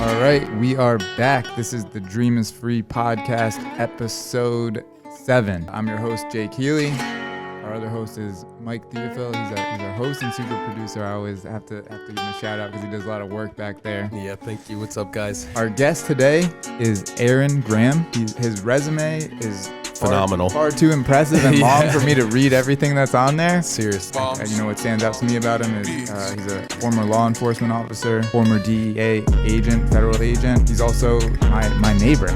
All right, we are back. This is the Dream is Free podcast, episode 7. I'm your host, Jake Healy. Our other host is Mike Theophil. He's our host and super producer. I always have to give him a shout out because he does a lot of work back there. Yeah, thank you. What's up, guys? Our guest today is Aaron Graham. His resume is phenomenal. Far too impressive and long for me to read everything that's on there. Seriously. You know what stands out to me about him is he's a former law enforcement officer, former DEA agent, federal agent. He's also my neighbor.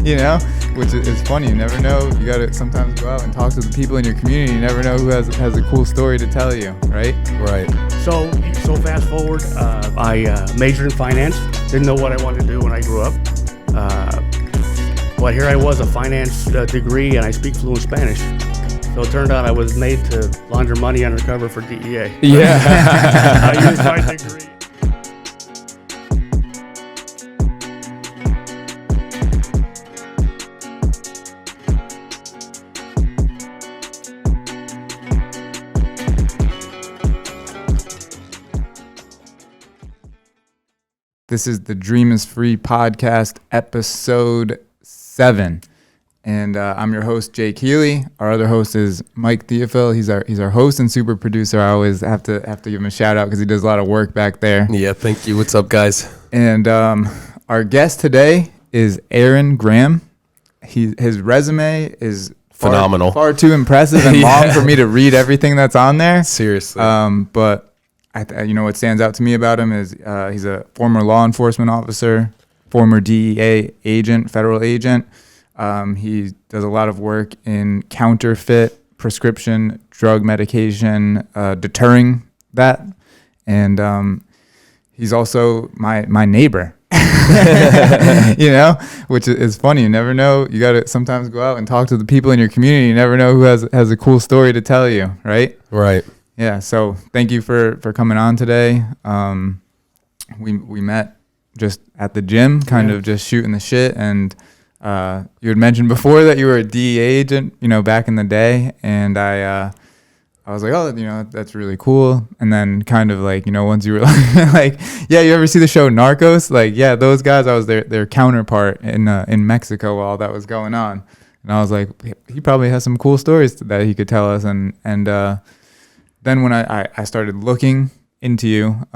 You know, which is funny. You never know. You got to sometimes go out and talk to the people in your community. You never know who has a cool story to tell you, right? Right. So fast forward, I majored in finance. Didn't know what I wanted to do when I grew up. But here I was, a finance degree, and I speak fluent Spanish. So it turned out I was made to launder money undercover for DEA. Yeah. I used my degree. This is the Dream is Free podcast, episode 7. And I'm your host, Jake Healy. Our other host is Mike Theophil. He's our host and super producer. I always have to give him a shout out because he does a lot of work back there. Yeah, thank you. What's up, guys? And our guest today is Aaron Graham. His resume is phenomenal. Far too impressive and long for me to read everything that's on there. Seriously. But you know what stands out to me about him is he's a former law enforcement officer, former DEA agent, federal agent. He does a lot of work in counterfeit prescription drug medication, deterring that. And he's also my neighbor, you know, which is funny. You never know. You got to sometimes go out and talk to the people in your community. You never know who has a cool story to tell you, right? Right. Yeah, so thank you for coming on today. We met just at the gym, kind of just shooting the shit, and you had mentioned before that you were a DEA agent, you know, back in the day, and I was like, oh, you know, that's really cool. And then kind of like, you know, once you were like, yeah, you ever see the show Narcos? Like, yeah, those guys, I was their counterpart in Mexico while all that was going on, and I was like, he probably has some cool stories that he could tell us, and then when I started looking into you,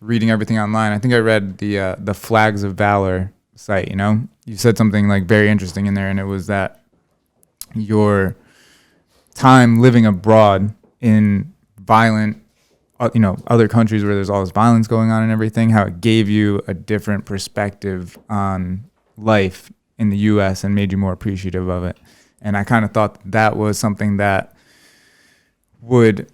reading everything online, I think I read the Flags of Valor site, you know? You said something like very interesting in there, and it was that your time living abroad in violent, you know, other countries where there's all this violence going on and everything, how it gave you a different perspective on life in the U.S. and made you more appreciative of it. And I kind of thought that was something that would,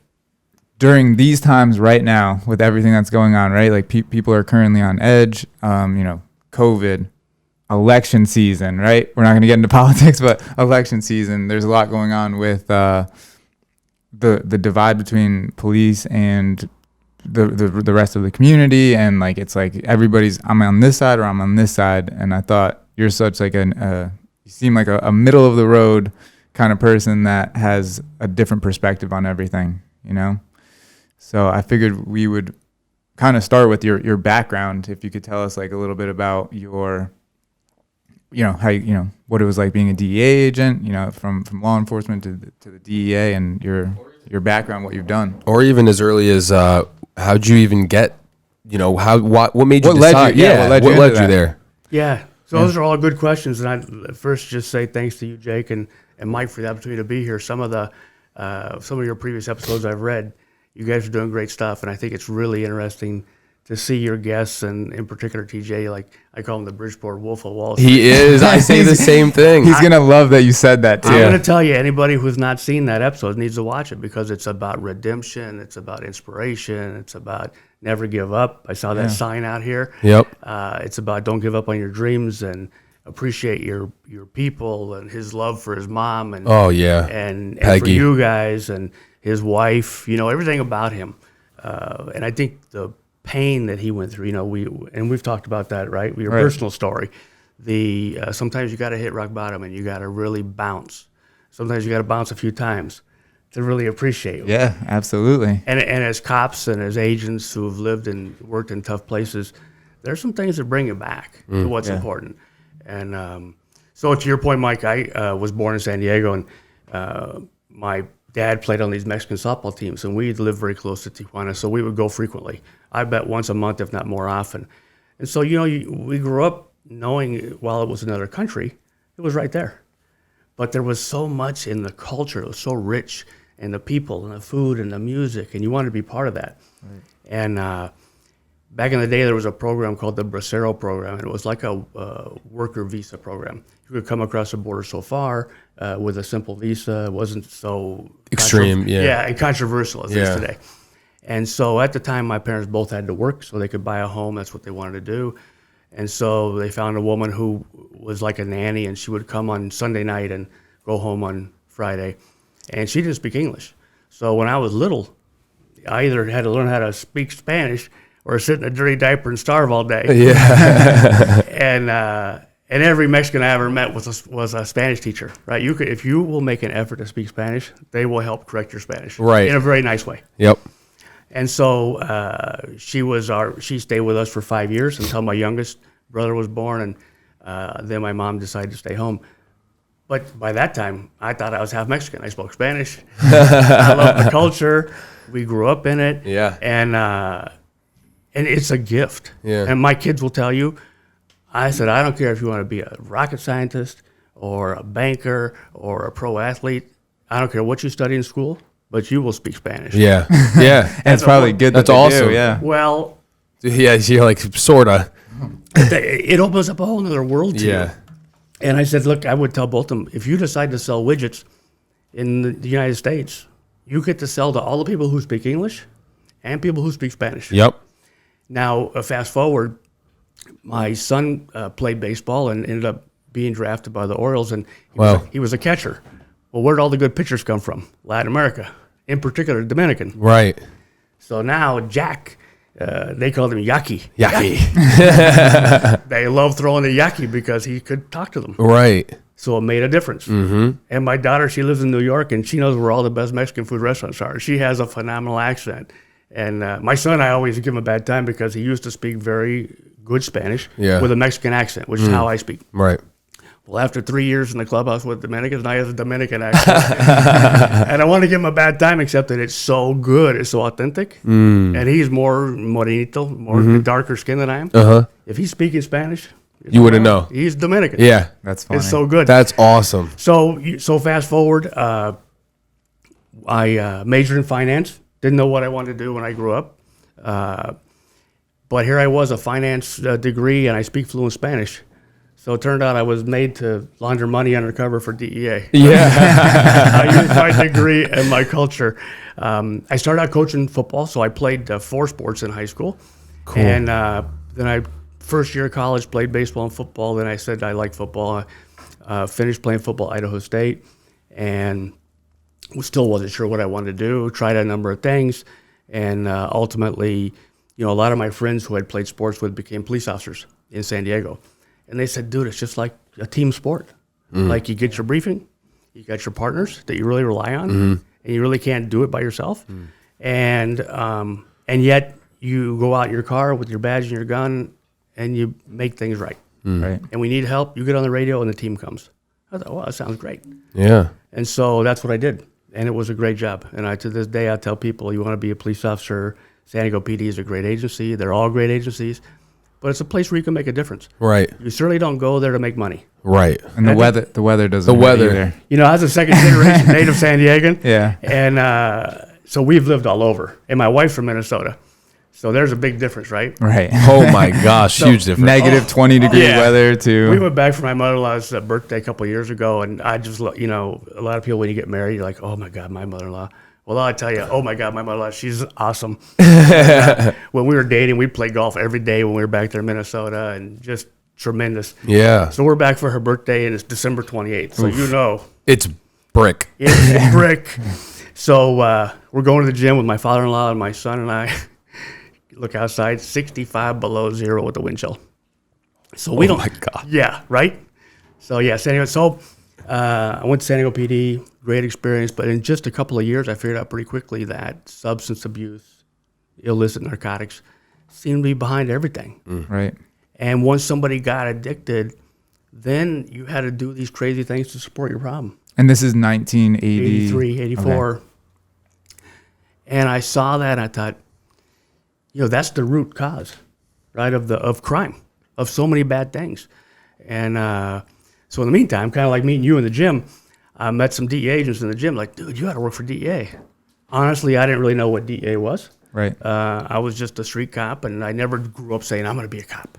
during these times right now with everything that's going on, right? Like people are currently on edge, you know, COVID, election season, right? We're not going to get into politics, but election season, there's a lot going on with the divide between police and the rest of the community. And like, it's like everybody's, I'm on this side or I'm on this side. And I thought you're such like you seem like a middle of the road kind of person that has a different perspective on everything, you know? So I figured we would kind of start with your background. If you could tell us like a little bit about your, you know, how you know what it was like being a DEA agent, you know, from law enforcement to the DEA, and your background, what you've done, or even as early as how'd you even get, you know, what made you decide? What led you there? Yeah. So those are all good questions, and I first just say thanks to you, Jake, and Mike, for the opportunity to be here. Some of your previous episodes I've read, you guys are doing great stuff, and I think it's really interesting to see your guests, and in particular TJ, like I call him the Bridgeport Wolf of Wall Street. He is. I say the same thing. He's going to love that you said that too. I'm going to tell you, anybody who's not seen that episode needs to watch it, because it's about redemption, it's about inspiration, it's about never give up. I saw that sign out here. Yep. It's about don't give up on your dreams and appreciate your people, and his love for his mom, and and for you guys and his wife, you know, everything about him. And I think the pain that he went through, you know, we've talked about that, right? Your personal story. Sometimes you got to hit rock bottom, and you got to really bounce. Sometimes you got to bounce a few times to really appreciate it. Yeah, absolutely. And as cops and as agents who have lived and worked in tough places, there's some things that bring you back to what's important. And so to your point, Mike, I was born in San Diego, and my dad played on these Mexican softball teams, and we lived very close to Tijuana, so we would go frequently. I bet once a month, if not more often. And so, we grew up knowing while it was another country, it was right there. But there was so much in the culture, it was so rich, and the people, and the food, and the music, and you wanted to be part of that. Right. And back in the day, there was a program called the Bracero program, and it was like a worker visa program. You could come across the border so far with a simple visa. It wasn't so extreme, and controversial as it is today. And so at the time, my parents both had to work so they could buy a home. That's what they wanted to do. And so they found a woman who was like a nanny, and she would come on Sunday night and go home on Friday. And she didn't speak English. So when I was little, I either had to learn how to speak Spanish or sit in a dirty diaper and starve all day. Yeah. And every Mexican I ever met was a Spanish teacher, right? If you will make an effort to speak Spanish, they will help correct your Spanish, right, in a very nice way. Yep. And so she stayed with us for 5 years until my youngest brother was born, and then my mom decided to stay home. But by that time, I thought I was half Mexican. I spoke Spanish. I loved the culture. We grew up in it. Yeah. And it's a gift. Yeah. And my kids will tell you, I said, I don't care if you want to be a rocket scientist or a banker or a pro athlete. I don't care what you study in school, but you will speak Spanish. Yeah. Yeah. That's probably good. That's awesome. Yeah. Well. Yeah, you're like, sorta. It opens up a whole other world to you. And I said, look, I would tell both of them, if you decide to sell widgets in the United States, you get to sell to all the people who speak English and people who speak Spanish. Yep. Now, fast forward, my son played baseball and ended up being drafted by the Orioles, and he was a catcher. Well, where did all the good pitchers come from? Latin America, in particular, Dominican. Right. So now Jack, they called him Yaki. Yaki. They love throwing the Yaki because he could talk to them. Right. So it made a difference. Mm-hmm. And my daughter, she lives in New York, and she knows where all the best Mexican food restaurants are. She has a phenomenal accent. And my son, I always give him a bad time because he used to speak very good Spanish with a Mexican accent, which is how I speak. Right. Well, after 3 years in the clubhouse with Dominicans, now he has a Dominican accent. And I want to give him a bad time, except that it's so good, it's so authentic. And he's more morenito, more darker skin than I am. Uh-huh. If he's speaking Spanish, you wouldn't know. He's Dominican. Yeah. That's funny. It's so good. That's awesome. So fast forward, I majored in finance. Didn't know what I wanted to do when I grew up. But here I was, a finance degree, and I speak fluent Spanish. So it turned out I was made to launder money undercover for DEA. Yeah. I used my degree and my culture. I started out coaching football, so I played 4 sports in high school. Cool. And then I, first year of college, played baseball and football. Then I said I like football. I finished playing football at Idaho State, and still wasn't sure what I wanted to do. Tried a number of things, and ultimately, a lot of my friends who I'd played sports with became police officers in San Diego. And they said, dude, it's just like a team sport. Like you get your briefing, you got your partners that you really rely on, and you really can't do it by yourself. And yet you go out in your car with your badge and your gun, and you make things right. Right. And we need help. You get on the radio, and the team comes. I thought, well, that sounds great. Yeah. And so that's what I did. And it was a great job. And to this day, I tell people, you want to be a police officer, San Diego PD is a great agency. They're all great agencies. But it's a place where you can make a difference. Right. You certainly don't go there to make money. Right. And the weather doesn't hurt either. I was a second generation native San Diegan. Yeah. And so we've lived all over. And my wife's from Minnesota. So there's a big difference, right? Right. Oh my gosh, huge difference. Negative 20-degree weather too. We went back for my mother-in-law's birthday a couple of years ago, and I just, a lot of people, when you get married, you're like, oh my God, my mother-in-law. Well, I'll tell you, oh my God, my mother-in-law, she's awesome. When we were dating, we'd play golf every day when we were back there in Minnesota, and just tremendous. Yeah. So we're back for her birthday, and it's December 28th. So it's brick. It's brick. So we're going to the gym with my father-in-law and my son and I. Look outside, 65 below zero with the wind chill. So we don't. Oh my God. Yeah, right? So San Diego. So I went to San Diego PD, great experience, but in just a couple of years, I figured out pretty quickly that substance abuse, illicit narcotics, seemed to be behind everything. Right. And once somebody got addicted, then you had to do these crazy things to support your problem. And this is 1980. 83, 84. Okay. And I saw that and I thought, that's the root cause, right, of crime, of so many bad things. And so in the meantime, kind of like meeting you in the gym, I met some DEA agents in the gym, like, dude, you got to work for DEA. Honestly, I didn't really know what DEA was. Right. I was just a street cop, and I never grew up saying, I'm going to be a cop.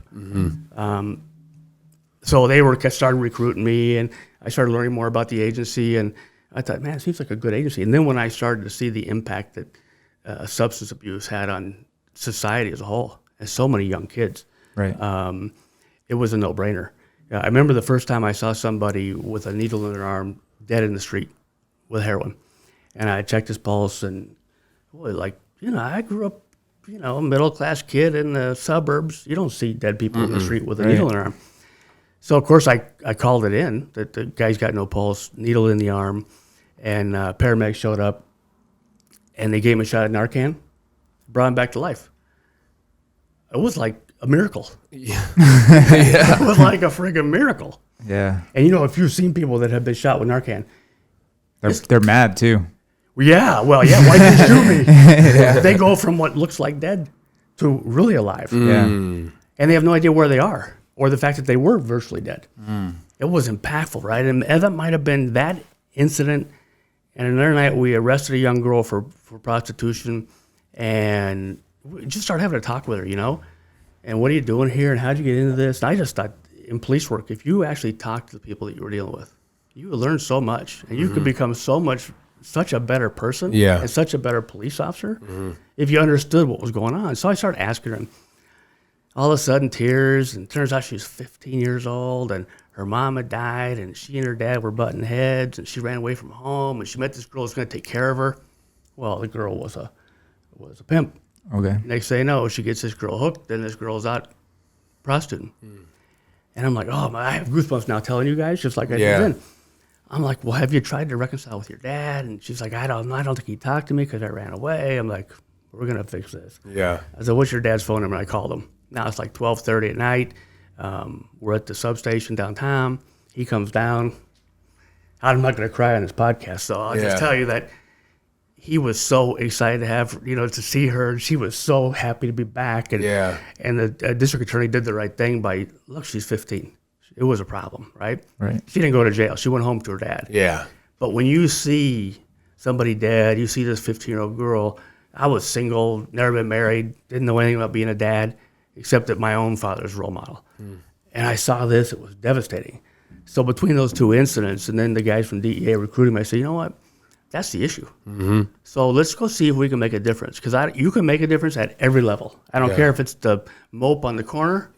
So they started recruiting me, and I started learning more about the agency, and I thought, man, it seems like a good agency. And then when I started to see the impact that substance abuse had on society as a whole, and so many young kids, right, it was a no-brainer. I remember the first time I saw somebody with a needle in their arm, dead in the street with heroin, and I checked his pulse, and boy, I grew up, a middle-class kid in the suburbs. You don't see dead people in the street with a needle in their arm. So, of course, I called it in, that the guy's got no pulse, needle in the arm, and paramedics showed up, and they gave him a shot of Narcan, brought him back to life. It was like a miracle. Yeah. It was like a friggin' miracle. Yeah. And, if you've seen people that have been shot with Narcan. They're mad, too. Yeah, why did you shoot me? Yeah. They go from what looks like dead to really alive. Yeah. And they have no idea where they are, or the fact that they were virtually dead. It was impactful, right? And that might have been that incident. And another night we arrested a young girl for prostitution, and we just started having a talk with her, And what are you doing here, and how'd you get into this? And I just thought, in police work, if you actually talk to the people that you were dealing with, you would learn so much, and you could become such a better person, and such a better police officer if you understood what was going on. So I started asking her, and all of a sudden tears, and it turns out she was 15 years old, and her mom had died, and she and her dad were butting heads, and she ran away from home, and she met this girl who was going to take care of her. Well, the girl was a pimp. Okay. Next thing you know, she gets this girl hooked, then this girl's out prostituting. And I'm like, I have goosebumps now telling you guys, just like I did then. I'm like, well, have you tried to reconcile with your dad? And she's like, I don't think he talked to me because I ran away. I'm like, we're going to fix this. Yeah. I said, what's your dad's phone number? And I called him. Now it's like 12:30 at night. We're at the substation downtown. He comes down. I'm not going to cry on this podcast, so I'll just tell you that he was so excited to have, to see her. She was so happy to be back. And, and the district attorney did the right thing by, look, she's 15. It was a problem, right? Right. She didn't go to jail. She went home to her dad. Yeah. But when you see somebody dead, you see this 15-year-old girl. I was single, never been married, didn't know anything about being a dad, except that my own father's role model. And I saw this. It was devastating. So between those two incidents, and then the guys from DEA recruiting me, I said, you know what? That's the issue. So let's go see if we can make a difference. Because you can make a difference at every level. I don't care if it's the mope on the corner.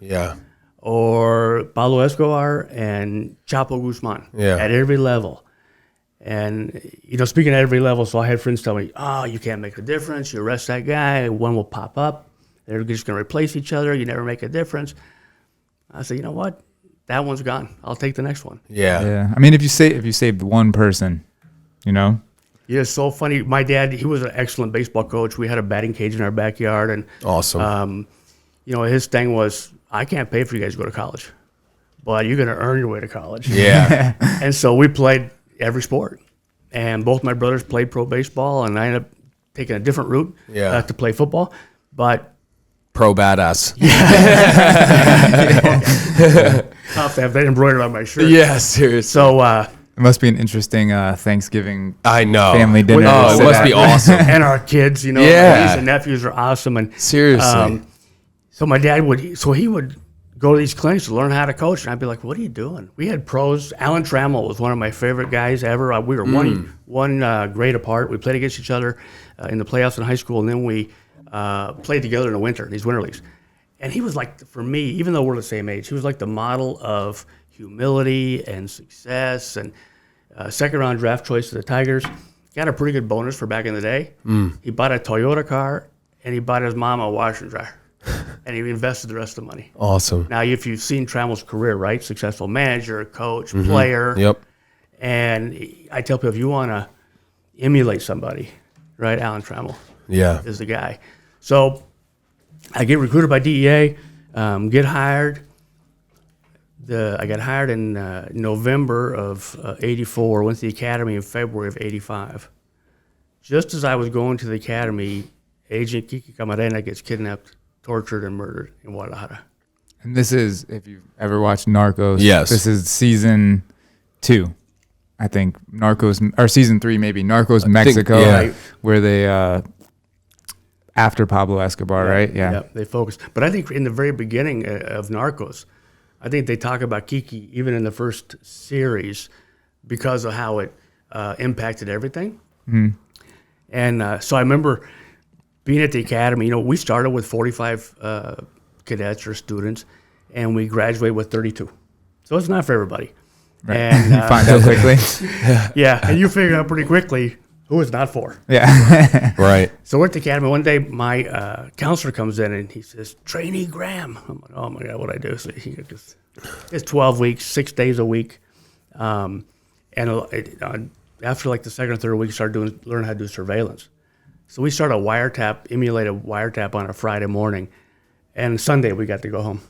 Or Pablo Escobar and Chapo Guzman at every level. And, speaking at every level, so I had friends tell me, you can't make a difference. You arrest that guy, one will pop up. They're just going to replace each other. You never make a difference. I said, you know what? That one's gone. I'll take the next one. Yeah. I mean, if you saved one person, Yeah, it's so funny. My dad, he was an excellent baseball coach. We had a batting cage in our backyard. And awesome. His thing was, I can't pay for you guys to go to college, but you're going to earn your way to college. Yeah. And so we played every sport. And both my brothers played pro baseball, and I ended up taking a different route to play football. But pro badass. Tough to have that embroidered on my shirt. Yeah, seriously. So it must be an interesting Thanksgiving family dinner. It must be awesome. And our kids, my nieces and nephews are awesome. And seriously. So my dad he would go to these clinics to learn how to coach, and I'd be like, what are you doing? We had pros. Alan Trammell was one of my favorite guys ever. We were one grade apart. We played against each other in the playoffs in high school, and then we played together in the winter, these winter leagues. And he was like, for me, even though we're the same age, he was like the model of humility and success, and second-round draft choice to the Tigers. Got a pretty good bonus for back in the day. He bought a Toyota car, and he bought his mom a washer and dryer. And he invested the rest of the money. Awesome. Now, if you've seen Trammell's career, right? Successful manager, coach, player. Yep. And I tell people, if you want to emulate somebody, right, Alan Trammell is the guy. So I get recruited by DEA, get hired. I got hired in November of 84, went to the academy in February of 85. Just as I was going to the academy, Agent Kiki Camarena gets kidnapped, tortured, and murdered in Guadalajara. And this is, if you've ever watched Narcos, yes, this is season 2. I think Narcos, or season 3 maybe, Narcos Mexico, where they, after Pablo Escobar, right? Yeah, they focus. But I think in the very beginning of Narcos, I think they talk about Kiki even in the first series because of how it impacted everything. Mm-hmm. And so I remember being at the academy. We started with 45 cadets or students, and we graduated with 32. So it's not for everybody. Right. And you find out quickly. Yeah, and you figure out pretty quickly who it's not for. Yeah. Right. So we're at the academy. One day, my counselor comes in, and he says, "Trainee Graham." I'm like, "Oh, my God, what'd I do?" So it's 12 weeks, 6 days a week. And after like the second or third week, started learn how to do surveillance. So we started emulated wiretap on a Friday morning. And Sunday, we got to go home.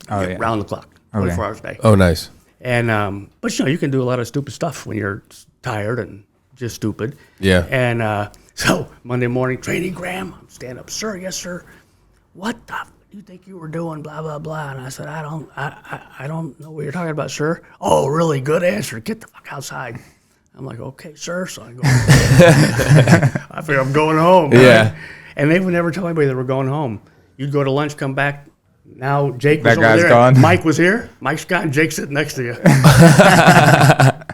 Oh, yeah. Round the clock, 24 hours a day. Oh, nice. And but you can do a lot of stupid stuff when you're tired and just stupid. Yeah. And so Monday morning, Trainee Graham, I'm stand up, sir, yes, sir. What the do you think you were doing? Blah blah blah. And I said, I don't know what you're talking about, sir. Oh, really good answer. Get the fuck outside. I'm like, okay, sir. So I go. I figure I'm going home. Yeah. Right? And they would never tell anybody they were going home. You'd go to lunch, come back. Now Jake was over there. Gone. Mike was here. Mike's gone. Jake's sitting next to you.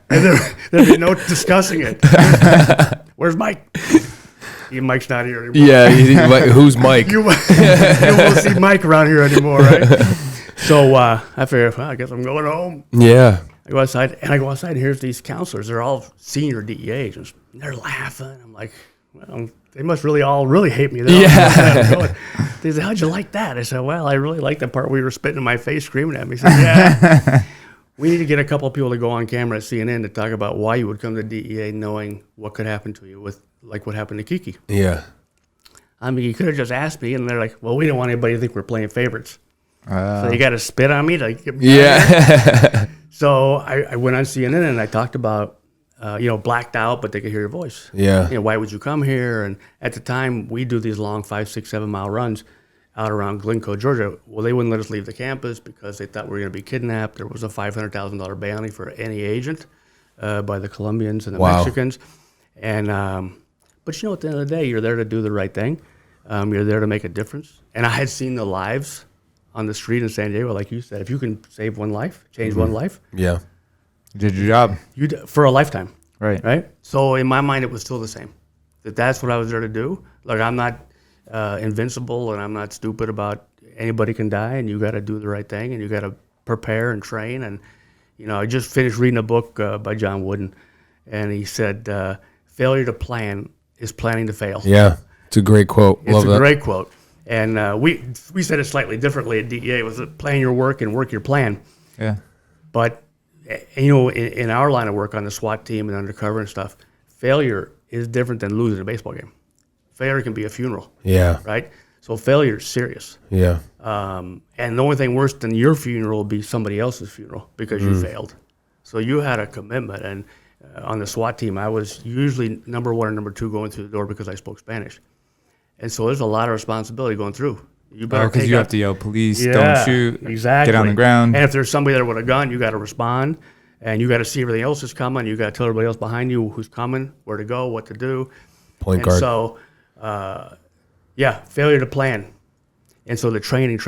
And there'd be no discussing it. Where's Mike? Mike's not here anymore. Yeah, who's Mike? You won't see Mike around here anymore, right? So I figured, I guess I'm going home. Yeah. I go outside, and here's these counselors. They're all senior DEA agents. And they're laughing. I'm like, well, they must all really hate me. They said, how'd you like that? I said, well, I really like the part where you were spitting in my face, screaming at me. He said, yeah. We need to get a couple of people to go on camera at CNN to talk about why you would come to DEA knowing what could happen to you with like what happened to Kiki. Yeah. I mean, you could have just asked me, and they're like, well, we don't want anybody to think we're playing favorites. So you got to spit on me to get me Yeah. So I went on CNN, and I talked about, blacked out, but they could hear your voice. Yeah. Why would you come here? And at the time, we do these long 5, 6, 7 mile runs out around Glencoe, Georgia. Well, they wouldn't let us leave the campus because they thought we were going to be kidnapped. There was a $500,000 bounty for any agent by the Colombians and the Mexicans. And but at the end of the day, you're there to do the right thing. You're there to make a difference. And I had seen the lives on the street in San Diego, like you said. If you can save one life, change one life. Yeah. You did your job. For a lifetime. Right. So in my mind, it was still the same. That's what I was there to do. Like, I'm not invincible, and I'm not stupid about anybody can die, and you got to do the right thing, and you got to prepare and train. And, I just finished reading a book by John Wooden, and he said, failure to plan is planning to fail. Yeah, it's a great quote. It's a great quote. And we said it slightly differently at DEA. It was plan your work and work your plan. Yeah. But, in our line of work on the SWAT team and undercover and stuff, failure is different than losing a baseball game. Failure can be a funeral. Yeah. Right? So failure is serious. Yeah. And the only thing worse than your funeral will be somebody else's funeral because you failed. So you had a commitment. And on the SWAT team, I was usually number 1 or number 2 going through the door because I spoke Spanish. And so there's a lot of responsibility going through. You better because you have to yell, police, Yeah, don't shoot, exactly. get on the ground. And if there's somebody there with a gun, you got to respond. And you got to see everything else is coming. You got to tell everybody else behind you who's coming, where to go, what to do. Point guard. So, failure to plan. And so the training,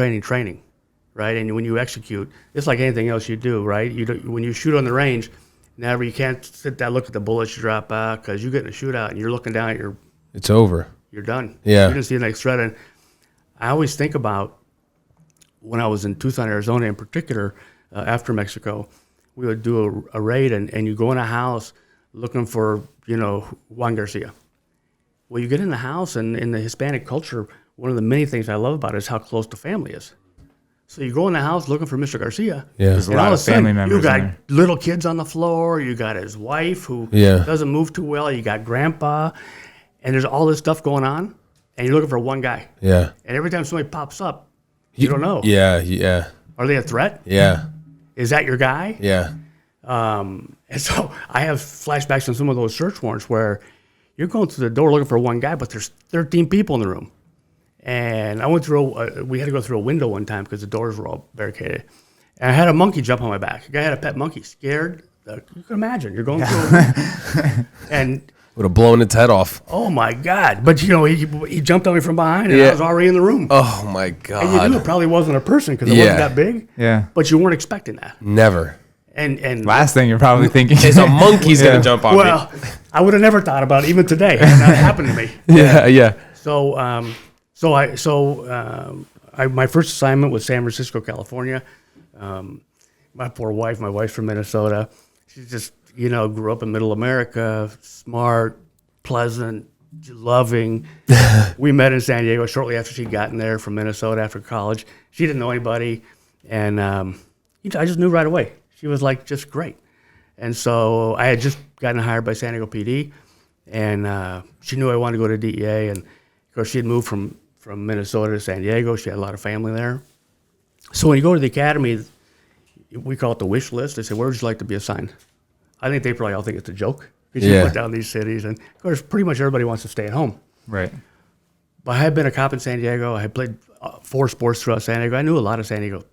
right? And when you execute, it's like anything else you do, right? When you shoot on the range, never you can't sit there, look at the bullets you drop out because you get in a shootout and you're looking down at it's over. You're done. Yeah. You didn't see the next threat. And I always think about when I was in Tucson, Arizona in particular, after Mexico, we would do a raid and you go in a house looking for, Juan Garcia. Well, you get in the house, and in the Hispanic culture, one of the many things I love about it is how close the family is. So you go in the house looking for Mr. Garcia. Yeah. There's a lot of family members. You got little kids on the floor. You got his wife who doesn't move too well. You got grandpa. And there's all this stuff going on. and you're looking for one guy. Yeah. And every time somebody pops up, you don't know. Yeah. Are they a threat? Yeah. Is that your guy? Yeah. And so I have flashbacks on some of those search warrants where you're going through the door looking for one guy, but there's 13 people in the room. And I went through, we had to go through a window one time because the doors were all barricaded. And I had a monkey jump on my back. A guy had a pet monkey, scared. You can imagine, you're going through and would have blown its head off. Oh my God. But he jumped on me from behind and I was already in the room. Oh my God. And you knew it probably wasn't a person because it wasn't that big. Yeah. But you weren't expecting that. Never. And last thing you're probably thinking is a monkey's going to jump on me. Well, I would have never thought about it even today. And that happened to me. Yeah. So, my first assignment was San Francisco, California. My poor wife, my wife's from Minnesota. She just, grew up in middle America, smart, pleasant, loving. We met in San Diego shortly after she'd gotten there from Minnesota after college. She didn't know anybody. And I just knew right away. She was like just great. And so I had just gotten hired by San Diego PD. And she knew I wanted to go to DEA. And of course, she had moved from Minnesota to San Diego. She had a lot of family there. So when you go to the academy, we call it the wish list. They say, where would you like to be assigned? I think they probably all think it's a joke. Because you put down these cities. And of course, pretty much everybody wants to stay at home. Right. But I had been a cop in San Diego. I had played 4 sports throughout San Diego. I knew a lot of San Diego,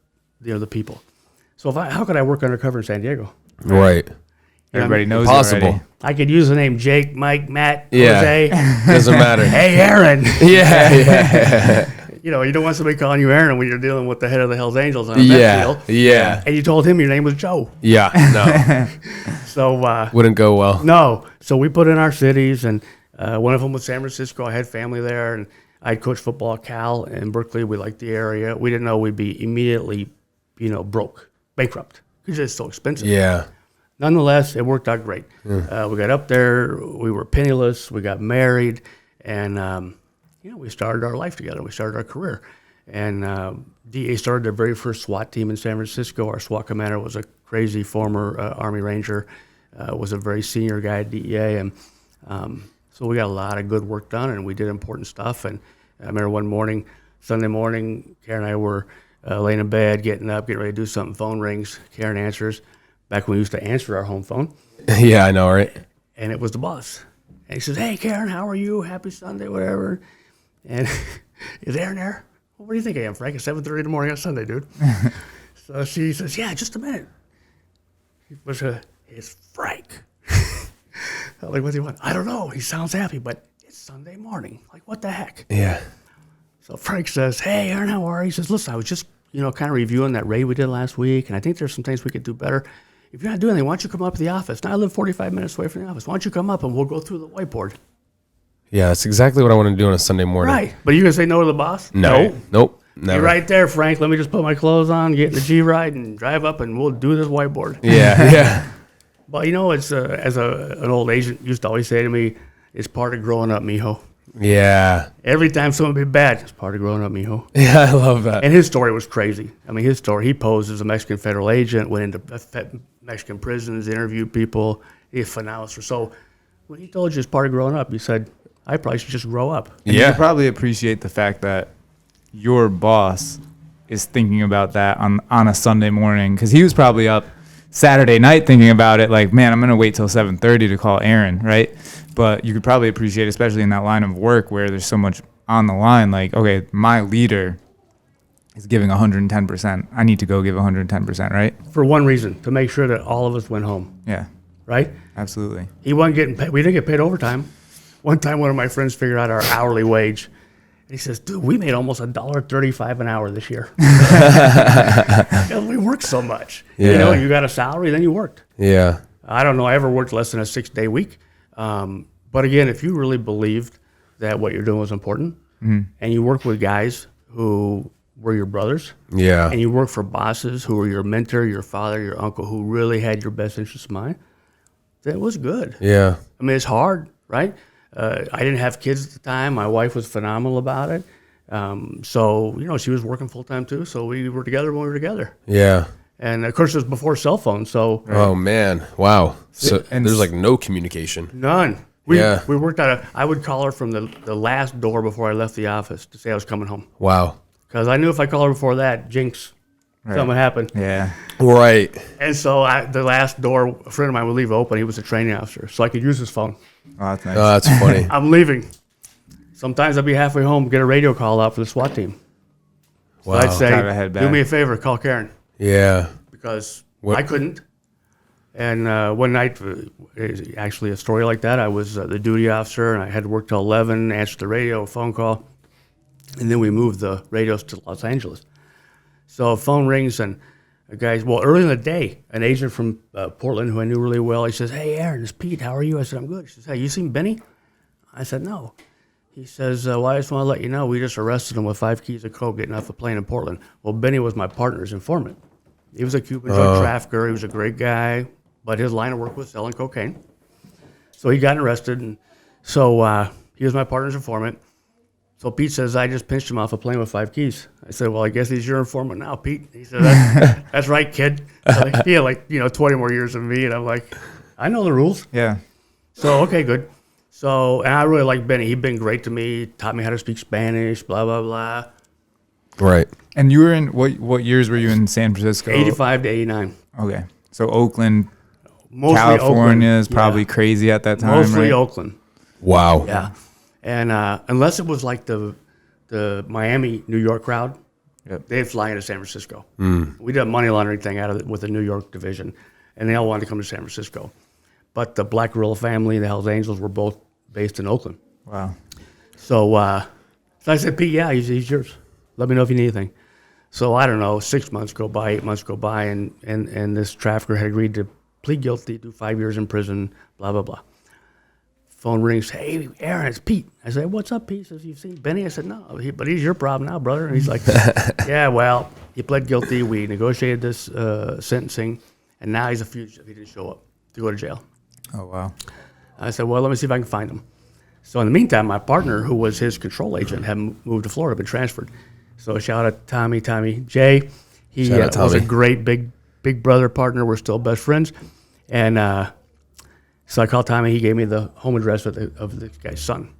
the people. So how could I work undercover in San Diego? Right. Everybody knows Possible. already. I could use the name Jake, Mike, Matt, Jose. Doesn't matter. Hey, Aaron. Yeah. You don't want somebody calling you Aaron when you're dealing with the head of the Hells Angels on a deal. Yeah. And you told him your name was Joe. Yeah. No. So wouldn't go well. No. So we put in our cities, and one of them was San Francisco. I had family there, and I'd coached football at Cal and Berkeley. We liked the area. We didn't know we'd be immediately, bankrupt because it's so expensive. Yeah. Nonetheless, it worked out great. We got up there. We were penniless. We got married, and we started our life together. We started our career, and DEA started their very first SWAT team in San Francisco. Our SWAT commander was a crazy former Army Ranger, was a very senior guy at DEA, and so we got a lot of good work done, and we did important stuff. And I remember one morning, Sunday morning, Karen and I were laying in bed, getting up, getting ready to do something. Phone rings. Karen answers. Back when we used to answer our home phone. Yeah, I know, right? And it was the boss. And he says, hey, Karen, how are you? Happy Sunday, whatever. And is Aaron there? Well, what do you think I am, Frank? It's 7:30 in the morning on Sunday, dude. So she says, yeah, just a minute. It's Frank. I'm like, what do you want? I don't know. He sounds happy, but it's Sunday morning. Like, what the heck? Yeah. So Frank says, hey, Aaron, how are you? He says, listen, I was just, kind of reviewing that raid we did last week, and I think there's some things we could do better. If you're not doing anything, why don't you come up to the office? Now I live 45 minutes away from the office. Why don't you come up and we'll go through the whiteboard? Yeah, that's exactly what I want to do on a Sunday morning. Right. But are you going to say no to the boss? No. Nope. Never. You're right there, Frank. Let me just put my clothes on, get in the G-Ride, and drive up, and we'll do this whiteboard. Yeah. But, it's as an old agent used to always say to me, it's part of growing up, mijo. Yeah. Every time someone be bad, it's part of growing up, mijo. Yeah, I love that. And his story was crazy. I mean, his story, he posed as a Mexican federal agent, went into Mexican prisons, interviewed people. He's phenomenal. So when he told you it's part of growing up, he said, I probably should just grow up. And you probably appreciate the fact that your boss is thinking about that on a Sunday morning, because he was probably up Saturday night thinking about it like, man, I'm going to wait till 7:30 to call Aaron, right? But you could probably appreciate, especially in that line of work where there's so much on the line, like, okay, my leader is giving 110%. I need to go give 110%, right? For one reason, to make sure that all of us went home. Yeah. Right? Absolutely. He wasn't getting paid. We didn't get paid overtime. One time, one of my friends figured out our hourly wage. And he says, dude, we made almost $1.35 an hour this year. We worked so much. Yeah. You got a salary, then you worked. Yeah. I don't know. I ever worked less than a 6-day week. But again, if you really believed that what you're doing was important, and you work with guys who were your brothers, and you work for bosses who were your mentor, your father, your uncle, who really had your best interests in mind, then it was good. Yeah. I mean, it's hard, right? I didn't have kids at the time. My wife was phenomenal about it. So, she was working full time too. So we were together when we were together. Yeah. And of course, it was before cell phones. So. Oh man! Wow. So and there's like no communication. None. We worked out I would call her from the last door before I left the office to say I was coming home. Wow. Because I knew if I called her before that, jinx, something would happen. Yeah. Right. And so the last door, a friend of mine would leave open. He was a training officer, so I could use his phone. Oh, that's nice. Oh, that's funny. I'm leaving. Sometimes I'd be halfway home, get a radio call out for the SWAT team. Wow. So I'd say, do me a favor, call Karen. Yeah. Because I couldn't. And one night, actually a story like that, I was the duty officer, and I had to work till 11, answer the radio, phone call. And then we moved the radios to Los Angeles. So a phone rings, and a guy, early in the day, an agent from Portland who I knew really well, he says, hey, Aaron, it's Pete. How are you? I said, I'm good. He says, hey, you seen Benny? I said, no. He says, well, I just want to let you know, we just arrested him with 5 keys of coke getting off a plane in Portland. Well, Benny was my partner's informant. He was a Cuban drug trafficker. He was a great guy, but his line of work was selling cocaine. So he got arrested, and so he was my partner's informant. So Pete says, I just pinched him off a plane with 5 keys. I said, well, I guess he's your informant now, Pete. He said, that's right, kid. So he had 20 more years than me, and I'm like, I know the rules. Yeah. So, okay, good. So, and I really like Benny. He'd been great to me, taught me how to speak Spanish, blah, blah, blah. Right. And you were in, what years were you in San Francisco? 85 to 89. Okay. So Oakland, Mostly California Oakland. is probably crazy at that time, Mostly right? Oakland. Wow. Yeah. And unless it was like the Miami, New York crowd, they'd fly into San Francisco. We did a money laundering thing out of it with the New York division, and they all wanted to come to San Francisco. But the Black Gorilla family and the Hells Angels were both based in Oakland. Wow. So I said, Pete, yeah, he's yours. Let me know if you need anything. So I don't know, 6 months go by, 8 months go by, and this trafficker had agreed to plead guilty, do 5 years in prison, blah, blah, blah. Phone rings, hey, Aaron, it's Pete. I said, what's up, Pete? He says, you've seen Benny? I said, no, but he's your problem now, brother. And he's like, yeah, well, he pled guilty. We negotiated this sentencing, and now he's a fugitive. He didn't show up to go to jail. Oh, wow. I said, well, let me see if I can find him. So in the meantime, my partner, who was his control agent, had moved to Florida, been transferred. So shout out to Tommy J. He was a great big brother partner. We're still best friends. And so I called Tommy. He gave me the home address of this guy's son.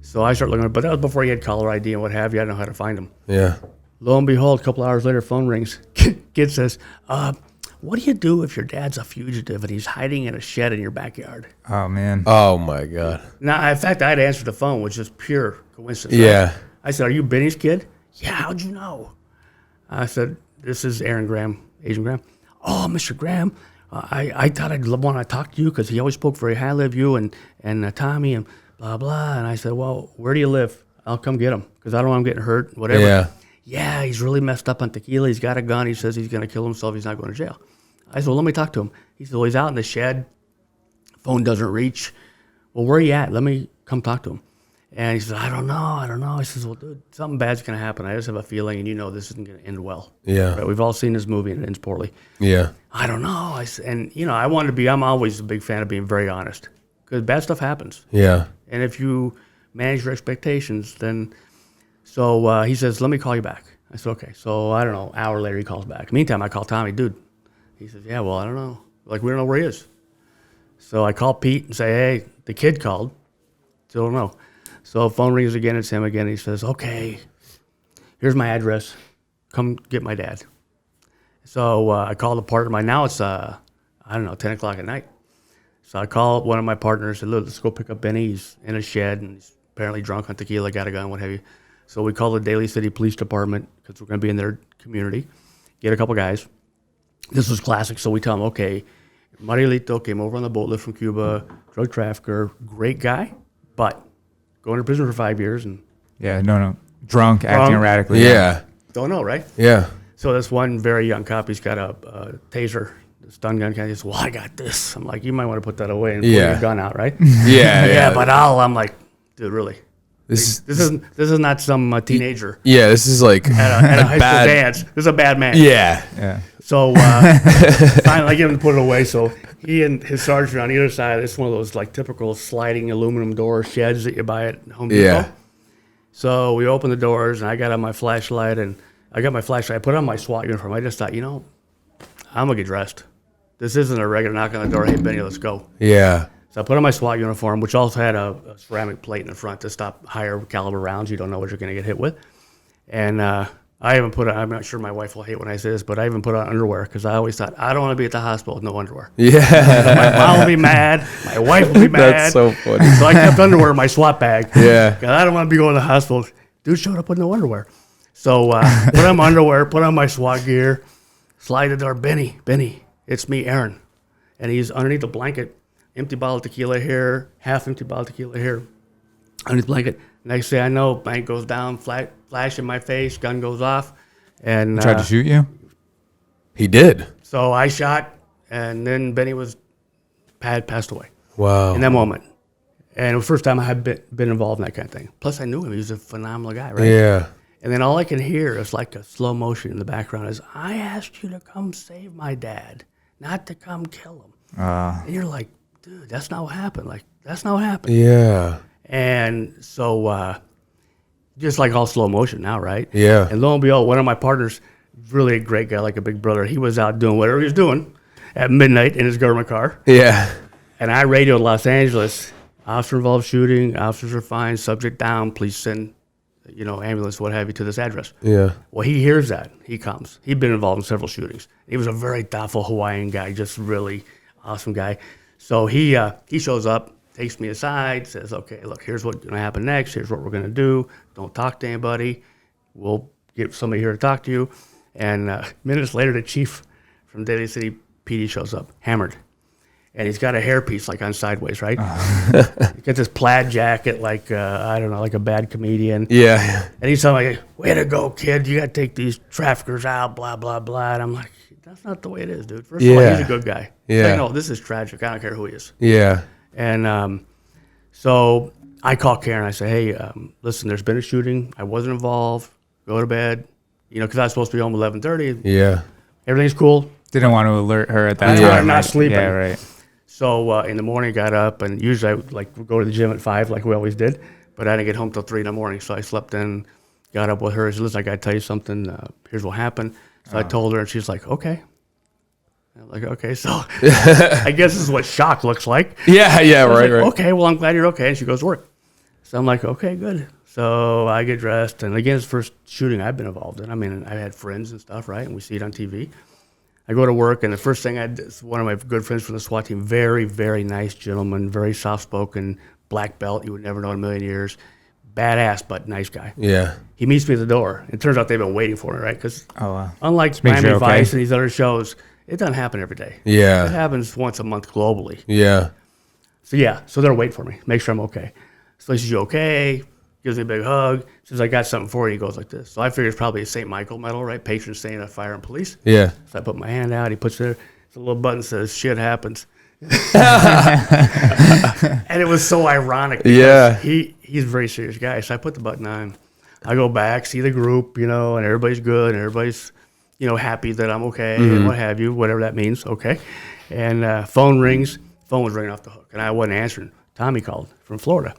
So I started looking at it, but that was before he had caller ID and what have you. I didn't know how to find him. Yeah. Lo and behold, a couple hours later, phone rings. Kid says, what do you do if your dad's a fugitive and he's hiding in a shed in your backyard? Oh, man. Oh, my God. Now, in fact, I had answered the phone, which is pure coincidence. Yeah. I said, are you Benny's kid? Yeah, how'd you know? I said, this is Aaron Graham, Agent Graham. Oh, Mr. Graham, I thought I'd want to talk to you because he always spoke very highly of you and Tommy and blah, blah. And I said, well, where do you live? I'll come get him because I don't want him getting hurt, whatever. Yeah. Yeah, he's really messed up on tequila. He's got a gun. He says he's going to kill himself. He's not going to jail. I said, well, let me talk to him. He said, well, he's out in the shed. Phone doesn't reach. Well, where are you at? Let me come talk to him. And he said, I don't know. I says, well, dude, something bad's going to happen. I just have a feeling, and you know this isn't going to end well. Yeah. Right? We've all seen this movie, and it ends poorly. Yeah. I don't know. I'm always a big fan of being very honest because bad stuff happens. Yeah. And if you manage your expectations, then... So he says, let me call you back. I said, okay. So I don't know, an hour later he calls back. Meantime, I call Tommy, dude. He says, yeah, well, I don't know. Like, we don't know where he is. So I call Pete and say, hey, the kid called. Still don't know. So phone rings again, it's him again. He says, okay, here's my address. Come get my dad. So I called a partner of mine. Now it's, 10 o'clock at night. So I call one of my partners and said, look, let's go pick up Benny. He's in a shed and he's apparently drunk on tequila, got a gun, what have you. So we call the Daly City Police Department because we're going to be in their community, get a couple guys. This was classic. So we tell them, okay, Marielito came over on the boat lift from Cuba, drug trafficker, great guy, but going to prison for 5 years. And Yeah, no. Drunk, acting erratically. Yeah. don't know, right? Yeah. So this one very young cop, he's got a taser, the stun gun kind of says, well, I got this. I'm like, you might want to put that away and pull your gun out, right? Yeah. But I'm like, dude, really? This is not some teenager. Yeah, this is like at a high school dance. This is a bad man. Yeah. So finally I get him to put it away. So he and his sergeant on either side, it's one of those like typical sliding aluminum door sheds that you buy at Home Depot. Yeah. So we open the doors and I got on my flashlight I put on my SWAT uniform. I just thought, I'm gonna get dressed. This isn't a regular knock on the door, hey Benny, let's go. Yeah. So I put on my SWAT uniform, which also had a ceramic plate in the front to stop higher caliber rounds. You don't know what you're going to get hit with. And I even put on, I'm not sure my wife will hate when I say this, but I even put on underwear because I always thought, I don't want to be at the hospital with no underwear. Yeah. My mom will be mad. My wife will be mad. That's so funny. So I kept underwear in my SWAT bag. Yeah. Because I don't want to be going to the hospital. Dude showed up with no underwear. So put on my underwear, put on my SWAT gear, slide the door. Benny, it's me, Aaron. And he's underneath the blanket. Empty bottle of tequila here, half empty bottle of tequila here, underneath the blanket. Next thing I know, blanket goes down, flash in my face, gun goes off. And He tried to shoot you? He did. So I shot, and then Benny passed away. Wow. In that moment. And it was the first time I had been involved in that kind of thing. Plus, I knew him. He was a phenomenal guy, right? Yeah. And then all I can hear is like a slow motion in the background is, I asked you to come save my dad, not to come kill him. And you're like, dude, that's not what happened. Like, that's not what happened. Yeah. And so, just like all slow motion now, right? Yeah. And lo and behold, one of my partners, really a great guy, like a big brother, he was out doing whatever he was doing at midnight in his government car. Yeah. And I radioed Los Angeles, officer involved shooting, officers are fine, subject down, please send, ambulance, what have you, to this address. Yeah. Well, he hears that. He comes. He'd been involved in several shootings. He was a very thoughtful Hawaiian guy, just really awesome guy. So he shows up, takes me aside, says, okay, look, here's what's going to happen next. Here's what we're going to do. Don't talk to anybody. We'll get somebody here to talk to you. And minutes later, the chief from Daly City PD shows up, hammered. And he's got a hairpiece like on sideways, right? He got this plaid jacket like, I don't know, like a bad comedian. Yeah. And he's telling me, way to go, kid. You got to take these traffickers out, blah, blah, blah. And I'm like, that's not the way it is, dude. First of all, he's a good guy. Yeah. Like, no, this is tragic. I don't care who he is. Yeah. And so I call Karen. I say, hey, listen, there's been a shooting. I wasn't involved. Go to bed. Because I was supposed to be home 11:30. Yeah. Everything's cool. Didn't want to alert her at that That's time. why I'm not sleeping. Yeah, right. So in the morning, got up, and usually I would go to the gym at 5 like we always did. But I didn't get home till 3 in the morning. So I slept in, got up with her. I said, listen, I got to tell you something. Here's what happened. So I told her, and she's like, okay. I'm like, okay, so I guess this is what shock looks like. Yeah, So right. Okay, well, I'm glad you're okay. And she goes to work. So I'm like, okay, good. So I get dressed. And again, it's the first shooting I've been involved in. I mean, I had friends and stuff, right? And we see it on TV. I go to work, and the first thing I did is one of my good friends from the SWAT team, very, very nice gentleman, very soft-spoken, black belt. You would never know in a million years. Badass, but nice guy. Yeah. He meets me at the door. It turns out they've been waiting for me, right? Because unlike Make sure Miami you're okay. Vice and these other shows, it doesn't happen every day. Yeah. It happens once a month globally. Yeah. So they're waiting for me, make sure I'm okay. So he says, you okay? Gives me a big hug. Says, I got something for you. He goes like this. So I figure it's probably a St. Michael medal, right? Patron saint of fire and police. Yeah. So I put my hand out. He puts it there. It's a little button that says, shit happens. And it was so ironic. Yeah. He's a very serious guy. So I put the button on. I go back, see the group, and everybody's good, and everybody's, happy that I'm okay, and what have you, whatever that means, okay. And phone rings. Phone was ringing off the hook, and I wasn't answering. Tommy called from Florida.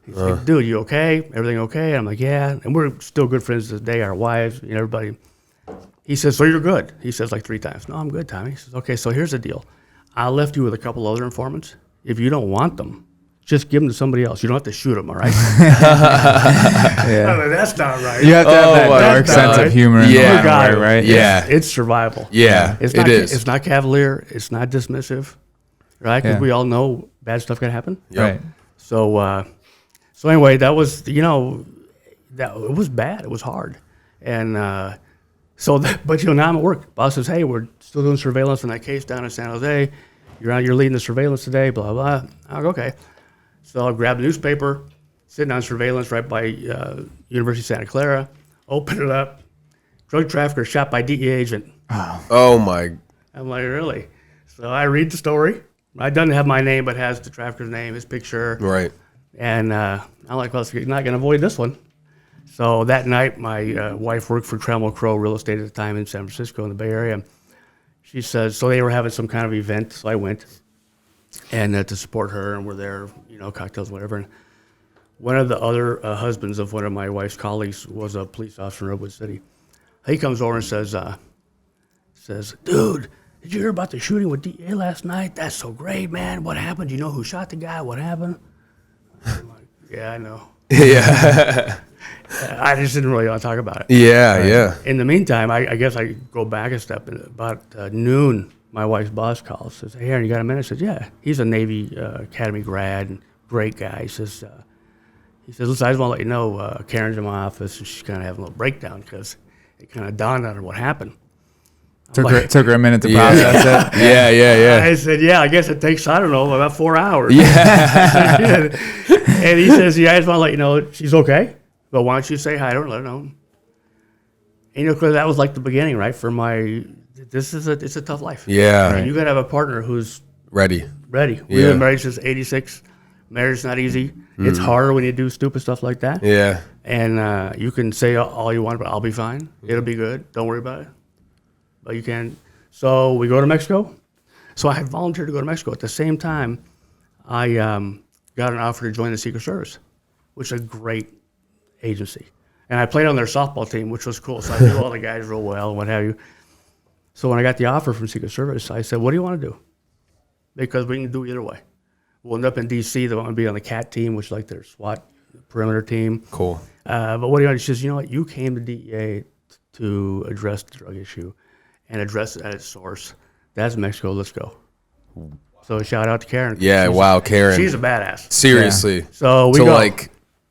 He's like, dude, you okay? Everything okay? I'm like, yeah. And we're still good friends to this day, our wives, everybody. He says, so you're good? He says like 3 times. No, I'm good, Tommy. He says, okay, so here's the deal. I left you with a couple other informants. If you don't want them, just give them to somebody else. You don't have to shoot them, all right? Yeah. Like, that's not right. You have to have that dark sense right. of humor. In Yeah. the way, right? Yeah. It's survival. Yeah. It's It not, is. It's not cavalier. It's not dismissive, right? Because Yeah. we all know bad stuff can happen. Yep. Right. So anyway, that was, it was bad. It was hard. And but now I'm at work. Boss says, hey, we're still doing surveillance on that case down in San Jose. You're leading the surveillance today, blah, blah. I'm like, okay. So I'll grab the newspaper, sitting on surveillance right by University of Santa Clara, open it up. Drug trafficker shot by DEA agent. Oh my. I'm like, really? So I read the story. It doesn't have my name, but has the trafficker's name, his picture. Right. And I'm like, well, you're not going to avoid this one. So that night, my wife worked for Trammell Crow Real Estate at the time in San Francisco in the Bay Area. She says, so they were having some kind of event, so I went and to support her, and we're there, cocktails, whatever. And one of the other husbands of one of my wife's colleagues was a police officer in Redwood City. He comes over and says, dude, did you hear about the shooting with DEA last night? That's so great, man. What happened? Do you know who shot the guy? What happened? I'm like, yeah, I know. Yeah. I just didn't really want to talk about it. Yeah, yeah. In the meantime, I guess I go back a step. About noon, my wife's boss calls. Says, hey, Aaron, you got a minute? I said, yeah. He's a Navy Academy grad and great guy. He says, listen, I just want to let you know, Karen's in my office, and she's kind of having a little breakdown because it kind of dawned on her what happened. Took her a minute to process it. Yeah. I said, yeah, I guess it takes, I don't know, about 4 hours. Yeah. And he says, yeah, I just want to let you know she's okay, but why don't you say hi to her and let her know. And, because that was like the beginning, right, for it's a tough life. Yeah. Right. You got to have a partner who's ready. We've been married since 86. Marriage's not easy. Mm-hmm. It's harder when you do stupid stuff like that. Yeah. And you can say all you want, but I'll be fine. It'll be good. Don't worry about it. But you can. So we go to Mexico. So I had volunteered to go to Mexico. At the same time, I got an offer to join the Secret Service, which is a great agency. And I played on their softball team, which was cool. So I knew all the guys real well and what have you. So when I got the offer from Secret Service, I said, what do you want to do? Because we can do either way. We'll end up in D.C. They want to be on the CAT team, which is like their SWAT perimeter team. Cool. But what do you want? She says, you know what? You came to DEA to address the drug issue and address it at its source. That's Mexico. Let's go. So shout out to Karen. Yeah, wow, Karen. She's a badass. Seriously. Yeah. So we go.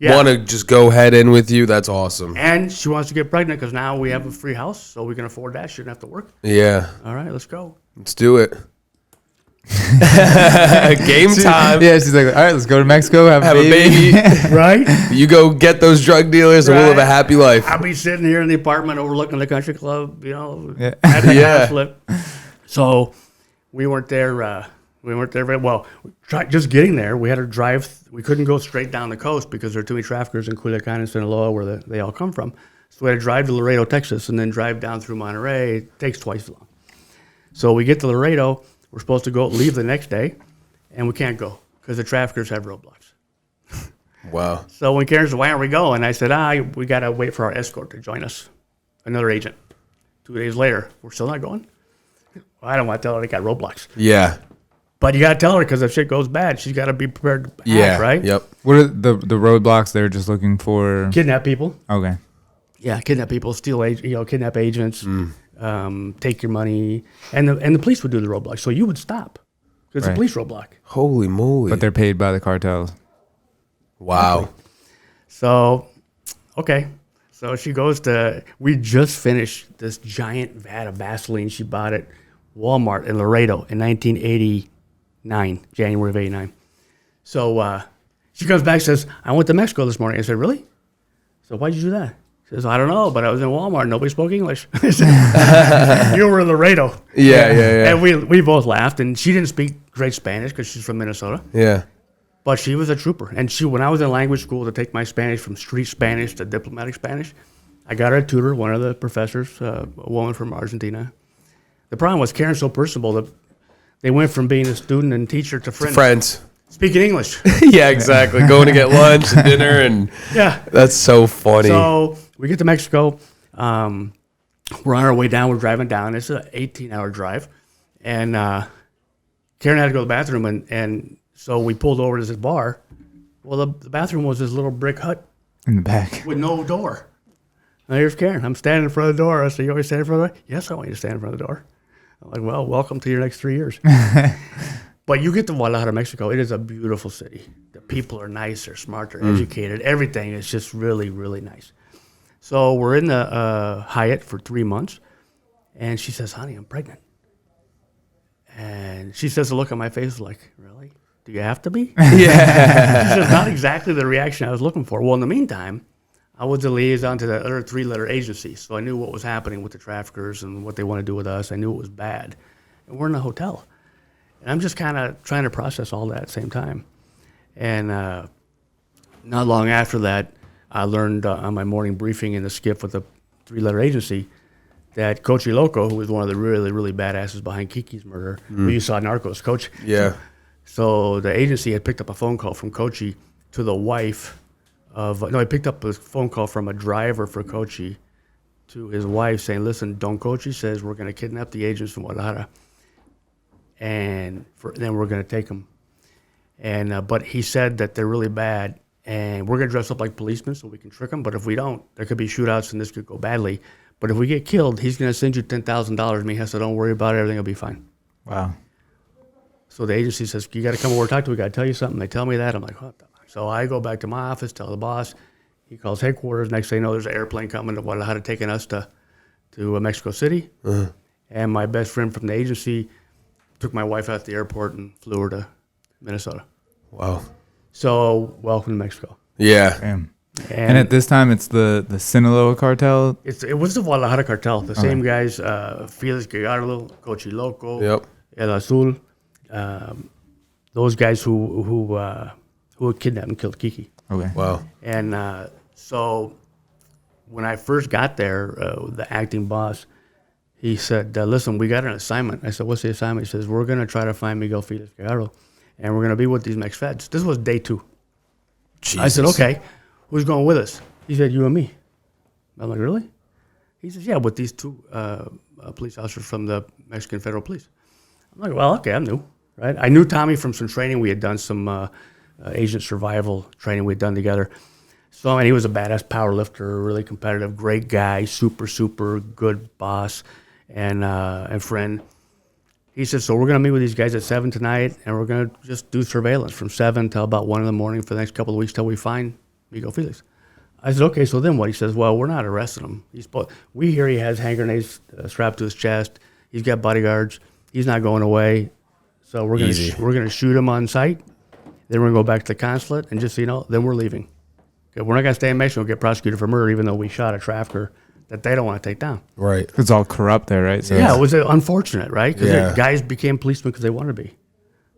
Want to just go head in with you? That's awesome. And she wants to get pregnant because now we have a free house, so we can afford that. She shouldn't have to work. Yeah. All right, let's go. Let's do it. Game time. Yeah, she's like, all right, let's go to Mexico, have a baby. Right? You go get those drug dealers and we'll live a happy life. I'll be sitting here in the apartment overlooking the country club, Yeah. at the house flip. So we weren't there very well. Just getting there, we had to drive. We couldn't go straight down the coast because there are too many traffickers in Culiacan and Sinaloa where they all come from. So we had to drive to Laredo, Texas, and then drive down through Monterrey. It takes twice as long. So we get to Laredo. We're supposed to leave the next day, and we can't go because the traffickers have roadblocks. Wow. So when Karen said, why aren't we going? I said, we got to wait for our escort to join us, another agent. 2 days later, we're still not going? Well, I don't want to tell her they got roadblocks. Yeah. But you got to tell her because if shit goes bad, she's got to be prepared to act, right? Yep. What are the roadblocks they're just looking for? Kidnap people. Okay. Yeah, kidnap people, kidnap agents. Take your money, and the police would do the roadblock. So you would stop because it's a police roadblock. Holy moly! But they're paid by the cartels. Wow. Exactly. So, okay. So she goes to. We just finished this giant vat of Vaseline she bought at Walmart in Laredo in 1989, January of '89. So she comes back and says, "I went to Mexico this morning." I said, "Really? So why'd you do that?" She says, I don't know, but I was in Walmart. Nobody spoke English. You were in Laredo. Yeah. And we both laughed. And she didn't speak great Spanish because she's from Minnesota. Yeah. But she was a trooper. And when I was in language school to take my Spanish from street Spanish to diplomatic Spanish, I got her a tutor, one of the professors, a woman from Argentina. The problem was Karen's so personable that they went from being a student and teacher to friends. Speaking English. Yeah, exactly. Going to get lunch and dinner and that's so funny. So we get to Mexico. We're on our way down. We're driving down. It's an 18-hour drive. And Karen had to go to the bathroom. And so we pulled over to this bar. Well, the bathroom was this little brick hut. In the back. With no door. And here's Karen. I'm standing in front of the door. I said, you always stand in front of the door? Yes, I want you to stand in front of the door. I'm like, well, welcome to your next 3 years. But you get to Guadalajara, Mexico. It is a beautiful city. The people are nice. They're smart. They're educated. Everything is just really, really nice. So we're in the Hyatt for 3 months. And she says, honey, I'm pregnant. And she says, the look on my face is like, really? Do you have to be? Yeah. She says, not exactly the reaction I was looking for. Well, in the meantime, I was the liaison to the other 3-letter agency. So I knew what was happening with the traffickers and what they want to do with us. I knew it was bad. And we're in a hotel. And I'm just kind of trying to process all that at the same time. And not long after that, I learned on my morning briefing in the skiff with the 3-letter agency that Coach Loco, who was one of the really, really badasses behind Kiki's murder, who you saw Narcos, Coach. Yeah. So the agency had picked up a phone call from Coachy to the wife of, he picked up a phone call from a driver for Coachy to his wife saying, listen, Don Coachy says we're going to kidnap the agents from Guadalajara. and then we're going to take them. And but he said that they're really bad, and we're going to dress up like policemen so we can trick them. But if we don't, there could be shootouts, and this could go badly. But if we get killed, he's going to send you $10,000. Me, so don't worry about it. Everything will be fine. Wow. So the agency says, you got to come over and talk to me. We got to tell you something. They tell me that. I'm like, what the fuck? So I go back to my office, tell the boss. He calls headquarters. Next thing you know, there's an airplane coming to Guadalajara taking us to Mexico City. Uh-huh. And my best friend from the agency took my wife out to the airport and flew her to Minnesota. Wow. So welcome to Mexico. Yeah. Damn. And at this time, it's the Sinaloa cartel? It was the Guadalajara cartel. The same guys, Felix Gallardo, Cochi Loco, yep. El Azul, those guys who kidnapped and killed Kiki. Okay. Wow. And so when I first got there, the acting boss, he said, listen, we got an assignment. I said, what's the assignment? He says, we're going to try to find Miguel Felix Gallardo, and we're going to be with these Mex feds. This was day 2. Jesus. I said, okay, who's going with us? He said, you and me. I'm like, really? He says, yeah, with these 2 police officers from the Mexican Federal Police. I'm like, well, okay, I'm new, right? I knew Tommy from some training. We had done some agent survival training we had done together. So, and he was a badass power lifter, really competitive, great guy, super, super good boss and friend. He said, so we're going to meet with these guys at 7 tonight, and we're going to just do surveillance from 7 till about 1 in the morning for the next couple of weeks till we find Miguel Felix. I said, okay, so then what? He says, well, we're not arresting him. We hear he has hand grenades strapped to his chest. He's got bodyguards. He's not going away. So we're going to shoot him on sight. Then we're going to go back to the consulate, and just so you know, then we're leaving. Okay, we're not going to stay in Mexico and get prosecuted for murder, even though we shot a trafficker that they don't want to take down. Right. It's all corrupt there, right? So yeah, it was unfortunate, right? Because guys became policemen because they wanted to be.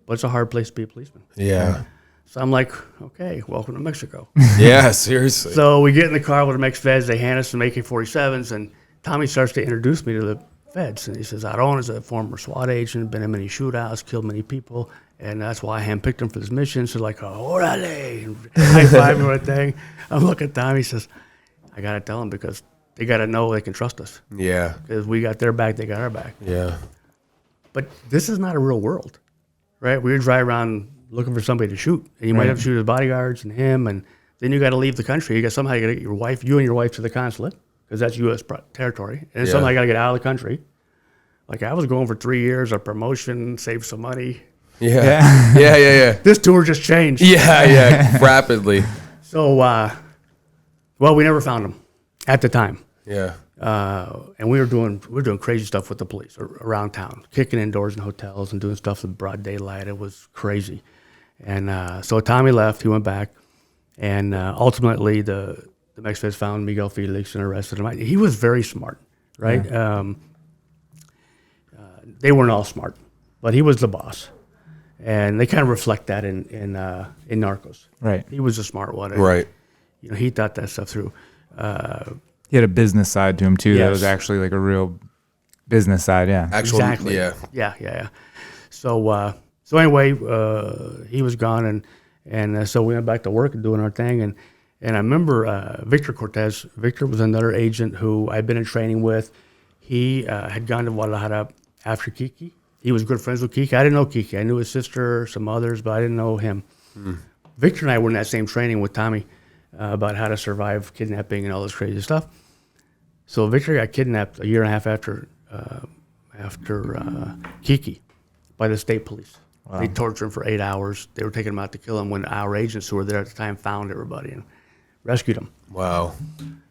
But it's a hard place to be a policeman. Yeah. So I'm like, okay, welcome to Mexico. Yeah, seriously. So we get in the car with the Mex feds. They hand us some AK-47s, and Tommy starts to introduce me to the feds. And he says, Aron is a former SWAT agent, been in many shootouts, killed many people, and that's why I handpicked him for this mission. So like, orale, high five and everything. I'm looking at Tommy. He says, I got to tell him because they got to know they can trust us. Yeah. Because we got their back, they got our back. Yeah. But this is not a real world, right? We drive around looking for somebody to shoot, and you might have to shoot his bodyguards and him, and then you got to leave the country. You got somehow you got to get you and your wife to the consulate because that's U.S. territory, and somehow you got to get out of the country. Like I was going for 3 years, a promotion, save some money. Yeah. Yeah. This tour just changed. Yeah, rapidly. So, well, we never found him at the time. Yeah. And we were doing crazy stuff with the police around town, kicking in doors in hotels and doing stuff in broad daylight. It was crazy. And so Tommy left. He went back, and ultimately the Mex feds found Miguel Felix and arrested him. He was very smart, right? Yeah. They weren't all smart, but he was the boss, and they kind of reflect that in Narcos. Right. He was a smart one. Right. You know, he thought that stuff through. He had a business side to him too. Yes. That was actually like a real business side. Yeah. Exactly. Yeah. So anyway, he was gone, and so we went back to work and doing our thing, and I remember Victor Cortez. Victor was another agent who I'd been in training with. He had gone to Guadalajara after Kiki. He was good friends with Kiki. I didn't know Kiki. I knew his sister, some others, but I didn't know him. Victor and I were in that same training with Tommy about how to survive kidnapping and all this crazy stuff. So Victor got kidnapped a year and a half after Kiki by the state police. Wow. They tortured him for 8 hours. They were taking him out to kill him when our agents who were there at the time found everybody and rescued him. Wow.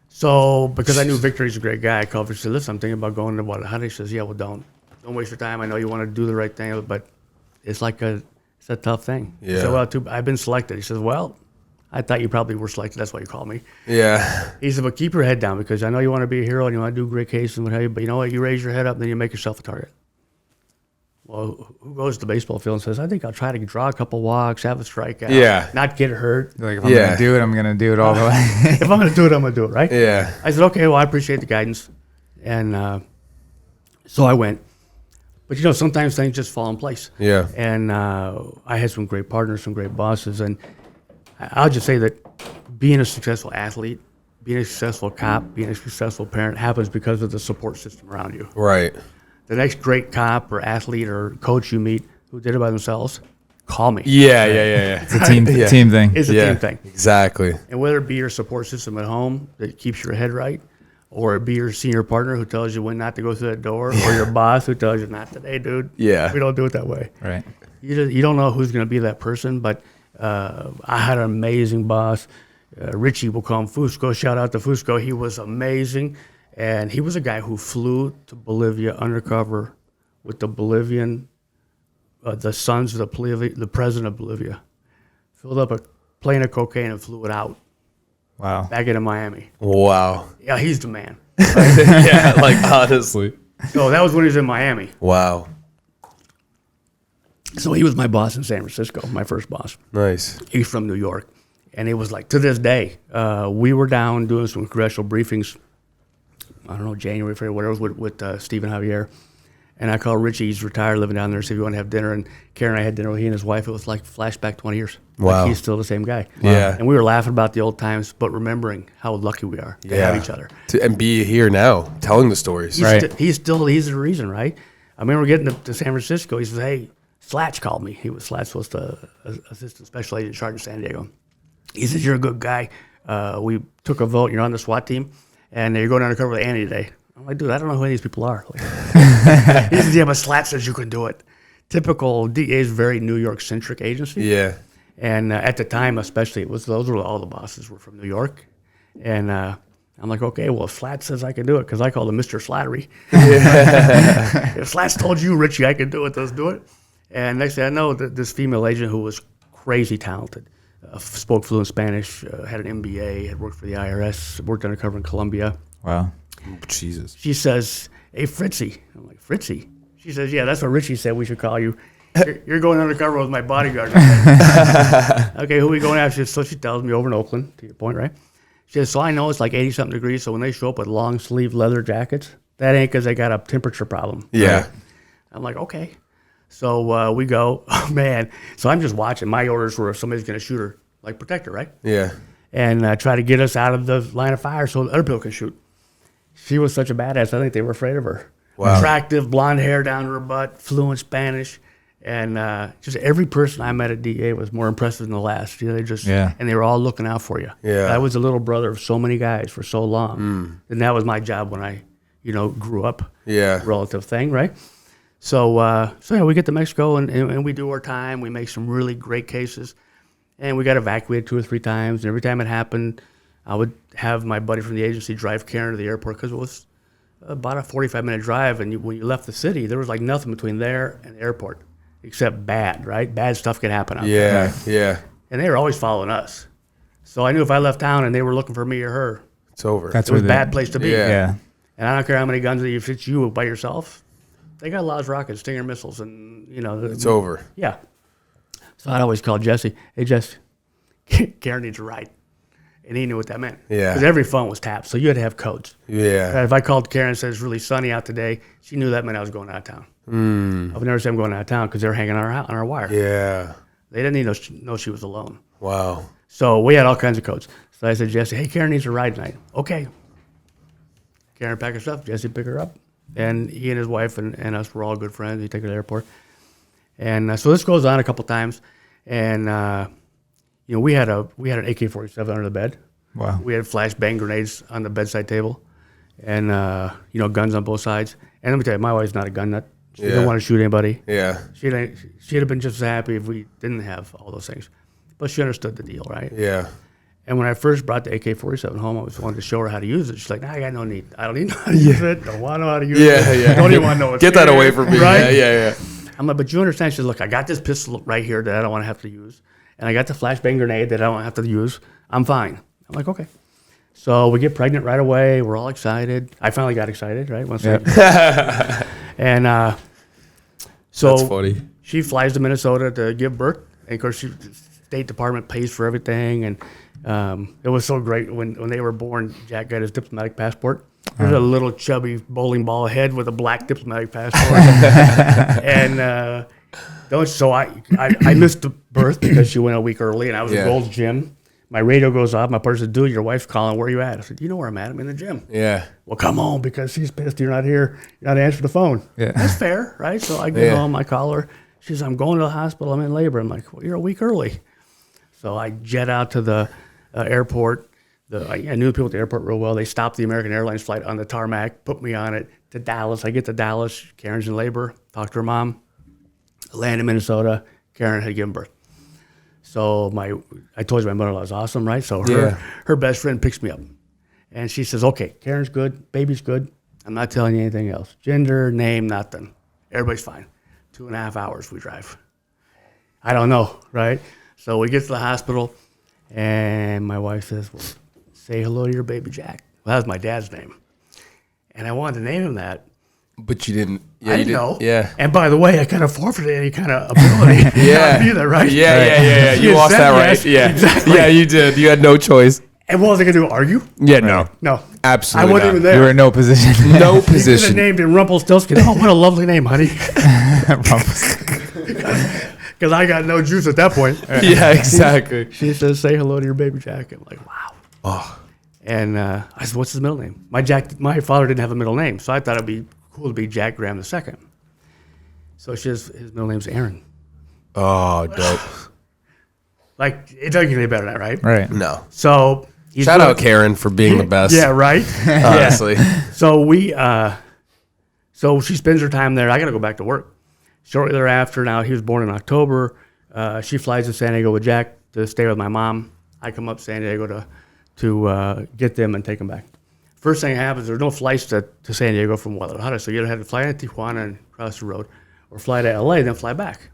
So because I knew Victor, he's a great guy, I called Victor and said, listen, I'm thinking about going to Guadalajara. He says, yeah, well, don't waste your time. I know you want to do the right thing, but it's a tough thing. Yeah. He said, well, I've been selected. He says, well, I thought you probably were selected. That's why you called me. Yeah. He said, but keep your head down because I know you want to be a hero and you want to do great cases and what have you, but you know what? You raise your head up and then you make yourself a target. Well, who goes to the baseball field and says, I think I'll try to draw a couple walks, have a strikeout, not get hurt. Like if I'm going to do it, I'm going to do it all the way. If I'm going to do it, I'm going to do it, right? Yeah. I said, okay, well, I appreciate the guidance. And so I went. But, you know, sometimes things just fall in place. Yeah. And I had some great partners, some great bosses. And I'll just say that being a successful athlete, being a successful cop, being a successful parent happens because of the support system around you. Right. the next great cop or athlete or coach you meet who did it by themselves, call me. Yeah. It's a team thing. It's a team thing. Exactly. And whether it be your support system at home that keeps your head right, or it be your senior partner who tells you when not to go through that door, or your boss who tells you not today, dude. Yeah. We don't do it that way. Right. You don't know who's going to be that person, but I had an amazing boss. Richie, we'll call him Fusco. Shout out to Fusco. He was amazing. And he was a guy who flew to Bolivia undercover with the Bolivian, the sons of the president of Bolivia. Filled up a plane of cocaine and flew it out. Wow. Back into Miami. Wow. Yeah, he's the man. Yeah, like honestly. So that was when he was in Miami. Wow. So he was my boss in San Francisco, my first boss. Nice. He's from New York. And it was like, to this day, we were down doing some congressional briefings, I don't know, January, February, whatever, with Stephen Javier. And I called Richie, he's retired, living down there, see if you want to have dinner. And Karen and I had dinner with he and his wife. It was like flashback 20 years. Wow. Like he's still the same guy. Yeah. And we were laughing about the old times, but remembering how lucky we are to have each other. And be here now, telling the stories. He's the reason, right? I remember getting to San Francisco. He says, hey, Slatch called me. Slatch was the assistant special agent in charge of San Diego. He says, you're a good guy. We took a vote. You're on the SWAT team, and you're going undercover with Andy today. I'm like, dude, I don't know who any of these people are. Like, he says, yeah, but Slat says you can do it. Typical DEA's very New York-centric agency. Yeah. And at the time, especially, those were all the bosses were from New York. And I'm like, okay, well, if Slat says I can do it, because I called him Mr. Slattery. If Slat's told you, Richie, I can do it, let's do it. And next thing I know, this female agent who was crazy talented, spoke fluent Spanish, had an MBA, had worked for the IRS, worked undercover in Colombia. Wow. Jesus. She says, hey, Fritzy. I'm like, Fritzy? She says, yeah, that's what Richie said we should call you. You're going undercover with my bodyguard. Okay, who are we going after? So she tells me over in Oakland, to your point, right? She says, so I know it's like 80-something degrees, so when they show up with long-sleeve leather jackets, that ain't because they got a temperature problem. Yeah. Right? I'm like, okay. So we go, oh, man. So I'm just watching. My orders were if somebody's going to shoot her, like protect her, right? Yeah. And try to get us out of the line of fire so the other people can shoot. She was such a badass, I think they were afraid of her. Wow. Attractive, blonde hair down to her butt, fluent Spanish. And just every person I met at DEA was more impressive than the last. They just, and they were all looking out for you. Yeah. I was the little brother of so many guys for so long. And that was my job when I, grew up. Yeah. Relative thing, right? So we get to Mexico and we do our time. We make some really great cases. And we got evacuated 2 or 3 times. And every time it happened, I would have my buddy from the agency drive Karen to the airport because it was about a 45-minute drive. And when you left the city, there was like nothing between there and the airport except bad, right? Bad stuff could happen out there. Yeah. And they were always following us. So I knew if I left town and they were looking for me or her, it's over. It was a bad place to be. Yeah. And I don't care how many guns if it's you by yourself. They got Laws rockets, Stinger missiles, and it's over. Yeah. So I'd always call Jesse. Hey, Jess, Karen needs a ride, and he knew what that meant. Yeah. Because every phone was tapped, so you had to have codes. Yeah. If I called Karen and said it's really sunny out today, she knew that meant I was going out of town. I would never say I'm going out of town because they were hanging on our wire. Yeah. They didn't even know she was alone. Wow. So we had all kinds of codes. So I said, Jesse, hey, Karen needs a ride tonight. Okay. Karen packed her stuff. Jesse picked her up. And he and his wife and us were all good friends. He took her to the airport. And so this goes on a couple times. And, we had an AK-47 under the bed. Wow. We had flashbang grenades on the bedside table. And, guns on both sides. And let me tell you, my wife's not a gun nut. She didn't want to shoot anybody. Yeah. She'd have been just as happy if we didn't have all those things. But she understood the deal, right? Yeah. And when I first brought the AK-47 home, I was wanting to show her how to use it. She's like, nah, I got no need. I don't even know how to use it. Don't want to know how to use it. Yeah. Don't even want to know what's Get that away from me. Right? Yeah. I'm like, but you understand? She says, look, I got this pistol right here that I don't want to have to use. And I got the flashbang grenade that I don't have to use. I'm fine. I'm like, okay. So we get pregnant right away. We're all excited. I finally got excited, right? And so that's funny. She flies to Minnesota to give birth. And of course, the State Department pays for everything. And it was so great when they were born. Jack got his diplomatic passport. There's a little chubby bowling ball head with a black diplomatic passport. And so I missed the birth because she went a week early, and I was at Gold's Gym. my radio goes off. My partner said, dude, your wife's calling. Where are you at? I said, you know where I'm at. I'm in the gym. Yeah. Well, come home because she's pissed you're not here. You're not answering the phone. Yeah. That's fair, right? So I get home. I call her. She says, I'm going to the hospital. I'm in labor. I'm like, well, you're a week early. So I jet out to the airport. I knew the people at the airport real well. They stopped the American Airlines flight on the tarmac, put me on it to Dallas. I get to Dallas. Karen's in labor. Talk to her mom. Land in Minnesota. Karen had given birth. So I told you my mother-in-law was awesome, right? So her best friend picks me up. And she says, okay, Karen's good, baby's good. I'm not telling you anything else. Gender, name, nothing. Everybody's fine. 2.5 hours we drive. I don't know, right? So we get to the hospital, and my wife says, well, say hello to your baby Jack. Well, that was my dad's name. And I wanted to name him that. But you didn't. Yeah, I didn't know. Yeah. And by the way, I kind of forfeited any kind of ability. Yeah. Either, right? Yeah. You lost that right. Yeah. Exactly. Yeah, you did. You had no choice. And what was I going to do? Argue? Yeah, no. No. Absolutely I wasn't even there. You were in no position. No position. You could have named him Rumpelstiltskin. Oh, what a lovely name, honey. Because I got no juice at that point. Yeah, exactly. She says, say hello to your baby Jack. I'm like, wow. Oh. And I said, what's his middle name? My father didn't have a middle name, so I thought it'd be cool to be Jack Graham II. So she says, his middle name's Aaron. Oh, dope. Like, it doesn't get any better than that, right? Right. No. So shout out Karen for being the best. Yeah, right? Honestly. So so she spends her time there. I got to go back to work. Shortly thereafter, now he was born in October. She flies to San Diego with Jack to stay with my mom. I come up to San Diego to get them and take them back. First thing that happens, there's no flights to San Diego from Guadalajara, so you either had to fly to Tijuana and cross the road, or fly to LA, then fly back.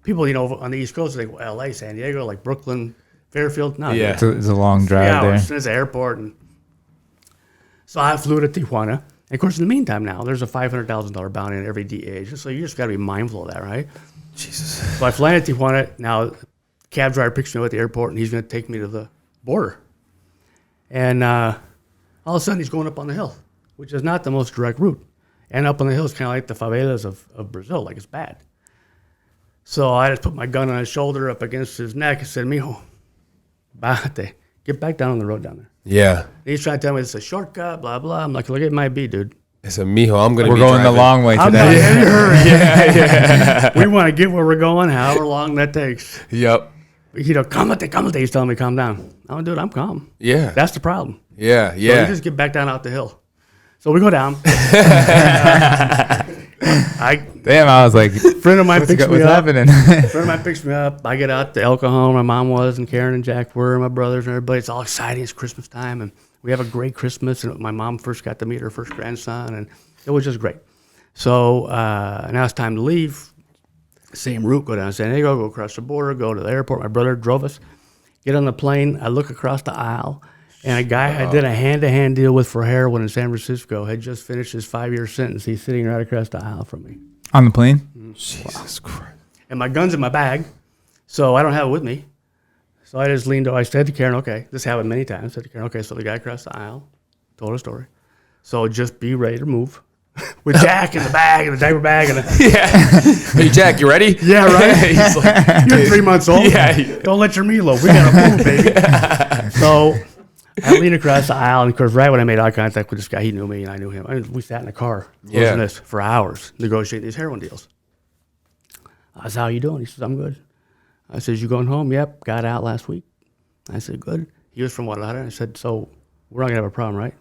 People, on the East Coast, they think, well, LA, San Diego, like Brooklyn, Fairfield. No, yeah, it's a long drive there. There's the airport, and so I flew to Tijuana. And of course, in the meantime, now there's a $500,000 bounty on every DEA agent, so you just got to be mindful of that, right? Jesus. So I fly to Tijuana. Now, the cab driver picks me up at the airport, and he's going to take me to the border. And all of a sudden, he's going up on the hill, which is not the most direct route. And up on the hill is kind of like the favelas of Brazil, like it's bad. So I just put my gun on his shoulder up against his neck and said, mijo, bájate. Get back down on the road down there. Yeah. And he's trying to tell me it's a shortcut, blah, blah. I'm like, look, it might be, dude. I said, mijo, we're going the long way today. I'm not in a hurry. Yeah. We want to get where we're going, however long that takes. Yep. Cálmate. He's telling me, calm down. I'm dude, I'm calm. Yeah. That's the problem. Yeah. So you just get back down out the hill. So we go down. I was like, friend of mine picks me what's up. happening? Friend of mine picks me up. I get out to El Cajon. My mom was, and Karen and Jack were, and my brothers and everybody. It's all exciting. It's Christmas time, and we have a great Christmas. And my mom first got to meet her first grandson, and it was just great. So now it's time to leave. Same route, go down to San Diego, go across the border, go to the airport. My brother drove us. Get on the plane. I look across the aisle. And a guy I did a hand-to-hand deal with for heroin in San Francisco had just finished his 5-year sentence. He's sitting right across the aisle from me. On the plane? Mm-hmm. Jesus Christ. And my gun's in my bag, so I don't have it with me. So I just leaned over. I said to Karen, okay, this happened many times. I said to Karen, okay, so the guy across the aisle told a story. So just be ready to move. With Jack in the bag, and the diaper bag. Yeah. Hey, Jack, you ready? Yeah, right? He's like, you're 3 months old. Yeah. Don't let your meatloaf. We got to move, baby. So I leaned across the aisle, and of course, right when I made eye contact with this guy, he knew me, and I knew him. We sat in a car, this for hours, negotiating these heroin deals. I said, how you doing? He says, I'm good. I said, you going home? Yep, got out last week. I said, good. He was from Guadalajara. I said, so we're not going to have a problem, right?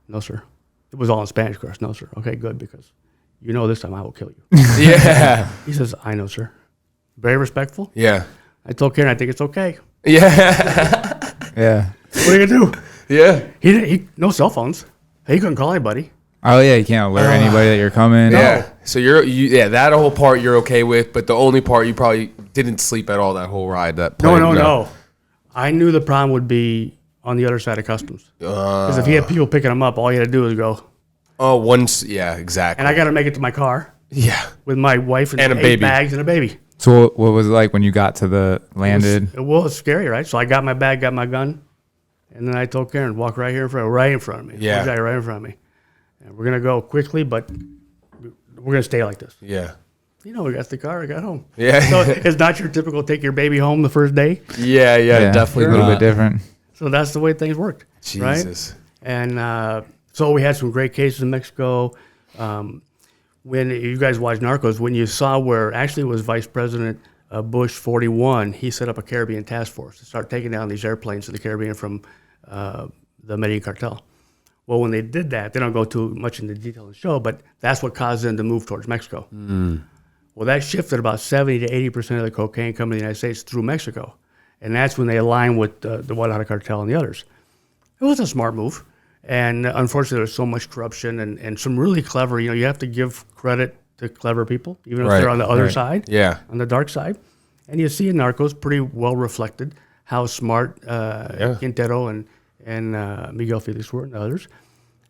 No, sir. It was all in Spanish, of course. No, sir. Okay, good, because this time I will kill you. Yeah. He says, I know, sir. Very respectful. Yeah. I told Karen, I think it's okay. Yeah. Yeah. What are you going to do? Yeah. He no cell phones. He couldn't call anybody. Oh, yeah, you can't alert anybody that you're coming. No. Yeah. So that whole part you're okay with, but the only part you probably didn't sleep at all that whole ride. No. I knew the problem would be on the other side of customs. Because if he had people picking him up, all you had to do was go. Oh, yeah, exactly. And I got to make it to my car. Yeah. With my wife and a 8 baby. bags and a baby. So what was it like when you got to the landed? It was scary, right? So I got my bag, got my gun, and then I told Karen, walk right in front of me. Yeah. Right in front of me. And we're going to go quickly, but we're going to stay like this. Yeah. we got the car, I got home. Yeah. So it's not your typical take your baby home the first day. Yeah, definitely a little bit different. So that's the way things worked. Jesus. Right? And so we had some great cases in Mexico. When you guys watched Narcos, when you saw where actually it was Vice President Bush 41, he set up a Caribbean task force to start taking down these airplanes in the Caribbean from the Medellin cartel. Well, when they did that, they don't go too much into detail in the show, but that's what caused them to move towards Mexico. Well, that shifted about 70 to 80% of the cocaine coming to the United States through Mexico. And that's when they aligned with the Guadalajara cartel and the others. It was a smart move. And unfortunately, there's so much corruption and some really clever, you have to give credit to clever people, even if they're on the other side, on the dark side. And you see in Narcos pretty well reflected how smart Quintero and Miguel Felix were and others.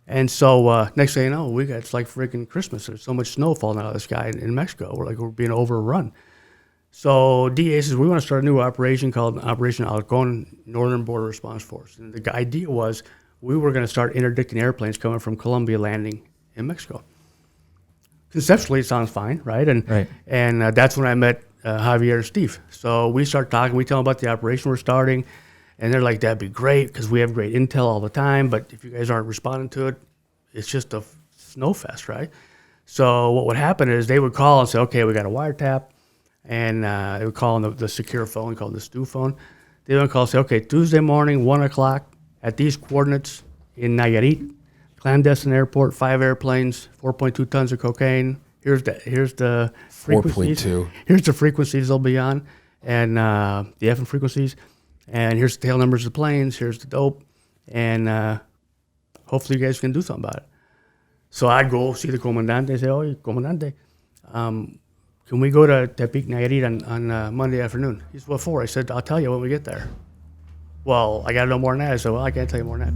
And so next thing you know, it's like freaking Christmas. There's so much snow falling out of the sky in Mexico. We're being overrun. So DEA says, we want to start a new operation called Operation Halcon, Northern Border Response Force. And the idea was we were going to start interdicting airplanes coming from Colombia landing in Mexico. Conceptually, it sounds fine, right? And that's when I met Javier and Steve. So we start talking. We tell them about the operation we're starting. And they're like, that'd be great because we have great intel all the time. But if you guys aren't responding to it, it's just a snow fest, right? So what would happen is they would call and say, okay, we got a wiretap. And they would call on the secure phone called the Stu phone. They would call and say, okay, Tuesday morning, 1 o'clock at these coordinates in Nayarit, clandestine airport, 5 airplanes, 4.2 tons of cocaine. Here's the frequencies. 4.2. Here's the frequencies they'll be on, and the FM frequencies. And here's the tail numbers of the planes. Here's the dope. And hopefully you guys can do something about it. So I'd go see the comandante and say, oh, comandante, can we go to Tepic Nayarit on Monday afternoon? He said, what for? I said, I'll tell you when we get there. Well, I got to know more than that. I said, well, I can't tell you more than that.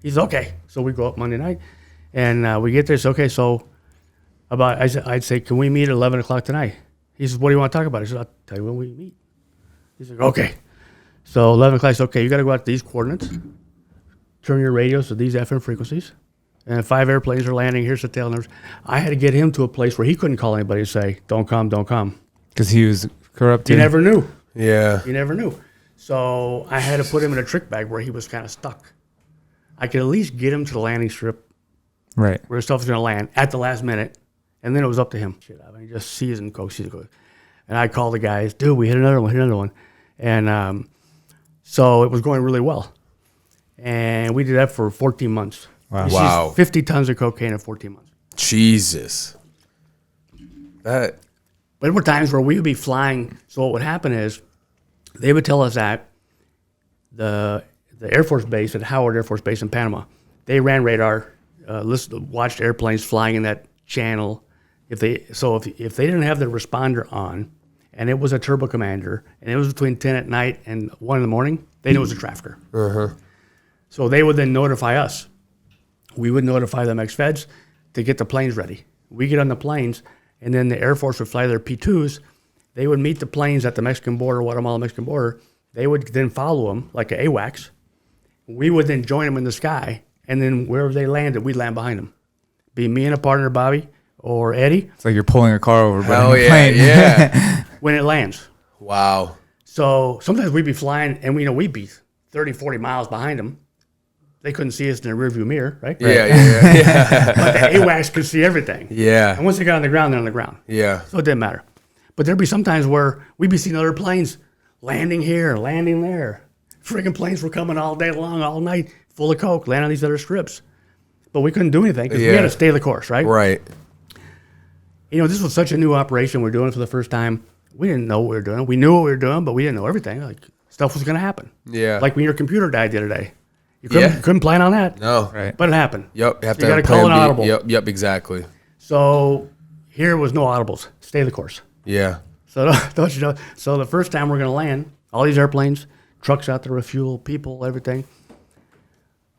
He said, okay. So we go up Monday night, and we get there. So, okay, so I'd say, can we meet at 11 o'clock tonight? He says, what do you want to talk about? I said, I'll tell you when we meet. He's like, okay. So 11 o'clock, I said, okay, you got to go out to these coordinates, turn your radios to these FM frequencies, and 5 airplanes are landing. Here's the tail numbers. I had to get him to a place where he couldn't call anybody and say, don't come. Because he was corrupt. He never knew. Yeah. He never knew. So I had to put him in a trick bag where he was kind of stuck. I could at least get him to the landing strip where his stuff was going to land at the last minute, and then it was up to him. Shit, I mean, just season coke. And I called the guys, dude, we hit another one. And so it was going really well. And we did that for 14 months. Wow. 50 tons of cocaine in 14 months. Jesus. But there were times where we would be flying. So what would happen is they would tell us that the Air Force Base at Howard Air Force Base in Panama, they ran radar, watched airplanes flying in that channel. If they didn't have the responder on, and it was a turbo commander, and it was between 10 at night and 1 in the morning, they knew it was a trafficker. So they would then notify us. We would notify them ex-feds to get the planes ready. We get on the planes, and then the Air Force would fly their P-2s. They would meet the planes at the Mexican border, Guatemala-Mexican border. They would then follow them like an AWACS. We would then join them in the sky, and then wherever they landed, we'd land behind them. Be me and a partner, Bobby, or Eddie. It's like you're pulling a car over. Hell yeah. When it lands. Wow. So sometimes we'd be flying, and we'd be 30, 40 miles behind them. They couldn't see us in the rearview mirror, right? Yeah. But the AWACS could see everything. Yeah. And once they got on the ground, they're on the ground. Yeah. So it didn't matter. But there'd be some times where we'd be seeing other planes landing here, landing there. Friggin' planes were coming all day long, all night, full of coke, landing on these other strips. But we couldn't do anything because we had to stay the course, right? Right. This was such a new operation. We're doing it for the first time. We didn't know what we were doing. We knew what we were doing, but we didn't know everything. Like, stuff was going to happen. Yeah. Like when your computer died the other day. You couldn't plan on that. No. Right. But it happened. Yep. You have to call an audible. Yep, exactly. So here was no audibles. Stay the course. Yeah. So don't you know? So the first time we're going to land, all these airplanes, trucks out there with fuel, people, everything.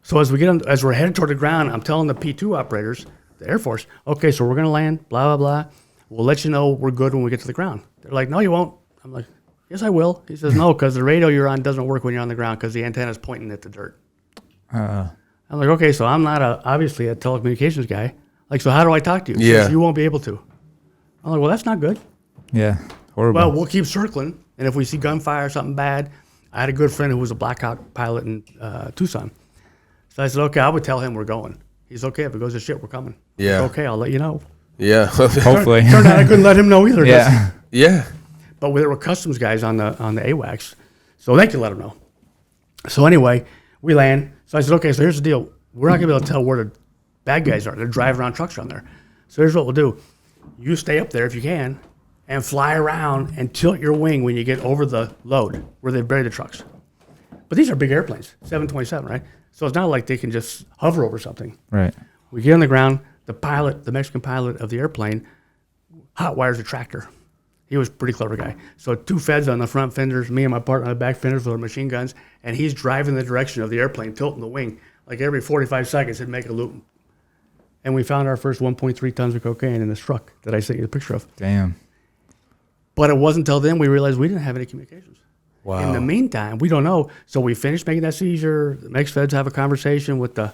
So as we're headed toward the ground, I'm telling the P2 operators, the Air Force, okay, so we're going to land, blah, blah, blah. We'll let you know we're good when we get to the ground. They're like, no, you won't. I'm like, yes, I will. He says, no, because the radio you're on doesn't work when you're on the ground because the antenna's pointing at the dirt. I'm like, okay, so I'm not obviously a telecommunications guy. Like, so how do I talk to you? He says, you won't be able to. I'm like, well, that's not good. Yeah, horrible. Well, we'll keep circling, and if we see gunfire or something bad, I had a good friend who was a Black Hawk pilot in Tucson. So I said, okay, I would tell him we're going. He's okay. If it goes to shit, we're coming. Yeah. Okay, I'll let you know. Yeah. Hopefully. Turned out I couldn't let him know either. Yeah. Yeah. But there were customs guys on the AWACS, so they could let him know. So anyway, we land. So I said, okay, so here's the deal. We're not going to be able to tell where the bad guys are. They're driving around trucks around there. So here's what we'll do. You stay up there if you can and fly around and tilt your wing when you get over the load where they bury the trucks. But these are big airplanes, 727, right? So it's not like they can just hover over something. Right. We get on the ground. The pilot, the Mexican pilot of the airplane, hot wires a tractor. He was a pretty clever guy. So 2 feds on the front fenders, me and my partner on the back fenders with our machine guns, and he's driving the direction of the airplane, tilting the wing. Like every 45 seconds, he'd make a loop. And we found our first 1.3 tons of cocaine in this truck that I sent you the picture of. Damn. But it wasn't until then we realized we didn't have any communications. Wow. In the meantime, we don't know. So we finished making that seizure. The Mex feds have a conversation with the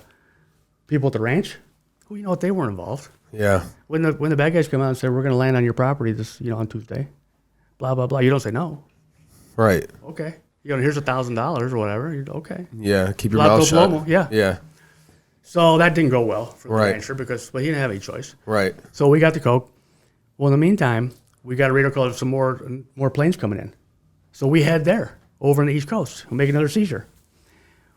people at the ranch. Who you know what they weren't involved. Yeah. When the bad guys come out and say, we're going to land on your property this, on Tuesday, blah, blah, blah, you don't say no. Right. Okay. Here's $1,000 or whatever. You're okay. Yeah. Keep your mouth shut. Plomo. Yeah. Yeah. So that didn't go well for the Right. rancher because he didn't have any choice. Right. So we got the coke. Well, in the meantime, we got a radar call of some more planes coming in. So we head there over on the East Coast. We'll make another seizure.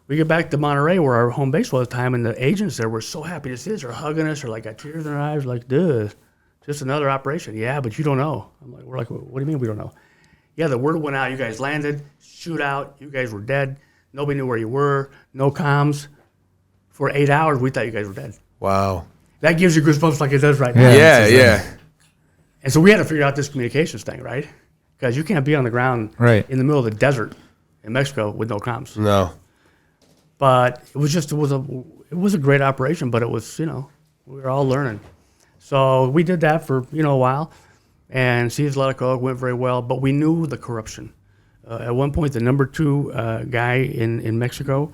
We get back to Monterey, where our home base was at the time, and the agents there were so happy to see us. They're hugging us, or like got tears in their eyes, like, dude, just another operation. Yeah, but you don't know. We're like, what do you mean we don't know? Yeah, the word went out. You guys landed, shootout. You guys were dead. Nobody knew where you were. No comms. For 8 hours, we thought you guys were dead. Wow. That gives you goosebumps like it does right now. Yeah. And so we had to figure out this communications thing, right? Because you can't be on the ground in the middle of the desert in Mexico with no comms. No. But it was a great operation, but it was, we were all learning. So we did that for, a while and seized a lot of coke, went very well, but we knew the corruption. At one point, the number 2 guy in Mexico,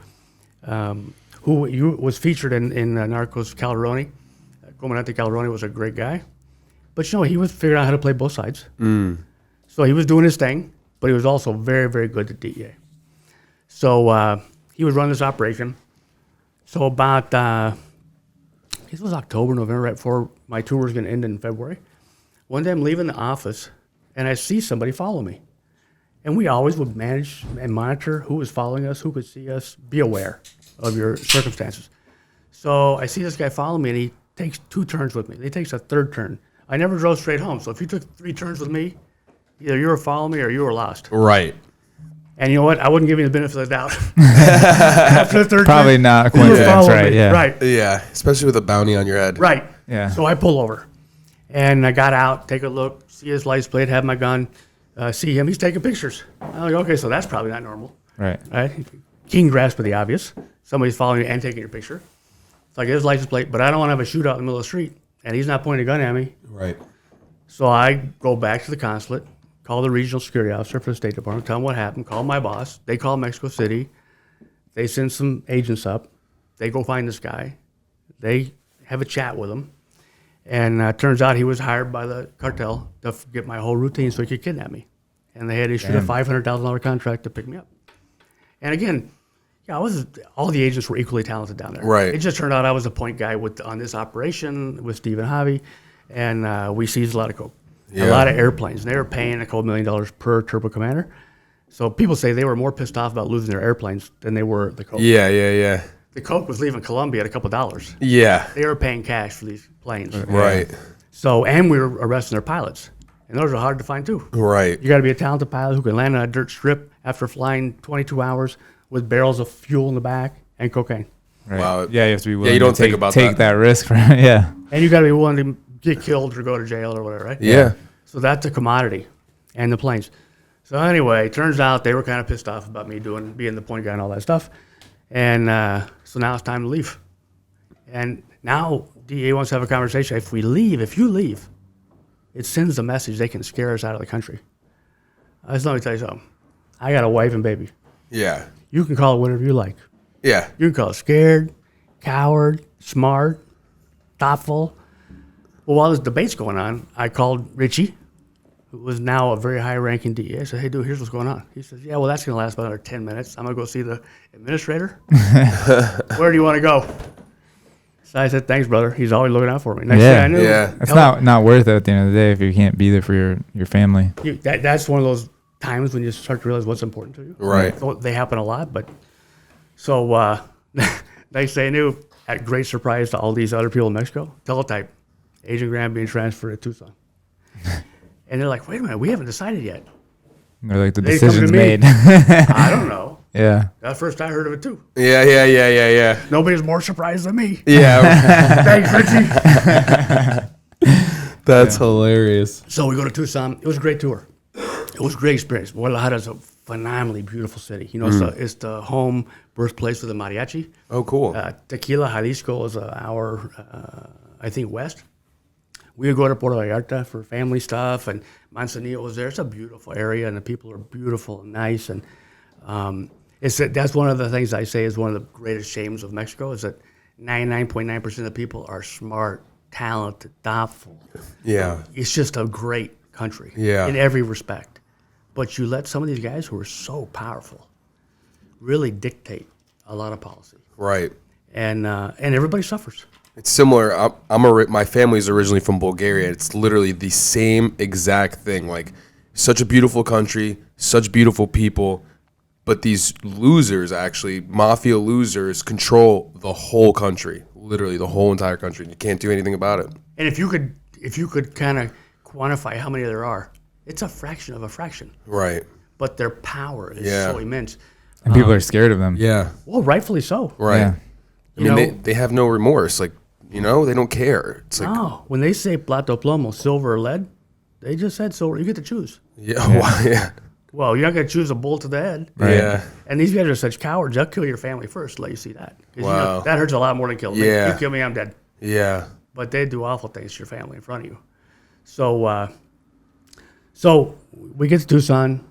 who was featured in Narcos, Calderoni, Comandante Calderoni was a great guy. But, he was figuring out how to play both sides. So he was doing his thing, but he was also very, very good at DEA. So he was running this operation. So about, it was October, November, right before my tour was going to end in February. One day I'm leaving the office, and I see somebody follow me. And we always would manage and monitor who was following us, who could see us, be aware of your circumstances. So I see this guy follow me, and he takes 2 turns with me. He takes a 3rd turn. I never drove straight home, so if you took 3 turns with me, either you were following me or you were lost. Right. And you know what? I wouldn't give you the benefit of the doubt. After the 3rd Probably turn, not a coincidence, right? Yeah. Right. Yeah. Especially with a bounty on your head. Right. Yeah. So I pull over, and I got out, take a look, see his license plate, have my gun, see him. He's taking pictures. I'm like, okay, so that's probably not normal. Right. Keen grasp of the obvious. Somebody's following you and taking your picture. It's like his license plate, but I don't want to have a shootout in the middle of the street, and he's not pointing a gun at me. Right. So I go back to the consulate, call the regional security officer for the State Department, tell them what happened, call my boss. They call Mexico City. They send some agents up. They go find this guy. They have a chat with him. And turns out he was hired by the cartel to get my whole routine so he could kidnap me. And they had issued a $500,000 contract to pick me up. And again, all the agents were equally talented down there. Right. It just turned out I was the point guy on this operation with Steve and Javi, and we seized a lot of coke. A lot of airplanes. And they were paying a couple $1 million per Turbo Commander. So people say they were more pissed off about losing their airplanes than they were the coke. Yeah. The coke was leaving Colombia at a couple dollars. Yeah. They were paying cash for these planes. Right. So, and we were arresting their pilots. And those are hard to find too. Right. You got to be a talented pilot who can land on a dirt strip after flying 22 hours with barrels of fuel in the back and cocaine. Right. Wow. Yeah, you have to be willing you don't to take that risk. Yeah. And you got to be willing to get killed or go to jail or whatever, right? Yeah. So that's a commodity, and the planes. So anyway, turns out they were kind of pissed off about me being the point guy and all that stuff. And so now it's time to leave. And now DEA wants to have a conversation. If you leave, it sends a message they can scare us out of the country. Let me tell you something. I got a wife and baby. Yeah. You can call it whatever you like. Yeah. You can call it scared, coward, smart, thoughtful. Well, while this debate's going on, I called Richie, who was now a very high-ranking DEA. I said, hey, dude, here's what's going on. He says, yeah, well, that's going to last about another 10 minutes. I'm going to go see the administrator. Where do you want to go? So I said, thanks, brother. He's always looking out for me. Next thing I knew, it's not worth it at the end of the day if you can't be there for your family. That's one of those times when you start to realize what's important to you. Right. So they happen a lot, but so next thing I knew, at great surprise to all these other people in Mexico, teletype, Agent Graham being transferred to Tucson. And they're like, wait a minute, we haven't decided yet. And they're like, the decision's made. I don't know. Yeah. That's the first I heard of it, too. Yeah. Nobody's more surprised than me. Yeah. Thanks, Richie. That's hilarious. So we go to Tucson. It was a great tour. It was a great experience. Guadalajara's a phenomenally beautiful city. You know, it's the home birthplace of the mariachi. Oh, cool. Tequila, Jalisco is an hour, I think, west. We would go to Puerto Vallarta for family stuff, and Manzanillo was there. It's a beautiful area, and the people are beautiful and nice. And that's one of the things I say is one of the greatest shames of Mexico is that 99.9% of the people are smart, talented, thoughtful. Yeah. It's just a great country in every respect. But you let some of these guys who are so powerful really dictate a lot of policy. Right. And everybody suffers. It's similar. My family's originally from Bulgaria. It's literally the same exact thing. Like, such a beautiful country, such beautiful people, but these losers, actually, mafia losers, control the whole country, literally the whole entire country. You can't do anything about it. And if you could kind of quantify how many there are, it's a fraction of a fraction. Right. But their power is so immense. And people are scared of them. Yeah. Well, rightfully so. Right. Yeah. I mean, they have no remorse. Like, they don't care. It's like, no, when they say plato plomo, silver or lead, they just said silver. You get to choose. Yeah. Well, you're not going to choose a bull to the head. Right. Yeah. And these guys are such cowards. They'll kill your family first to let you see that. Wow. That hurts a lot more than killing me. Yeah. You kill me, I'm dead. Yeah. But they do awful things to your family in front of you. So we get to Tucson.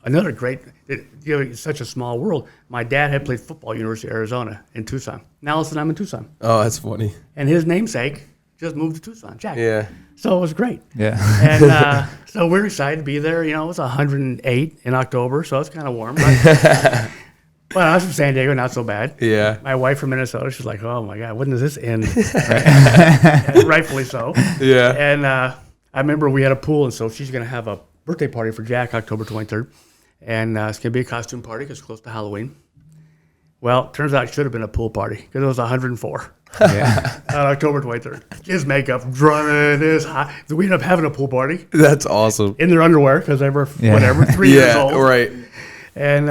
Another great, it's such a small world. My dad had played football at University of Arizona in Tucson. Now listen, I'm in Tucson. Oh, that's funny. And his namesake just moved to Tucson, Jack. Yeah. So it was great. Yeah. And so we're excited to be there. You know, it was 108 in October, so it's kind of warm. But I was from San Diego, not so bad. Yeah. My wife from Minnesota, she's like, oh my God, when does this end? And rightfully so. Yeah. And I remember we had a pool, and so she's going to have a birthday party for Jack October 23rd. And it's going to be a costume party because it's close to Halloween. Well, turns out it should have been a pool party because it was 104 on October 23rd. His makeup running is hot. So we ended up having a pool party. That's awesome. In their underwear because they were, 3 years old. Yeah, right. And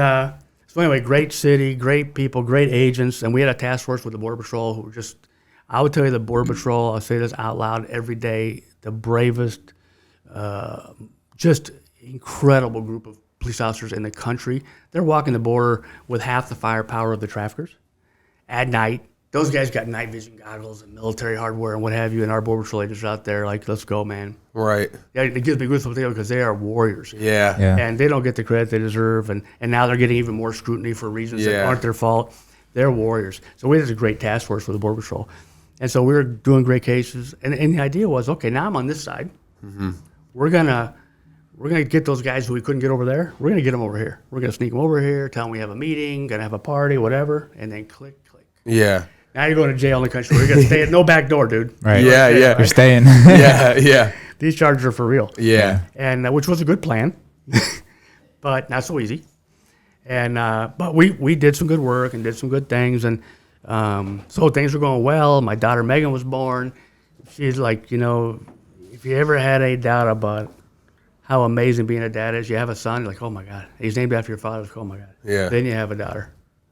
so anyway, great city, great people, great agents. And we had a task force with the Border Patrol who were just, I would tell you the Border Patrol, I'll say this out loud every day, the bravest, just incredible group of police officers in the country. They're walking the border with half the firepower of the traffickers at night. Those guys got night vision goggles and military hardware and what have you, and our Border Patrol agents are out there like, let's go, man. Right. Yeah, it gives me goosebumps because they are warriors. Yeah. And they don't get the credit they deserve, and now they're getting even more scrutiny for reasons that aren't their fault. They're warriors. So we had a great task force for the Border Patrol. And so we were doing great cases, and the idea was, okay, now I'm on this side. Mm-hmm. We're gonna get those guys who we couldn't get over there. We're gonna get them over here. We're gonna sneak them over here, tell them we have a meeting, gonna have a party, whatever, and then click. Yeah. Now you're going to jail in the country. We're gonna stay at no back door, dude. Right. Yeah. You're staying. Yeah. These charges are for real. Yeah. And which was a good plan, but not so easy. And but we did some good work and did some good things, and so things were going well. My daughter Megan was born. She's like, if you ever had a doubt about how amazing being a dad is, you have a son, you're like, oh my God, he's named after your father. Like, oh my God. Yeah. Then you have a daughter.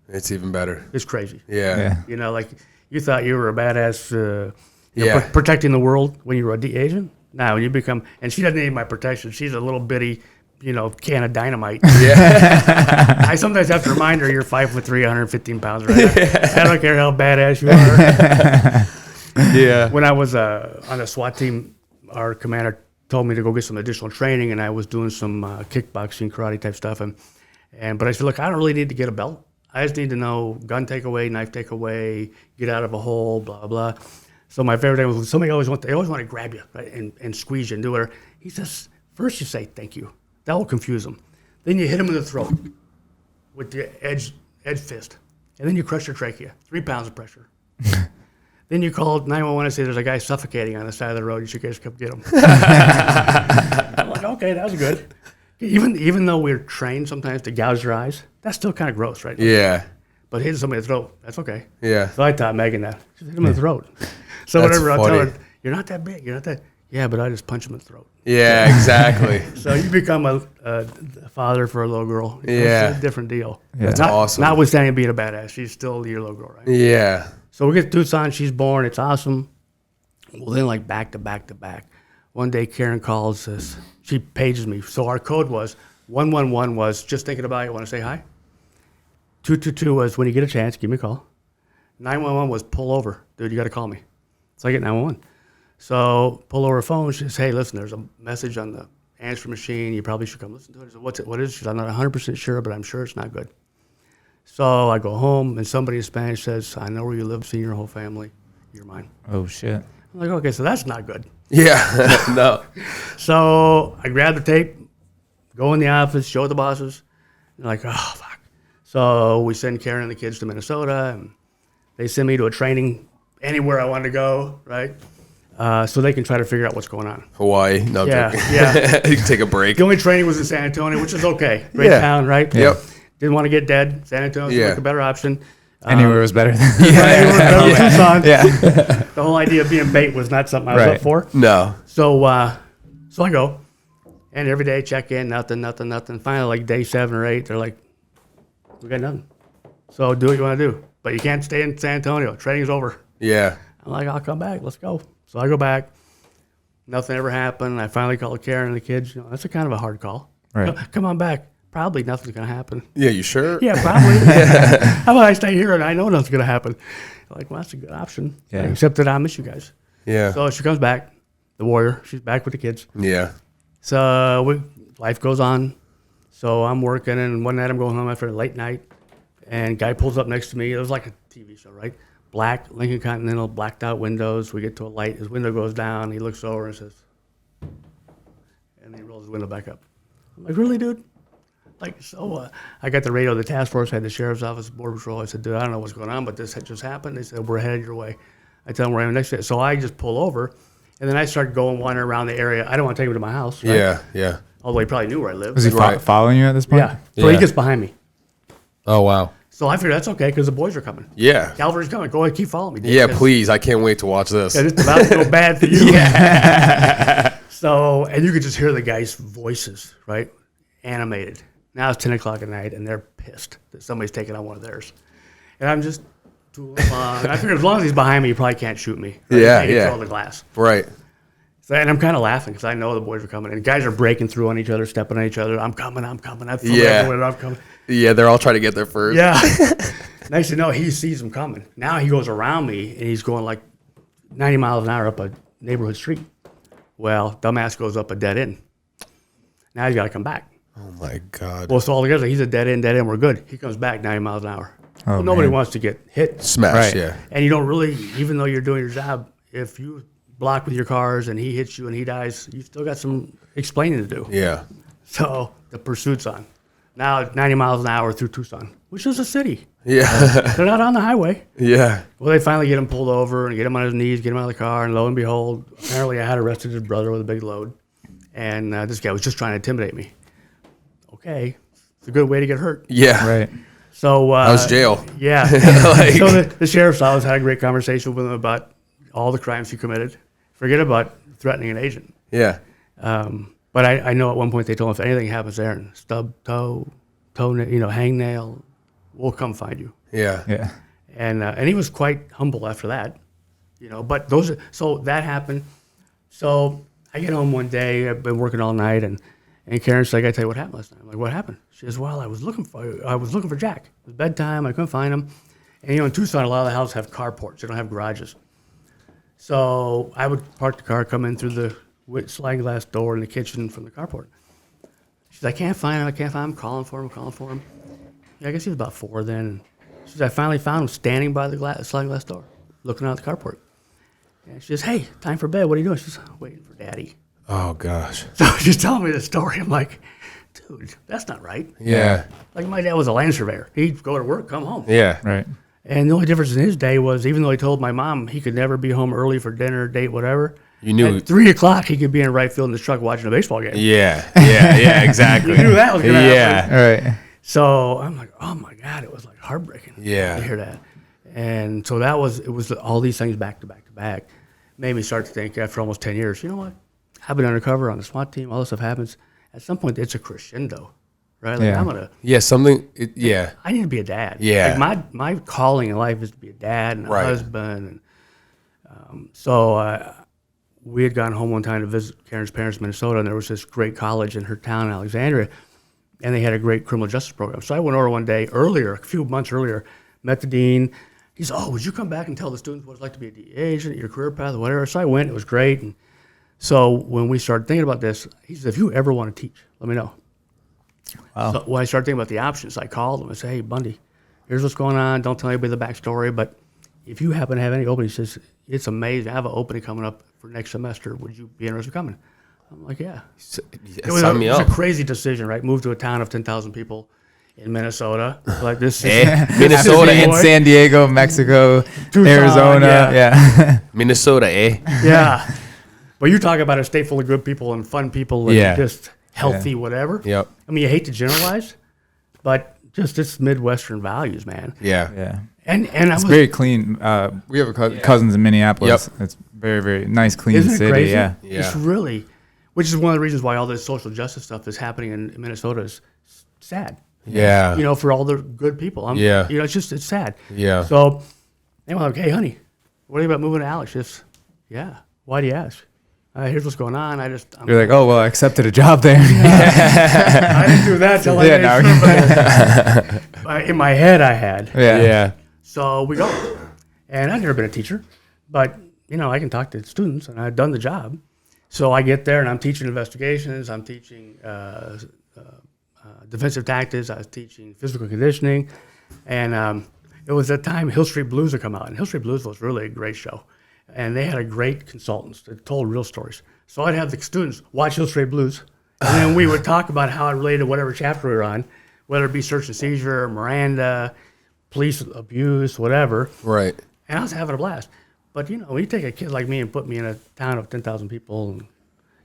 It's even better. It's crazy. Yeah. Like you thought you were a badass, Yeah. protecting the world when you were a DEA agent. Now when you become, and she doesn't need my protection. She's a little bitty, can of dynamite. Yeah. I sometimes have to remind her you're 5'3", 115 pounds. Right? I don't care how badass you are. Yeah. When I was on the SWAT team, our commander told me to go get some additional training, and I was doing some kickboxing, karate type stuff. But I said, look, I don't really need to get a belt. I just need to know gun takeaway, knife takeaway, get out of a hole, blah, blah. So my favorite thing was they always want to grab you, right, and squeeze you and do whatever. He says, first you say thank you. That will confuse them. Then you hit them in the throat with the edge fist. And then you crush their trachea, 3 pounds of pressure. Then you call 911 and say there's a guy suffocating on the side of the road. You should guys come get him. I'm like, okay, that was good. Even though we're trained sometimes to gouge their eyes, that's still kind of gross, right? Yeah. But hitting somebody in the throat, that's okay. Yeah. So I taught Megan that. Just hit him in the throat. So That's whatever, I'll funny. tell her, you're not that big, you're not that. Yeah, but I just punch him in the throat. Yeah, exactly. So you become a father for a little girl. Yeah. It's a different deal. Yeah. That's Not, awesome. Notwithstanding being a badass, she's still your little girl, right? Yeah. So we get to Tucson, she's born, it's awesome. Well, then like back to back to back. One day Karen calls us, she pages me. So our code was 111 was just thinking about you, want to say hi. 222 was when you get a chance, give me a call. 911 was pull over, dude, you got to call me. So I get 911. So pull over her phone, she says, hey, listen, there's a message on the answer machine, you probably should come listen to it. I said, what's it, what is it? She said, I'm not 100% sure, but I'm sure it's not good. So I go home, and somebody in Spanish says, I know where you live, seen your whole family, you're mine. Oh, shit. I'm like, okay, so that's not good. Yeah. No. So I grab the tape, go in the office, show the bosses. They're like, oh, fuck. So we send Karen and the kids to Minnesota, and they send me to a training anywhere I want to go, right? So they can try to figure out what's going on. Hawaii. No. Yeah, joking. yeah. You can take a break. The only training was in San Antonio, which is okay. Great Yeah. town, right? Yep. Didn't want to get dead. San Antonio was like a better option. Anywhere was better than Tucson. Yeah. The whole idea of being bait was not something I was Right. up for. No. So I go, and every day check in, nothing. Finally, like day 7 or 8, they're like, we got nothing. So do what you want to do, but you can't stay in San Antonio. Training's over. Yeah. I'm like, I'll come back. Let's go. So I go back. Nothing ever happened. I finally called Karen and the kids. That's a kind of a hard call. Right. Come on back. Probably nothing's gonna happen. Yeah. You sure? Yeah, probably. How about I stay here and I know nothing's gonna happen? I'm like, well, that's a good option. Yeah. Except that I miss you guys. Yeah. So she comes back, the warrior. She's back with the kids. Yeah. So life goes on. So I'm working, and one night I'm going home after a late night, and guy pulls up next to me. It was like a TV show, right? Black Lincoln Continental, blacked out windows. We get to a light. His window goes down. He looks over and says, and then he rolls his window back up. I'm like, really, dude? Like, so I got the radio, the task force, I had the sheriff's office, border patrol. I said, dude, I don't know what's going on, but this had just happened. They said, we're headed your way. I tell them we're headed next day. So I just pull over, and then I start going wandering around the area. I don't want to take him to my house. Right? Yeah. Yeah. Although he probably knew where I lived. Was he Right. following you at this point? Yeah. So he gets behind me. Oh wow. So I figured that's okay because the boys are coming. Yeah. Calvary's coming. Go ahead, keep following me. Dude, Yeah. Please. I can't wait to watch this. It's about to go bad for you. Yeah. So, and you could just hear the guys' voices, right? Animated. Now it's 10 o'clock at night, and they're pissed that somebody's taking on one of theirs. And I'm just tooling along. I figured as long as he's behind me, he probably can't shoot me. Right? Yeah, He can't yeah. throw the glass. Right. So, and I'm kind of laughing because I know the boys are coming. And guys are breaking through on each other, stepping on each other. I'm coming. I'm coming. I'm coming. Yeah. They're all trying to get there first. Yeah. Next thing you know, he sees them coming. Now he goes around me, and he's going like 90 miles an hour up a neighborhood street. Well, dumbass goes up a dead end. Now he's got to come back. Oh my God. Well, so all together, he's a dead end, we're good. He comes back 90 miles an hour. Oh, Well, nobody man. wants to get hit. Smash. Right. Yeah. And you don't really, even though you're doing your job, if you block with your cars and he hits you and he dies, you still got some explaining to do. Yeah. So the pursuit's on. Now it's 90 miles an hour through Tucson, which is a city. Yeah. They're not on the highway. Yeah. Well, they finally get him pulled over and get him on his knees, get him out of the car, and lo and behold, apparently I had arrested his brother with a big load, and this guy was just trying to intimidate me. Okay, it's a good way to get hurt. Yeah. Right. So That was jail. Yeah. Like- So the sheriff's office had a great conversation with him about all the crimes he committed. Forget about threatening an agent. Yeah. But I know at one point they told him if anything happens there, and stub toe, hangnail, we'll come find you. Yeah. Yeah. And he was quite humble after that, But so that happened. So I get home one day. I've been working all night, and Karen's like, "I tell you what happened last night." I'm like, "What happened?" She says, "Well, I was looking for Jack. It was bedtime. I couldn't find him." And in Tucson, a lot of the houses have carports. They don't have garages. So I would park the car, come in through the sliding glass door in the kitchen from the carport. She says, "I can't find him. I'm calling for him. Yeah, I guess he was about 4 then. She says, "I finally found him standing by the sliding glass door, looking out the carport." And she says, hey, time for bed. What are you doing? She's waiting for Daddy. Oh, gosh. So she's telling me the story. I'm like, dude, that's not right. Yeah. Like my dad was a land surveyor. He'd go to work, come home. Yeah. Right. And the only difference in his day was, even though he told my mom he could never be home early for dinner, date, whatever, you knew at 3 o'clock he could be in right field in his truck watching a baseball game. Yeah, exactly. You knew that was going to happen. Yeah. Right. So I'm like, oh my God, it was like heartbreaking to hear that. And so it was all these things back to back to back. Made me start to think after almost 10 years, you know what? I've been undercover on the SWAT team, all this stuff happens. At some point, it's a crescendo, right? Like I'm going to. Yeah, something, I need to be a dad. Yeah. Like my calling in life is to be a dad and a husband. And so we had gone home one time to visit Karen's parents in Minnesota, and there was this great college in her town, Alexandria, and they had a great criminal justice program. So I went over one day a few months earlier, met the dean. He said, would you come back and tell the students what it's like to be a DEA agent, your career path, or whatever? So I went. It was great. And so when we started thinking about this, he said, if you ever want to teach, let me know. Wow. So when I started thinking about the options, I called him and said, hey, Bundy, here's what's going on. Don't tell anybody the backstory, but if you happen to have any openings, he says, it's amazing. I have an opening coming up for next semester. Would you be interested in coming? I'm like, yeah. It was a crazy decision, right? Moved to a town of 10,000 people in Minnesota. Like this Minnesota and San Diego, Mexico, Tucson, Arizona. Yeah. Minnesota, eh? Yeah. But you talk about a state full of good people and fun people and just healthy whatever. Yep. I mean, you hate to generalize, but just it's Midwestern values, man. Yeah. And it's very clean. We have cousins in Minneapolis. Yep. It's very, very nice, clean Isn't city. It crazy? Yeah. It's really, which is one of the reasons why all this social justice stuff is happening in Minnesota is sad. Yeah. You know, for all the good people. You know, it's sad. Yeah. So they were like, hey, honey, what are you about moving to Alex? Just, yeah. Why do you ask? Here's what's going on. You're like, oh, well, I accepted a job there. I didn't do that till in my head I had. Yeah. So we go. And I've never been a teacher, but, you know, I can talk to students, and I've done the job. So I get there, and I'm teaching investigations. I'm teaching defensive tactics. I was teaching physical conditioning. And it was that time Hill Street Blues had come out. And Hill Street Blues was really a great show. And they had a great consultants that told real stories. So I'd have the students watch Hill Street Blues, and then we would talk about how it related to whatever chapter we were on, whether it be search and seizure, Miranda, police abuse, whatever. Right. And I was having a blast. But, you know, when you take a kid like me and put me in a town of 10,000 people, and,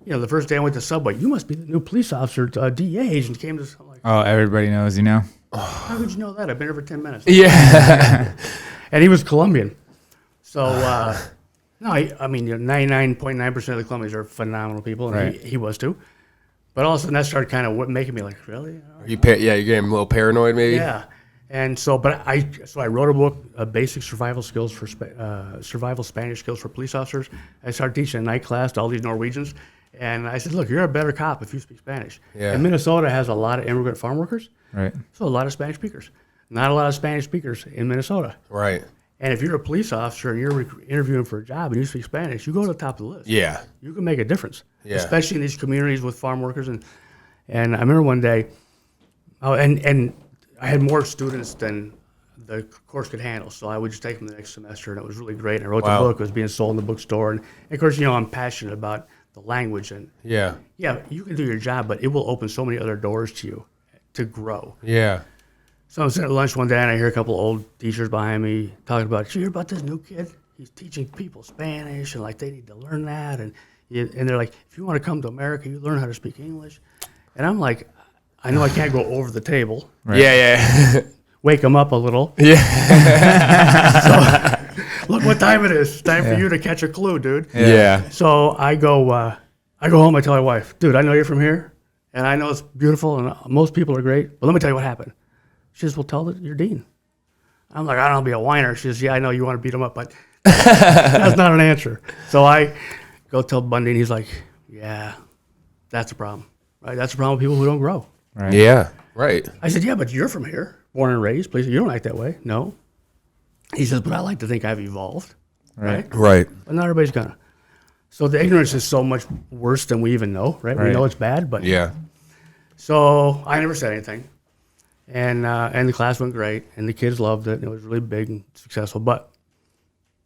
you know, the first day I went to Subway, you must be the new police officer, DEA agent came to, I'm like, oh, everybody knows you now. How would you know that? I've been here for 10 minutes. Yeah. And he was Colombian. So, no, I mean, 99.9% of the Colombians are phenomenal people, and he was too. But all of a sudden, that started kind of making me like, really? You're getting a little paranoid, maybe. Yeah, and so, I wrote a book, Basic Survival Skills for Survival Spanish Skills for Police Officers. I started teaching a night class to all these Norwegians, and I said, look, you're a better cop if you speak Spanish. Yeah. And Minnesota has a lot of immigrant farm workers, right? So a lot of Spanish speakers. Not a lot of Spanish speakers in Minnesota, right? And if you're a police officer and you're interviewing for a job and you speak Spanish, you go to the top of the list. Yeah. You can make a difference, especially in these communities with farm workers. And I remember one day, and I had more students than the course could handle, so I would just take them the next semester, and it was really great. And I wrote the book. It was being sold in the bookstore. And of course, you know, I'm passionate about the language. And yeah, you can do your job, but it will open so many other doors to you to grow. Yeah. So I was at lunch one day, and I hear a couple old teachers behind me talking about, did you hear about this new kid? He's teaching people Spanish, and like they need to learn that. And they're like, if you want to come to America, you learn how to speak English. And I'm like, I know I can't go over the table. Right. Yeah. Wake them up a little. Yeah. So, look what time it is. It's time for you to catch a clue, dude. Yeah. So I go home. I tell my wife, dude, I know you're from here, and I know it's beautiful, and most people are great. But let me tell you what happened. She says, well, tell your dean. I'm like, I don't want to be a whiner. She says, yeah, I know you want to beat him up, but that's not an answer. So I go tell Bundy, and he's like, yeah, that's a problem. Right? That's a problem with people who don't grow. Right. Yeah, right. I said, yeah, but you're from here, born and raised. Please, you don't act that way. No. He says, but I like to think I've evolved. Right. But not everybody's going to. So the ignorance is so much worse than we even know, right? We know it's bad, but. Yeah. So I never said anything. And the class went great, and the kids loved it, and it was really big and successful. But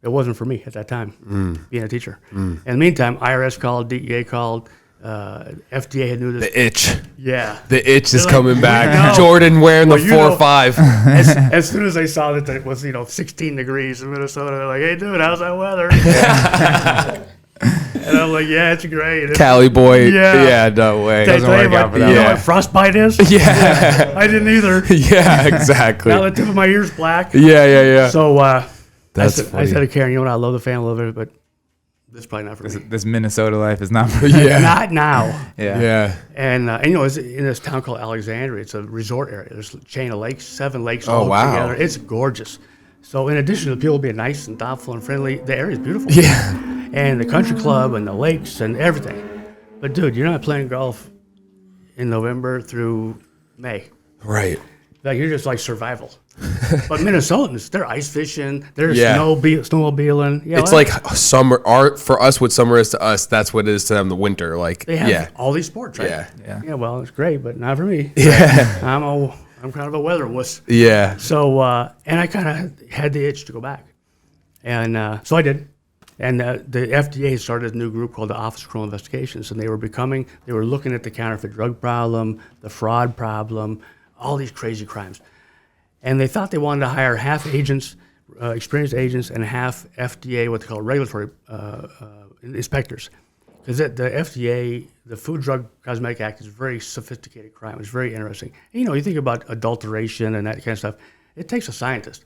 It wasn't for me at that time, being a teacher. In the meantime, IRS called, DEA called, FDA had knew this. The itch. Yeah. The itch is like, coming back. no. Jordan wearing the 4-5. As soon as they saw that it was, 16 degrees in Minnesota, they're like, hey, dude, how's that weather? And I'm like, yeah, it's great. Cali boy. Yeah. Yeah, no way. Doesn't work out for that. You know what frostbite is? Yeah. I didn't either. Yeah, exactly. Now the tip of my ear's black. Yeah. So That's I said to Karen, you know what, I love the family, love it, but this is probably not for me. This Minnesota life is not for Yeah. Not now. Yeah. And it's in this town called Alexandria. It's a resort area. There's a chain of lakes, 7 lakes all together. It's gorgeous. So in addition to the people being nice and thoughtful and friendly, the area is beautiful. Yeah. And the country club and the lakes and everything. But dude, you're not playing golf in November through May. Right. Like you're just like survival. But Minnesotans, they're ice fishing, they're snowmobiling. It's like summer. For us, what summer is to us, that's what it is to them. The winter, like they have all these sports, right? Yeah. Well, it's great, but not for me. Yeah. I'm kind of a weather wuss. Yeah. So and I kind of had the itch to go back, and so I did. And the FDA started a new group called the Office of Criminal Investigations, and they were looking at the counterfeit drug problem, the fraud problem, all these crazy crimes. And they thought they wanted to hire half agents, experienced agents, and half FDA, what they call regulatory inspectors. Because the FDA, the Food, Drug, Cosmetic Act, is a very sophisticated crime. It's very interesting. And, you think about adulteration and that kind of stuff. It takes a scientist.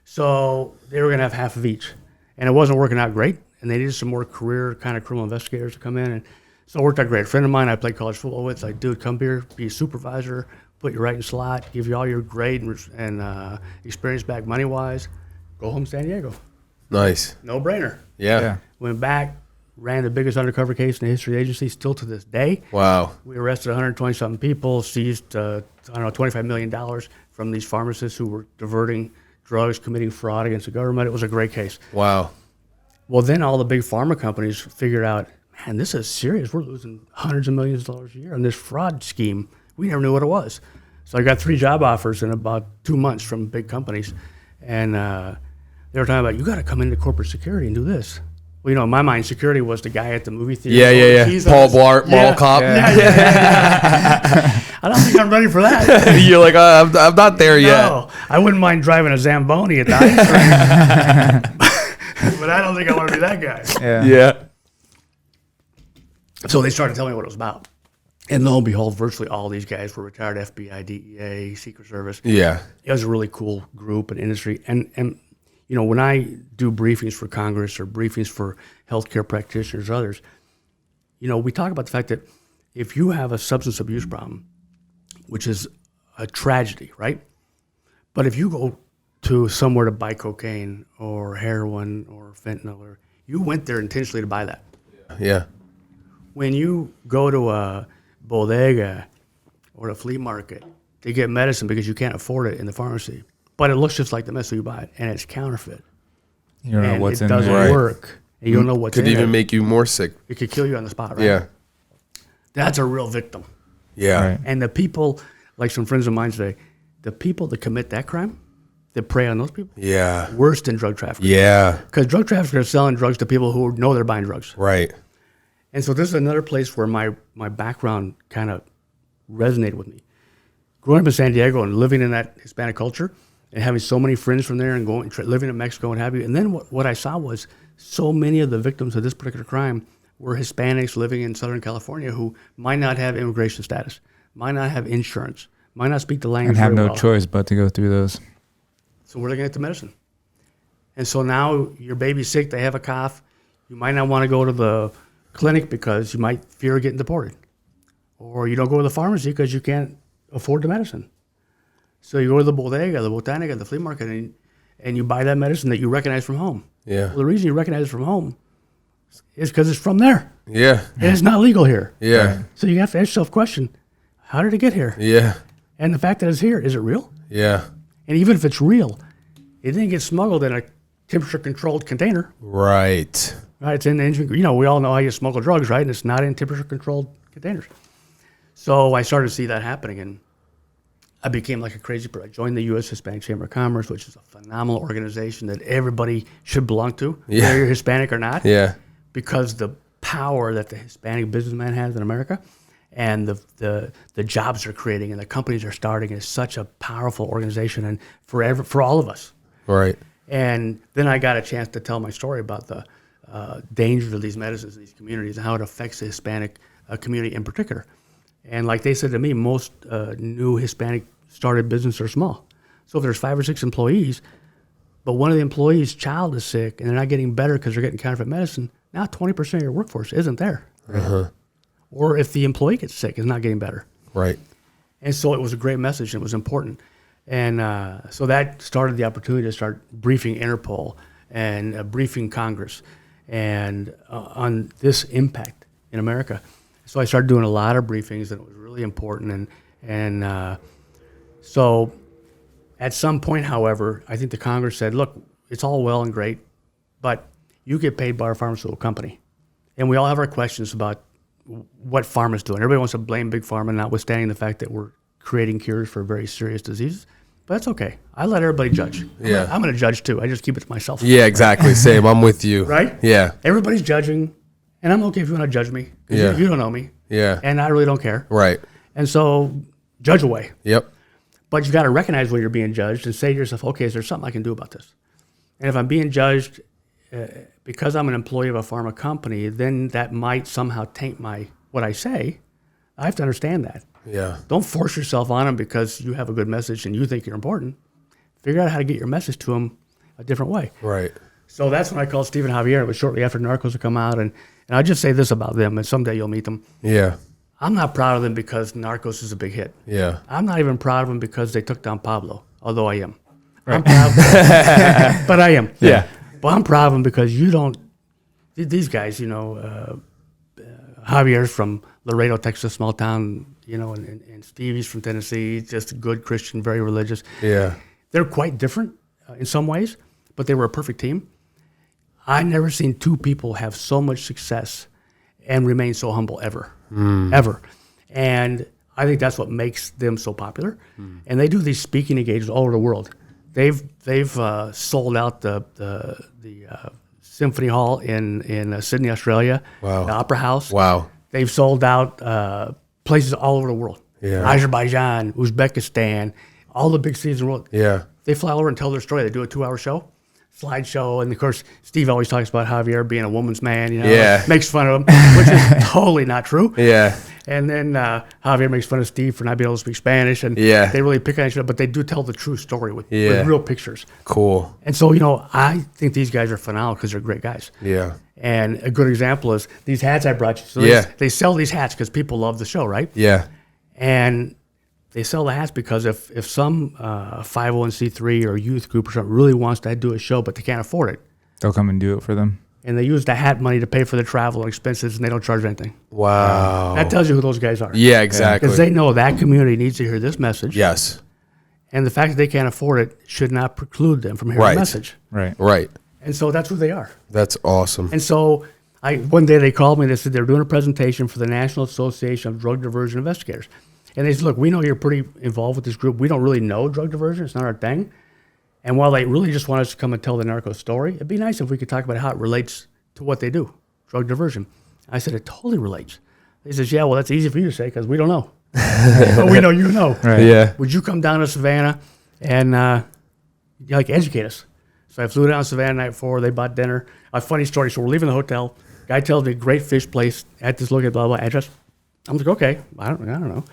So they were going to have half of each. And it wasn't working out great. And they needed some more career kind of criminal investigators to come in. And so it worked out great. A friend of mine I played college football with, like, dude, come here, be a supervisor, put you right in slot, give you all your grade and experience back money-wise, go home to San Diego. Nice. No brainer. Yeah. Went back, ran the biggest undercover case in the history of the agency, still to this day. Wow. We arrested 120-something people, seized, $25 million from these pharmacists who were diverting drugs, committing fraud against the government. It was a great case. Wow. Well, then all the big pharma companies figured out, man, this is serious. We're losing hundreds of millions of dollars a year on this fraud scheme. We never knew what it was. So I got 3 job offers in about 2 months from big companies. And they were talking about, you got to come into corporate security and do this. Well, in my mind, security was the guy at the movie theater. Yeah. Paul Blart, Mall Cop. Yeah. I don't think I'm ready for that. You're like, I'm not there yet. No, I wouldn't mind driving a Zamboni at the ice cream. But I don't think I want to be that guy. Yeah. So they started telling me what it was about. And lo and behold, virtually all these guys were retired FBI, DEA, Secret Service. Yeah. It was a really cool group and industry. And when I do briefings for Congress or briefings for healthcare practitioners or others, we talk about the fact that if you have a substance abuse problem, which is a tragedy, right? But if you go to somewhere to buy cocaine or heroin or fentanyl, or you went there intentionally to buy that. Yeah. When you go to a bodega or a flea market to get medicine because you can't afford it in the pharmacy, but it looks just like the medicine you buy, and it's counterfeit. You don't know what's in there. It doesn't work. And you don't know what's in it. Could even it. make you more sick. It could kill you on the spot, right? Yeah. That's a real victim. Yeah. Right. And the people, like some friends of mine say, the people that commit that crime, that prey on those people, Yeah. worse than drug traffickers. Yeah. Because drug traffickers are selling drugs to people who know they're buying drugs. Right. And so this is another place where my background kind of resonated with me. Growing up in San Diego and living in that Hispanic culture and having so many friends from there and living in Mexico and have you. And then what I saw was so many of the victims of this particular crime were Hispanics living in Southern California who might not have immigration status, might not have insurance, might not speak the language and have very no well. choice but to go through those. So where are they going to get the medicine? And so now your baby's sick, they have a cough. You might not want to go to the clinic because you might fear getting deported. Or you don't go to the pharmacy because you can't afford the medicine. So you go to the bodega, the botanica, the flea market, and you buy that medicine that you recognize from home. Yeah. Well, the reason you recognize it from home is because it's from there. Yeah. And it's not legal here. Yeah. So you have to ask yourself the question, how did it get here? Yeah. And the fact that it's here, is it real? Yeah. And even if it's real, it didn't get smuggled in a temperature-controlled container. Right. Right, it's in the engine. We all know how you smuggle drugs, right? And it's not in temperature-controlled containers. So I started to see that happening, and I became like a crazy person. I joined the U.S. Hispanic Chamber of Commerce, which is a phenomenal organization that everybody should belong to, whether you're Hispanic or not. Yeah. Because the power that the Hispanic businessman has in America and the jobs they're creating and the companies they're starting is such a powerful organization and for all of us. Right. And then I got a chance to tell my story about the dangers of these medicines in these communities and how it affects the Hispanic community in particular. And like they said to me, most new Hispanic started business are small. So if there's 5 or 6 employees, but one of the employees' child is sick and they're not getting better because they're getting counterfeit medicine, now 20% of your workforce isn't there. Uh-huh. Or if the employee gets sick, it's not getting better. Right. And so it was a great message and it was important. And so that started the opportunity to start briefing Interpol and briefing Congress and on this impact in America. So I started doing a lot of briefings and it was really important. And so at some point, however, I think the Congress said, look, it's all well and great, but you get paid by our pharmaceutical company. And we all have our questions about what pharma's doing. Everybody wants to blame Big Pharma, notwithstanding the fact that we're creating cures for very serious diseases. But that's okay. I let everybody judge. Yeah. I'm going to judge too. I just keep it to myself. Yeah, exactly. Same. I'm with you. Right? Yeah. Everybody's judging, and I'm okay if you want to judge me. Yeah. You don't know me. Yeah. And I really don't care. Right. And so judge away. Yep. But you've got to recognize when you're being judged and say to yourself, okay, is there something I can do about this? And if I'm being judged because I'm an employee of a pharma company, then that might somehow taint what I say. I have to understand that. Yeah. Don't force yourself on them because you have a good message and you think you're important. Figure out how to get your message to them a different way. Right. So that's when I called Stephen Javier. It was shortly after Narcos had come out. And I'll just say this about them, and someday you'll meet them. Yeah. I'm not proud of them because Narcos is a big hit. Yeah. I'm not even proud of them because they took down Pablo, although I am. Right. I'm proud of them, but I am. Yeah. But I'm proud of them because these guys, Javier's from Laredo, Texas, small town, and Stevie's from Tennessee, just good Christian, very religious. Yeah. They're quite different in some ways, but they were a perfect team. I never seen 2 people have so much success and remain so humble ever. And I think that's what makes them so popular. And they do these speaking engagements all over the world. They've sold out the Symphony Hall in Sydney, Australia. Wow. The Opera House. Wow. They've sold out places all over the world. Yeah. Azerbaijan, Uzbekistan, all the big cities in the world. Yeah. They fly over and tell their story. They do a 2-hour show, slideshow, and of course, Steve always talks about Javier being a woman's man. Yeah. Makes fun of him, which is totally not true. Yeah. And then Javier makes fun of Steve for not being able to speak Spanish, and they really pick on each other, but they do tell the true story with real pictures. Cool. And so, I think these guys are phenomenal because they're great guys. Yeah. And a good example is these hats I brought you. So they sell these hats because people love the show, right? Yeah. And they sell the hats because if some 501c3 or youth group or something really wants to do a show, but they can't afford it, they'll come and do it for them. And they use the hat money to pay for the travel and expenses, and they don't charge anything. Wow. That tells you who those guys are. Yeah, exactly. Because they know that community needs to hear this message. Yes. And the fact that they can't afford it should not preclude them from hearing the message. Right. Right. And so that's who they are. That's awesome. And so one day they called me and they said they were doing a presentation for the National Association of Drug Diversion Investigators. And they said, look, we know you're pretty involved with this group. We don't really know drug diversion. It's not our thing. And while they really just want us to come and tell the Narco story, it'd be nice if we could talk about how it relates to what they do, drug diversion. I said, it totally relates. They says, yeah, well, that's easy for you to say because we don't know. But we know you know. Right. Yeah. Would you come down to Savannah and educate us? So I flew down to Savannah the night before. They bought dinner. A funny story. So we're leaving the hotel. Guy tells me great fish place at this look at blah, blah, address. I'm like, okay, I don't know.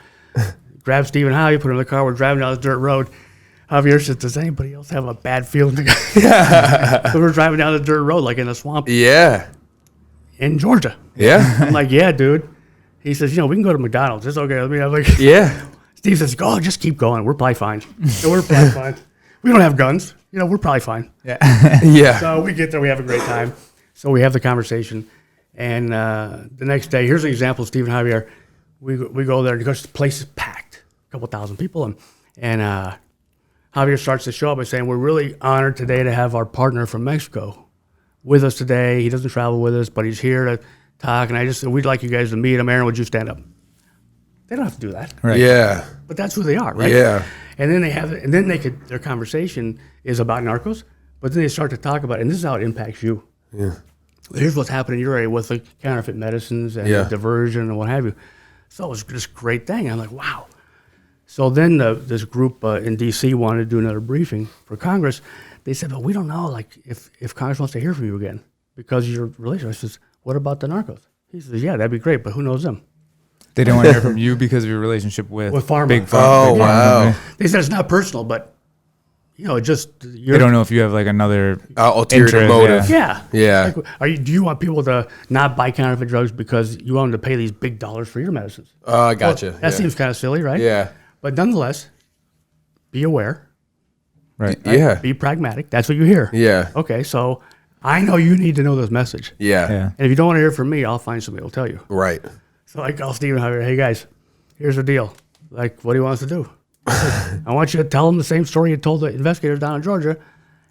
Grab Stephen Howe, put him in the car. We're driving down this dirt road. Javier says, does anybody else have a bad feeling? So we're driving down the dirt road like in a swamp. Yeah. In Georgia. Yeah. I'm like, yeah, dude. He says, we can go to McDonald's. It's okay. Let me have Steve says, oh, just keep going. We're probably fine. So we're probably fine. We don't have guns. We're probably fine. Yeah. Yeah. So we get there. We have a great time. So we have the conversation. And the next day, here's an example of Stephen Javier. We go there because the place is packed, a couple thousand people. And Javier starts the show by saying, we're really honored today to have our partner from Mexico with us today. He doesn't travel with us, but he's here to talk. And I just said, we'd like you guys to meet him. Aaron, would you stand up? They don't have to do that. Right. Yeah. But that's who they are, right? Yeah. And then their conversation is about narcos, but then they start to talk about, and this is how it impacts you. Yeah. Here's what's happening in your area with the counterfeit medicines and the diversion and what have you. So it was this great thing. I'm like, wow. So then this group in D.C. wanted to do another briefing for Congress. They said, but we don't know, like, if Congress wants to hear from you again because of your relationship. I says, what about the narcos? He says, yeah, that'd be great, but who knows them? They don't want to hear from you because of your relationship with pharma. Big Pharma. Oh, Big Pharma wow. company. They said it's not personal, but, you know, They don't know if you have like another ulterior interest, motive. Yeah. Yeah. Like, do you want people to not buy counterfeit drugs because you want them to pay these big dollars for your medicines? Oh, I gotcha. Well, that seems kind of silly, right? Yeah. But nonetheless, be aware. Right. Yeah. Be pragmatic. That's what you hear. Yeah. Okay, so I know you need to know this message. Yeah. Yeah. And if you don't want to hear from me, I'll find somebody who'll tell you. Right. So I call Stephen Javier, hey guys, here's the deal. Like, what do you want us to do? I want you to tell them the same story you told the investigators down in Georgia.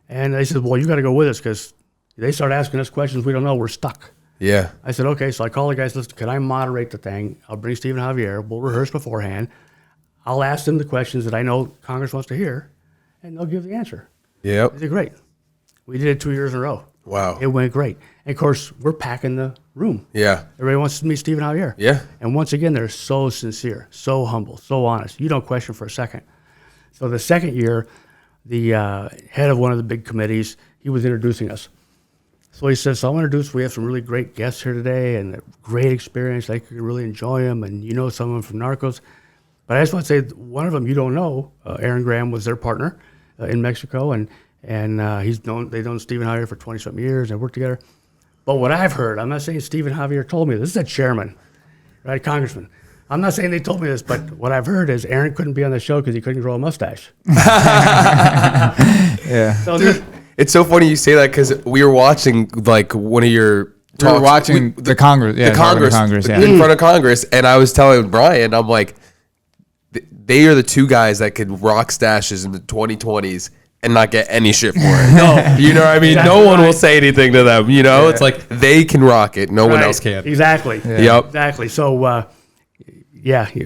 And they said, well, you got to go with us because they start asking us questions we don't know. We're stuck. Yeah. I said, okay. So I call the guys, listen, can I moderate the thing? I'll bring Stephen Javier. We'll rehearse beforehand. I'll ask them the questions that I know Congress wants to hear, and they'll give the answer. Yep. They did great. We did it 2 years in a row. Wow. It went great. And of course, we're packing the room. Yeah. Everybody wants to meet Stephen Javier. Yeah. And once again, they're so sincere, so humble, so honest. You don't question for a second. So the second year, the head of one of the big committees, he was introducing us. So he says, so I'm introduced, we have some really great guests here today and a great experience. I could really enjoy them. And you know someone from Narcos. But I just want to say, one of them you don't know, Aaron Graham was their partner in Mexico. And they've known Stephen Javier for 20-something years. They worked together. But what I've heard, I'm not saying Stephen Javier told me this. This is a chairman, right, congressman. I'm not saying they told me this, but what I've heard is Aaron couldn't be on the show because he couldn't grow a mustache. Yeah. So Dude, it's so funny you say that because we were watching like one of your We were watching the Congress. Yeah, the Congress, yeah. in front of Congress, and I was telling Brian, I'm like, they are the two guys that could rock stashes in the 2020s and not get any shit for it. No, you know what I mean? Exactly no one right. will say anything to them. You know, Yeah. it's like they can rock it. No one else can. Exactly. Yeah. Yep. Exactly. So,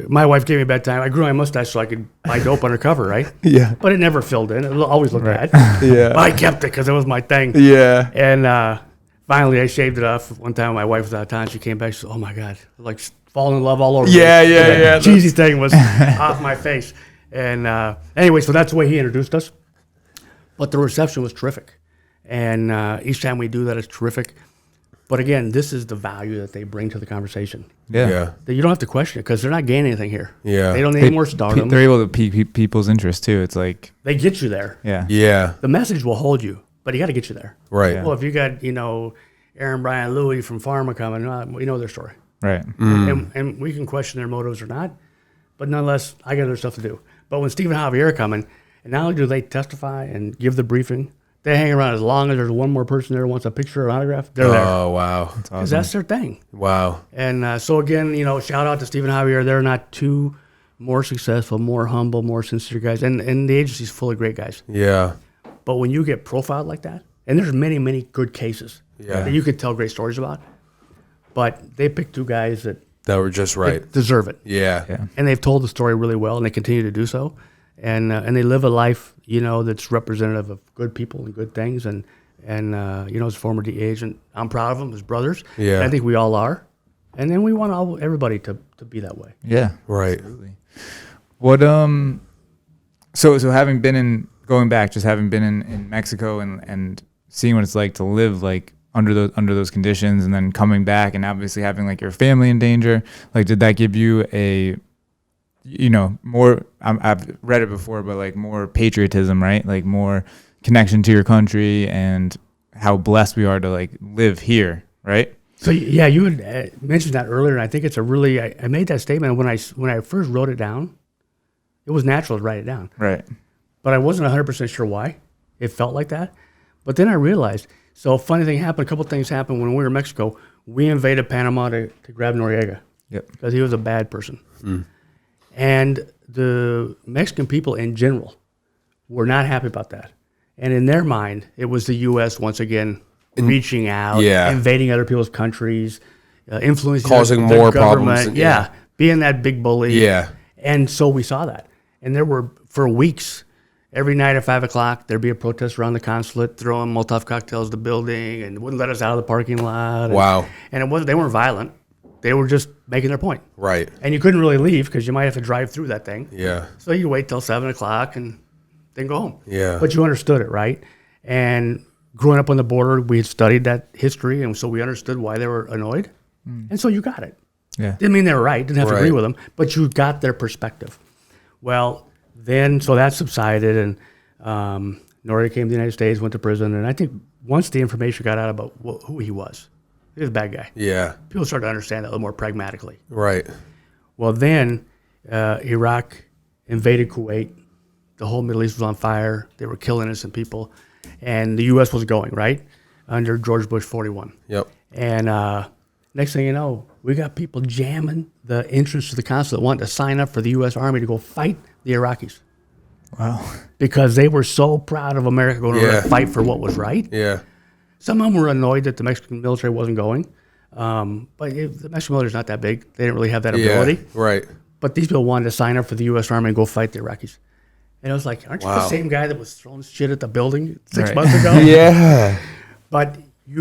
my wife gave me a bedtime. I grew my mustache so I could buy dope undercover, right? Yeah. But it never filled in. It always looked bad. Yeah. But I kept it because it was my thing. Yeah. And finally, I shaved it off. One time, my wife was out of town. She came back. She said, "Oh my God, like falling in love all over." Yeah, me. yeah, The yeah. cheesy thing was off my face. And anyway, so that's the way he introduced us. But the reception was terrific, and each time we do that, it's terrific. But again, this is the value that they bring to the conversation. Yeah. Yeah. That you don't have to question it because they're not gaining anything here. Yeah. They don't need any more stardom. They're able to pique people's interest too. It's like, They get you there. yeah. Yeah. The message will hold you, but you got to get you there. Right. Yeah. Well, if you got, Aaron, Brian, Louie from Pharma coming, we know their story. Right. And we can question their motives or not, but nonetheless, I got other stuff to do. But when Stephen Javier coming, and not only do they testify and give the briefing, they hang around as long as there's one more person there who wants a picture or autograph, they're there. Oh, wow. Because that's their thing. Wow. And so again, shout out to Stephen Javier. They're not two more successful, more humble, more sincere guys. And the agency's full of great guys. Yeah. But when you get profiled like that, and there's many, many good cases that you could tell great stories about, but they picked two guys that That were just right. deserve it. Yeah. Yeah. And they've told the story really well, and they continue to do so. And they live a life, that's representative of good people and good things. And as a former DEA agent, I'm proud of them as brothers. Yeah. And I think we all are. And then we want everybody to be that way. Yeah. Right. Absolutely. What so having been in Mexico and seeing what it's like to live like under those conditions, and then coming back and obviously having like your family in danger, like did that give you a more, I've read it before, but like more patriotism, right? Like more connection to your country and how blessed we are to like live here, right? So yeah, you had mentioned that earlier, and I think it's a really. I made that statement when I first wrote it down. It was natural to write it down, Right. but I wasn't 100% sure why it felt like that. But then I realized. So a funny thing happened. A couple things happened when we were in Mexico. We invaded Panama to grab Noriega. Yep. Because he was a bad person, and the Mexican people in general were not happy about that. And in their mind, it was the U.S. once again reaching out, invading other people's countries, influencing Causing their more government. problems. Yeah, being that big bully. Yeah. And so we saw that. And there were, for weeks, every night at 5 o'clock, there'd be a protest around the consulate, throwing Molotov cocktails at the building, and wouldn't let us out of the parking lot. Wow. And they weren't violent. They were just making their point. Right. And you couldn't really leave because you might have to drive through that thing. Yeah. So you wait till 7 o'clock and then go home. Yeah. But you understood it, right? And growing up on the border, we had studied that history, and so we understood why they were annoyed. And so you got it. Yeah. Didn't mean they were right. Didn't have to agree with them, but you got their perspective. Well, then, so that subsided, and Noriega came to the United States, went to prison, and I think once the information got out about who he was a bad guy. Yeah. People started to understand that a little more pragmatically. Right. Well, then Iraq invaded Kuwait. The whole Middle East was on fire. They were killing innocent people. And the U.S. was going, right, under George Bush 41. Yep. And next thing you know, we got people jamming the entrance to the consulate, wanting to sign up for the U.S. Army to go fight the Iraqis. Wow. Because they were so proud of America going to fight for what was right. Yeah. Some of them were annoyed that the Mexican military wasn't going. But the Mexican military is not that big. They didn't really have that ability. Right. But these people wanted to sign up for the U.S. Army and go fight the Iraqis. And I was like, aren't you the same guy that was throwing shit at the building 6 months ago? Yeah. But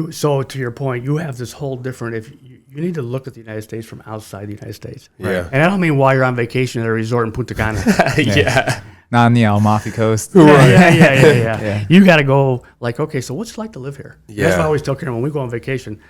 so to your point, you have this whole different, you need to look at the United States from outside the United States. Right? Yeah. And I don't mean while you're on vacation at a resort in Punta Cana. Yeah. Not on the Amalfi Coast. Yeah. You got to go like, okay, so what's it like to live here? Yeah. That's why I always tell Karen when we go on vacation,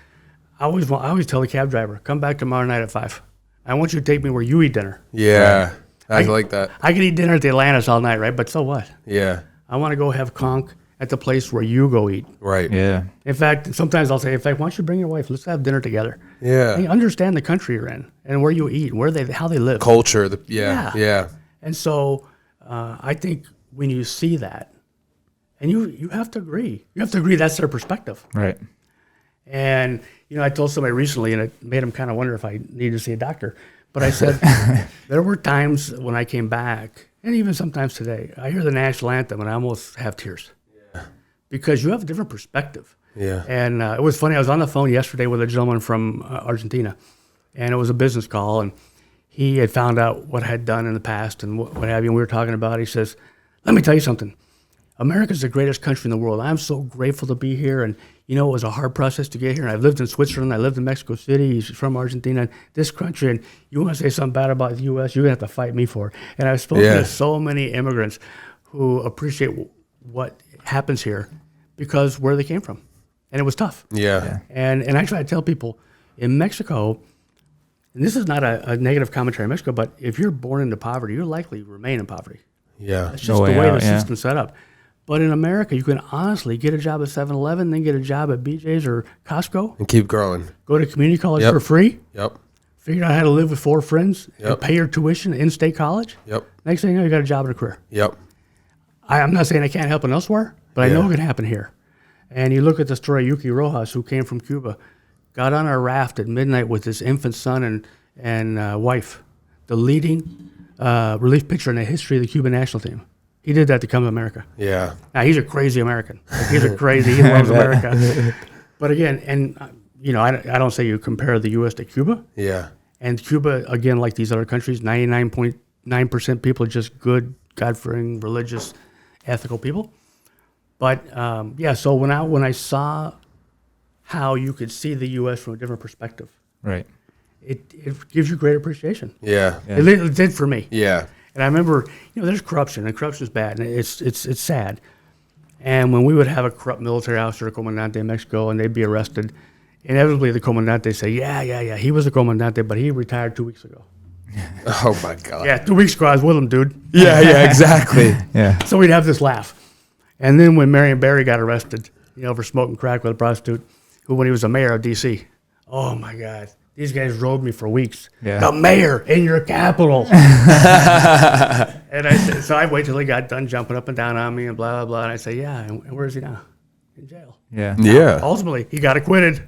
I always tell the cab driver, come back tomorrow night at 5. I want you to take me where you eat dinner. Yeah. I like that. I could eat dinner at the Atlantis all night, right? But so what? Yeah. I want to go have conch at the place where you go eat. Right. Yeah. In fact, sometimes I'll say, why don't you bring your wife? Let's have dinner together. Yeah. And you understand the country you're in and where you eat, how they live. Culture. Yeah. And so I think when you see that, and you have to agree. You have to agree that's their perspective. Right. And, I told somebody recently, and it made them kind of wonder if I needed to see a doctor. But I said, there were times when I came back, and even sometimes today, I hear the national anthem and I almost have tears. Yeah. Because you have a different perspective. Yeah. And it was funny, I was on the phone yesterday with a gentleman from Argentina, and it was a business call, and he had found out what I had done in the past and what have you, and we were talking about it. He says, let me tell you something. America's the greatest country in the world. I'm so grateful to be here, and it was a hard process to get here. And I've lived in Switzerland. I lived in Mexico City. He's from Argentina. This country, and you want to say something bad about the U.S., you're going to have to fight me for it. And I've spoken to so many immigrants who appreciate what happens here because where they came from. And it was tough. Yeah. And I try to tell people, in Mexico, and this is not a negative commentary on Mexico, but if you're born into poverty, you're likely to remain in poverty. Yeah. That's just the way the system's set up. But in America, you can honestly get a job at 7-Eleven, then get a job at BJ's or Costco. And keep growing. Go to community college for free. Yep. Figure out how to live with 4 friends and pay your tuition in-state college. Yep. Next thing you know, you got a job and a career. Yep. I'm not saying I can't help it elsewhere, but I know it can happen here. And you look at the story of Yuki Rojas, who came from Cuba, got on a raft at midnight with his infant son and wife, the leading relief pitcher in the history of the Cuban national team. He did that to come to America. Yeah. Now, he's a crazy American. He loves America. But again, and I don't say you compare the U.S. to Cuba. Yeah. And Cuba, again, like these other countries, 99.9% people are just good, God-fearing, religious, ethical people. But so when I saw how you could see the U.S. from a different perspective, right, it gives you great appreciation. Yeah. It did for me. Yeah. And I remember, there's corruption, and corruption is bad, and it's sad. And when we would have a corrupt military officer, a comandante in Mexico, and they'd be arrested, inevitably the comandante say, yeah, he was a comandante, but he retired 2 weeks ago. Oh my God. Yeah, 2 weeks ago I was with him, dude. Yeah, exactly. Yeah. So we'd have this laugh. And then when Marion Barry got arrested, for smoking crack with a prostitute, who when he was the mayor of D.C., oh my God. These guys rode me for weeks. Yeah. The mayor in your capital. And I said, so I wait till he got done jumping up and down on me and blah, blah, blah. And I say, yeah, and where is he now? In jail. Yeah. Yeah. Ultimately, he got acquitted.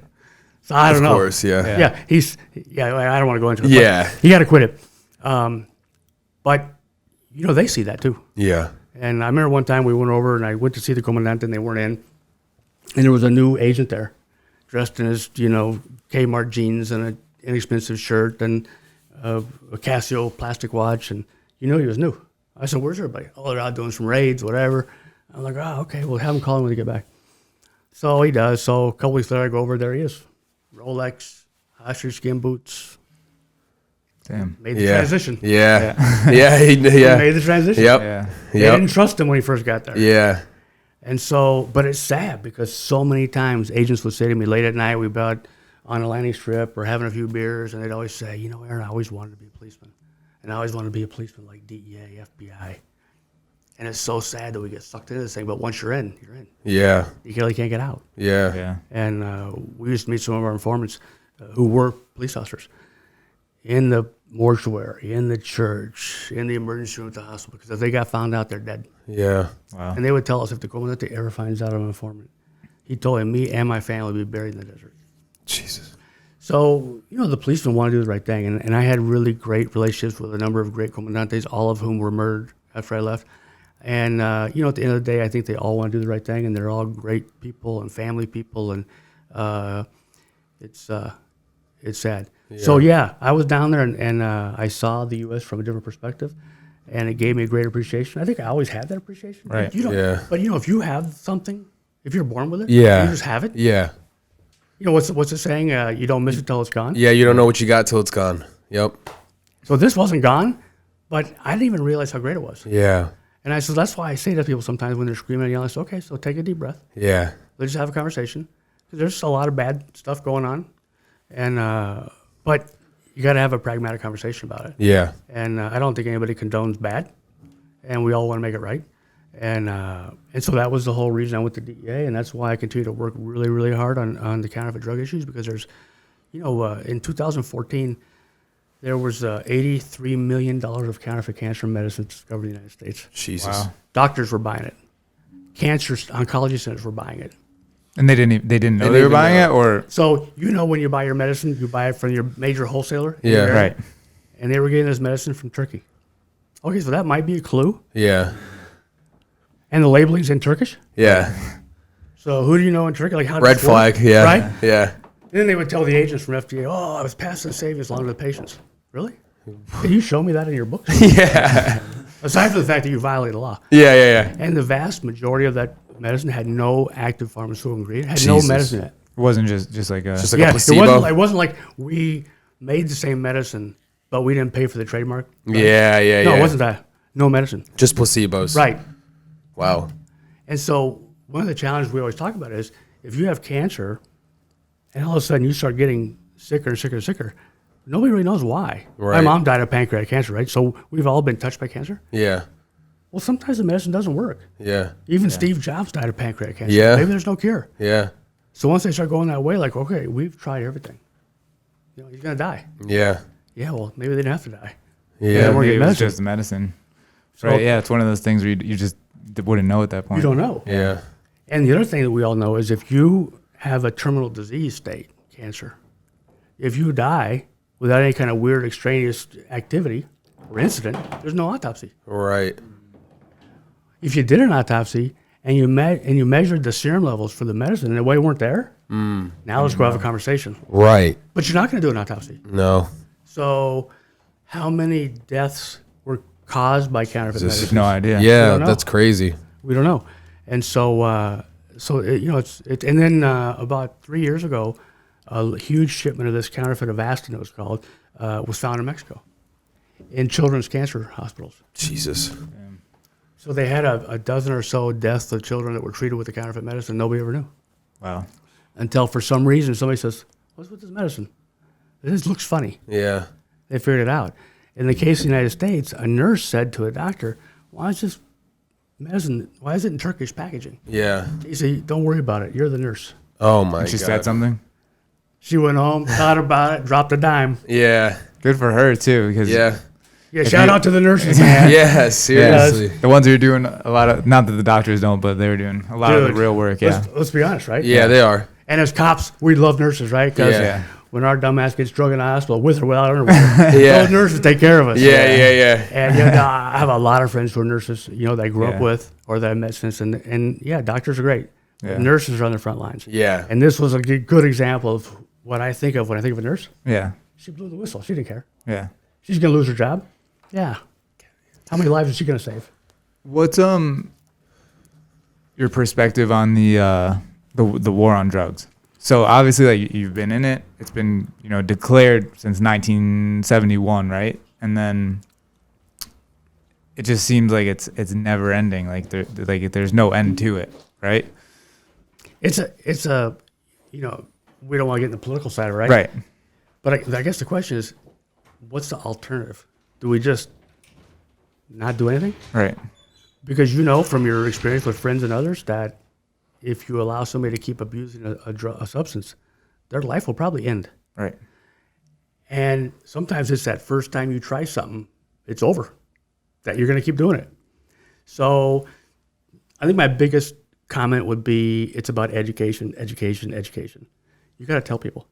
So I don't know. Of course, yeah. Yeah, I don't want to go into it. Yeah. He got acquitted. But, they see that too. Yeah. And I remember one time we went over and I went to see the comandante and they weren't in. And there was a new agent there, dressed in his, Kmart jeans and an inexpensive shirt and a Casio plastic watch, and he was new. I said, "Where's everybody?" "Oh, they're out doing some raids, whatever." I'm like, "Oh, okay. Well, have him call him when they get back." So he does. So a couple weeks later, I go over. There he is, Rolex, ostrich skin boots. Damn. Made the transition. Yeah. He made the transition. Yep. Yeah. They didn't trust him when he first got there. Yeah. And so, but it's sad because so many times agents would say to me late at night, we'd be out on a landing strip or having a few beers, and they'd always say, Aaron, I always wanted to be a policeman. And I always wanted to be a policeman like DEA, FBI. And it's so sad that we get sucked into this thing, but once you're in, you're in. Yeah. You really can't get out. Yeah. Yeah. And we used to meet some of our informants who were police officers in the mortuary, in the church, in the emergency room at the hospital, because if they got found out, they're dead. Yeah. Wow. And they would tell us if the commandante ever finds out I'm an informant, he told me and my family would be buried in the desert. Jesus. So, the policemen want to do the right thing. And I had really great relationships with a number of great comandantes, all of whom were murdered after I left. And, at the end of the day, I think they all want to do the right thing, and they're all great people and family people. And it's sad. Yeah. So, I was down there, and I saw the U.S. from a different perspective, and it gave me a great appreciation. I think I always had that appreciation. Right. But, if you have something, if you're born with it, you just have it. Yeah. What's the saying? You don't miss it till it's gone. Yeah, you don't know what you got till it's gone. Yep. So this wasn't gone, but I didn't even realize how great it was. Yeah. And I said, that's why I say to people sometimes when they're screaming and yelling, I say, okay, so take a deep breath. Yeah. Let's just have a conversation. Because there's a lot of bad stuff going on. And but you got to have a pragmatic conversation about it. Yeah. And I don't think anybody condones bad. And we all want to make it right. And so that was the whole reason I went to DEA. And that's why I continue to work really, really hard on the counterfeit drug issues. Because there's, in 2014, there was $83 million of counterfeit cancer medicine discovered in the United States. Jesus. Wow. Doctors were buying it. Cancer oncology centers were buying it. And they didn't know they were buying it, or so when you buy your medicine, you buy it from your major wholesaler. Yeah. Right. And they were getting this medicine from Turkey. Okay, so that might be a clue. Yeah. And the labeling's in Turkish. Yeah. So who do you know in Turkey? Like how red flag. Yeah. Right. Yeah. Then they would tell the agents from FDA, I was passing savings along to the patients. Really? Can you show me that in your book? Yeah. Aside from the fact that you violated the law. Yeah. And the vast majority of that medicine had no active pharmaceutical ingredient, had no medicine in it. It wasn't just like a placebo. It wasn't like we made the same medicine, but we didn't pay for the trademark. Right? Yeah. No, it wasn't that. No medicine. Just placebos. Right. Wow. And so one of the challenges we always talk about is if you have cancer and all of a sudden you start getting sicker and sicker and sicker, nobody really knows why. Right. My mom died of pancreatic cancer, right? So we've all been touched by cancer. Yeah. Well, sometimes the medicine doesn't work. Yeah. Even Steve Jobs died of pancreatic cancer. Yeah. Maybe there's no cure. Yeah. So once they start going that way, like, okay, we've tried everything. He's going to die. Yeah. Yeah, well, maybe they didn't have to die. Yeah, maybe it was just medicine. So, right, yeah, it's one of those things where you just wouldn't know at that point. You don't know. Yeah. And the other thing that we all know is if you have a terminal disease state, cancer, if you die without any kind of weird extraneous activity or incident, there's no autopsy. Right. If you did an autopsy and you measured the serum levels for the medicine and the way weren't there, now let's go have a conversation. Right. But you're not going to do an autopsy. No. So how many deaths were caused by counterfeit medicine? No idea. Yeah, that's crazy. We don't know. And so, and then about 3 years ago, a huge shipment of this counterfeit Avastin, it was called, was found in Mexico in children's cancer hospitals. Jesus. So they had a dozen or so deaths of children that were treated with the counterfeit medicine. Nobody ever knew. Wow. Until for some reason somebody says, what's with this medicine? This looks funny. Yeah. They figured it out. In the case of the United States, a nurse said to a doctor, why is this medicine, why is it in Turkish packaging? Yeah. He said, don't worry about it. You're the nurse. Oh, my God. She said something? She went home, thought about it, dropped a dime. Yeah. Good for her, too, because... Yeah. Yeah, shout out to the nurses. Yeah, seriously. The ones who are doing a lot of, not that the doctors don't, but they're doing a lot of the real work, Let's be honest, right? Yeah, they are. And as cops, we love nurses, right? Because when our dumbass gets drug in the hospital with or without underwear, those nurses take care of us. Yeah. And I have a lot of friends who are nurses, that I grew up with or that I met since. And doctors are great. Yeah. Nurses are on the front lines. Yeah. And this was a good example of what I think of when I think of a nurse. Yeah. She blew the whistle. She didn't care. Yeah. She's going to lose her job? Yeah. How many lives is she going to save? What's your perspective on the war on drugs? So obviously, like, you've been in it. It's been, declared since 1971, right? And then it just seems like it's never ending. Like there's no end to it, right? It's a we don't want to get in the political side, right? Right. But I guess the question is, what's the alternative? Do we just not do anything? Right. Because from your experience with friends and others that if you allow somebody to keep abusing a substance, their life will probably end. Right. And sometimes it's that first time you try something, it's over, that you're going to keep doing it. So I think my biggest comment would be it's about education. You got to tell people.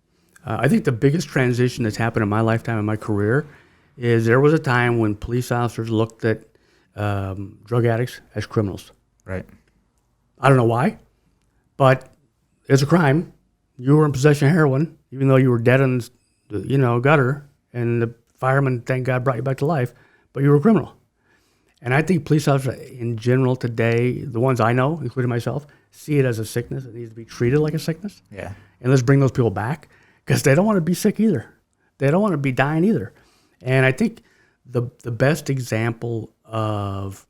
I think the biggest transition that's happened in my lifetime, in my career, is there was a time when police officers looked at drug addicts as criminals. Right. I don't know why, but it's a crime. You were in possession of heroin, even though you were dead in the gutter, and the fireman, thank God, brought you back to life, but you were a criminal. And I think police officers in general today, the ones I know, including myself, see it as a sickness. It needs to be treated like a sickness. Yeah. And let's bring those people back because they don't want to be sick either. They don't want to be dying either. And I think the best example of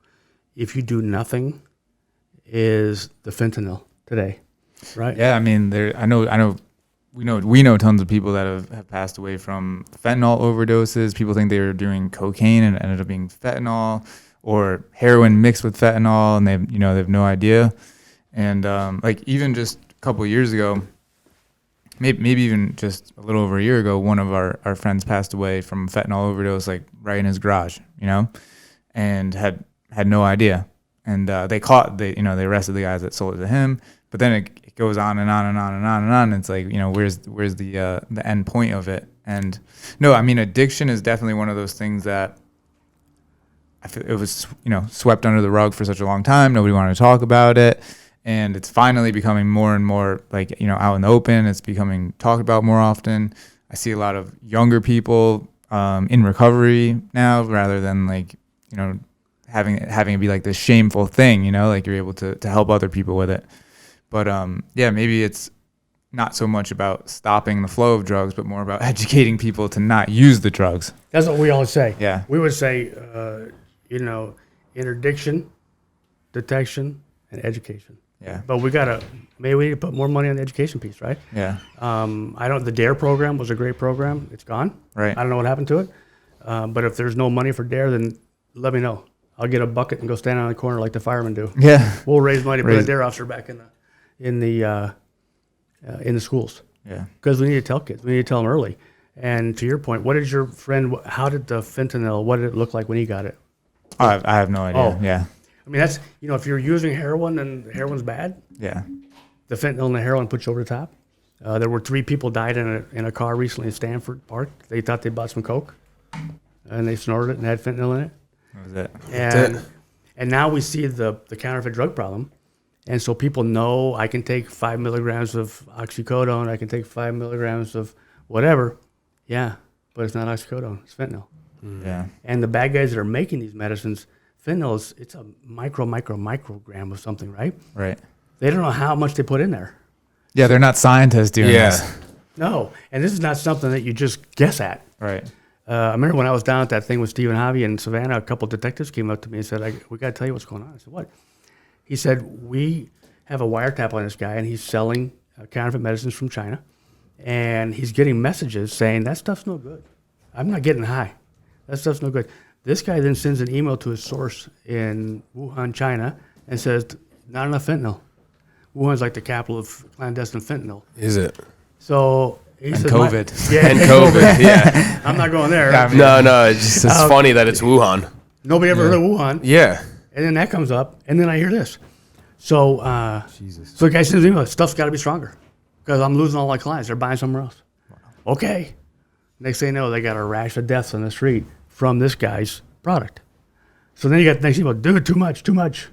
if you do nothing is the fentanyl today, right? Yeah, I mean, we know tons of people that have passed away from fentanyl overdoses. People think they were doing cocaine and it ended up being fentanyl, or heroin mixed with fentanyl, and they have no idea. And like even just a couple of years ago, maybe even just a little over a year ago, one of our friends passed away from fentanyl overdose, like right in his garage, and had no idea. And they arrested the guys that sold it to him. But then it goes on and on and on and on and on. It's like, where's the end point of it? And no, I mean, addiction is definitely one of those things that I feel it was, swept under the rug for such a long time. Nobody wanted to talk about it. And it's finally becoming more and more like, out in the open. It's becoming talked about more often. I see a lot of younger people in recovery now, rather than like, having it be like this shameful thing, like you're able to help other people with it. But maybe it's not so much about stopping the flow of drugs, but more about educating people to not use the drugs. That's what we always say. Yeah. We would say, interdiction, detection, and education. Yeah. But we need to put more money on the education piece, right? Yeah. The DARE program was a great program. It's gone. Right. I don't know what happened to it. But if there's no money for DARE, then let me know. I'll get a bucket and go stand on the corner like the firemen do. Yeah. We'll raise money to put a DARE officer back in the schools. Yeah. Because we need to tell kids. We need to tell them early. And to your point, what did your friend? How did the fentanyl? What did it look like when he got it? I have no idea. Oh. Yeah. I mean, that's if you're using heroin and heroin's bad. Yeah. The fentanyl and the heroin puts you over the top. There were 3 people died in a car recently in Stanford Park. They thought they bought some coke, and they snorted it and had fentanyl in it. That was it. And now we see the counterfeit drug problem. And so people know I can take 5 milligrams of oxycodone, I can take 5 milligrams of whatever. Yeah, but it's not oxycodone, it's fentanyl. Yeah. And the bad guys that are making these medicines, fentanyl it's a microgram of something, right? Right. They don't know how much they put in there. Yeah, they're not scientists doing this. No, and this is not something that you just guess at. Right. I remember when I was down at that thing with Stephen Harvey in Savannah, a couple of detectives came up to me and said, we got to tell you what's going on. I said, what? He said, we have a wiretap on this guy, and he's selling counterfeit medicines from China, and he's getting messages saying, that stuff's no good. I'm not getting high. That stuff's no good. This guy then sends an email to his source in Wuhan, China, and says, not enough fentanyl. Wuhan's like the capital of clandestine fentanyl. Is it? So he says, COVID. And COVID, yeah. I'm not going there. Yeah, no, it's funny that it's Wuhan. Nobody ever heard of Wuhan. Yeah. And then that comes up, and then I hear this. So, so the guy sends an email, stuff's got to be stronger because I'm losing all my clients. They're buying somewhere else. Wow. Okay. Next thing you know, they got a rash of deaths on the street from this guy's product. So then you got the next email, dude, too much.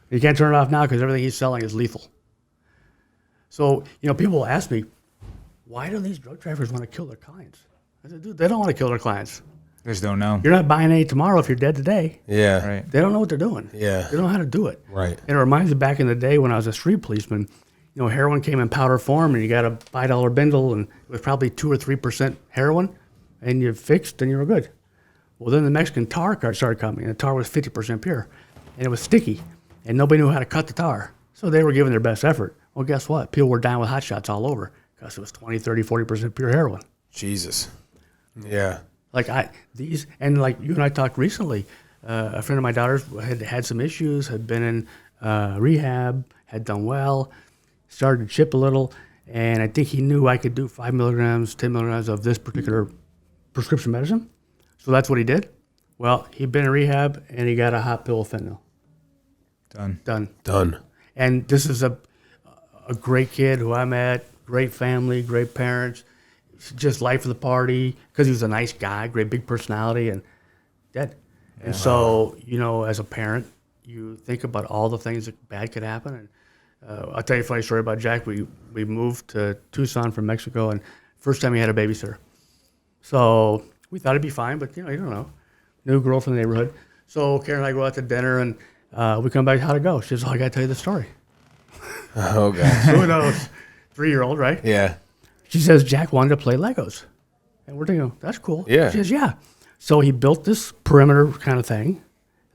You can't turn it off now because everything he's selling is lethal. So, people will ask me, why do these drug traffickers want to kill their clients? I said, dude, they don't want to kill their clients. They just don't know. You're not buying any tomorrow if you're dead today. Yeah. Right. They don't know what they're doing. Yeah. They don't know how to do it. Right. And it reminds me back in the day when I was a street policeman, heroin came in powder form and you got a $5 bindle and it was probably 2 or 3% heroin and you fixed and you were good. Well, then the Mexican tar card started coming and the tar was 50% pure and it was sticky and nobody knew how to cut the tar. So they were giving their best effort. Well, guess what? People were down with hot shots all over because it was 20, 30, 40% pure heroin. Jesus. Yeah. Like you and I talked recently, a friend of my daughter's had some issues, had been in rehab, had done well, started to chip a little, and I think he knew I could do 5 milligrams, 10 milligrams of this particular prescription medicine. So that's what he did. Well, he'd been in rehab, and he got a hot pill of fentanyl. Done. And this is a great kid who I met, great family, great parents, just life of the party, because he was a nice guy, great big personality, and dead. Yeah. And so, as a parent, you think about all the things that bad could happen. And I'll tell you a funny story about Jack. We moved to Tucson from Mexico, and first time he had a babysitter. So we thought it'd be fine, but you don't know. New girl from the neighborhood. So Karen and I go out to dinner, and we come back, how'd it go? She says, I got to tell you the story. Oh, God. Who knows? 3-year-old, right? Yeah. She says, Jack wanted to play Legos. And we're thinking, that's cool. Yeah. She says, yeah. So he built this perimeter kind of thing.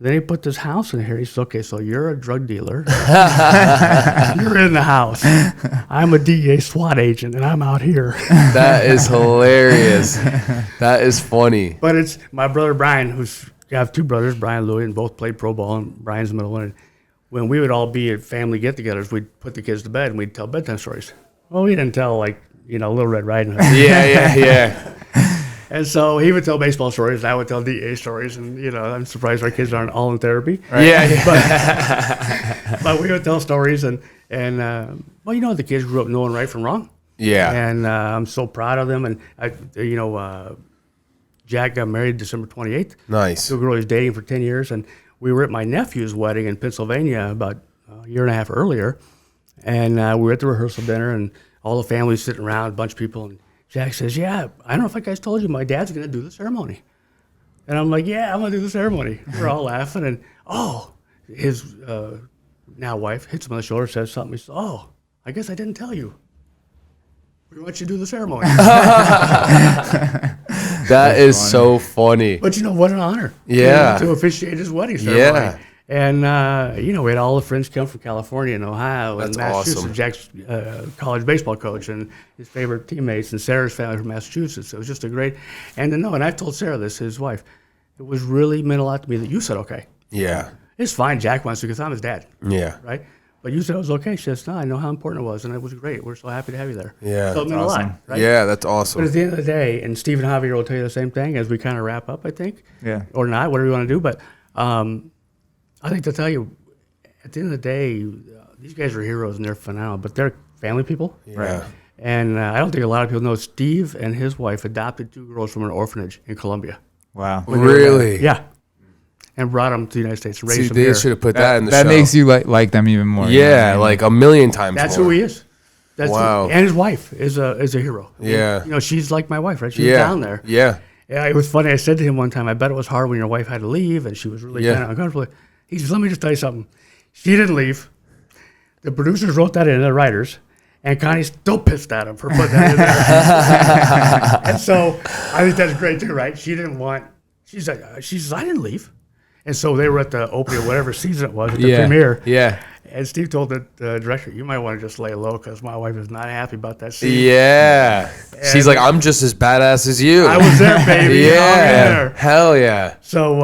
Then he put this house in here. He says, okay, so you're a drug dealer. You're in the house. I'm a DEA SWAT agent, and I'm out here. That is hilarious. That is funny. But it's my brother Brian, I have 2 brothers, Brian and Louie, and both played pro ball, and Brian's the middle one. And when we would all be at family get-togethers, we'd put the kids to bed, and we'd tell bedtime stories. Well, we didn't tell, Little Red Riding Hood. Yeah. And so he would tell baseball stories, and I would tell DEA stories, and I'm surprised our kids aren't all in therapy. Right? Yeah. But we would tell stories, and the kids grew up knowing right from wrong. Yeah. And I'm so proud of them. And Jack got married December 28th. Nice. To a girl he was dating for 10 years, and we were at my nephew's wedding in Pennsylvania about a year and a half earlier, and we were at the rehearsal dinner, and all the family was sitting around, a bunch of people, and Jack says, yeah, I don't know if I guys told you, my dad's going to do the ceremony. And I'm like, yeah, I'm going to do the ceremony. We're all laughing, and his now wife hits him on the shoulder, says something. He says, I guess I didn't tell you. We want you to do the ceremony. That is funny. So funny. But what an honor. Yeah. To officiate his wedding ceremony. Yeah. And, we had all the friends come from California and Ohio and Massachusetts. Awesome. Jack's college baseball coach and his favorite teammates, and Sarah's family from Massachusetts. It was just a great, and I've told Sarah this, his wife, it was really meant a lot to me that you said okay. Yeah. It's fine, Jack wants to, because I'm his dad. Yeah. Right? But you said it was okay. She says, no, I know how important it was, and it was great. We're so happy to have you there. Yeah. So it meant awesome. a lot, right? Yeah, that's awesome. But at the end of the day, and Steve and Javier will tell you the same thing as we kind of wrap up, I think. Yeah. Or not, whatever you want to do. But I think to tell you, at the end of the day, these guys are heroes and they're phenomenal, but they're family people. Yeah. Right? And I don't think a lot of people know Steve and his wife adopted 2 girls from an orphanage in Colombia. Wow. Really? Yeah. And brought them to the United States and raised them they here. should have put that in the show. That makes you like them even more. Yeah, like a million times That's more. who he is. Wow. And his wife is a hero. Yeah. She's like my wife, right? She's down there. Yeah. Yeah, it was funny. I said to him one time, I bet it was hard when your wife had to leave, and she was really kind of uncomfortable. He says, let me just tell you something. She didn't leave. The producers wrote that in, the writers, and Connie's still pissed at him for putting that in there. And so I think that's great too, right? She didn't want, she says, I didn't leave. And so they were at the opening of whatever season it was, at the premiere. Yeah. And Steve told the director, you might want to just lay low because my wife is not happy about that scene. Yeah. She's like, I'm just as badass as you. I was there, baby. Yeah. Hell yeah. So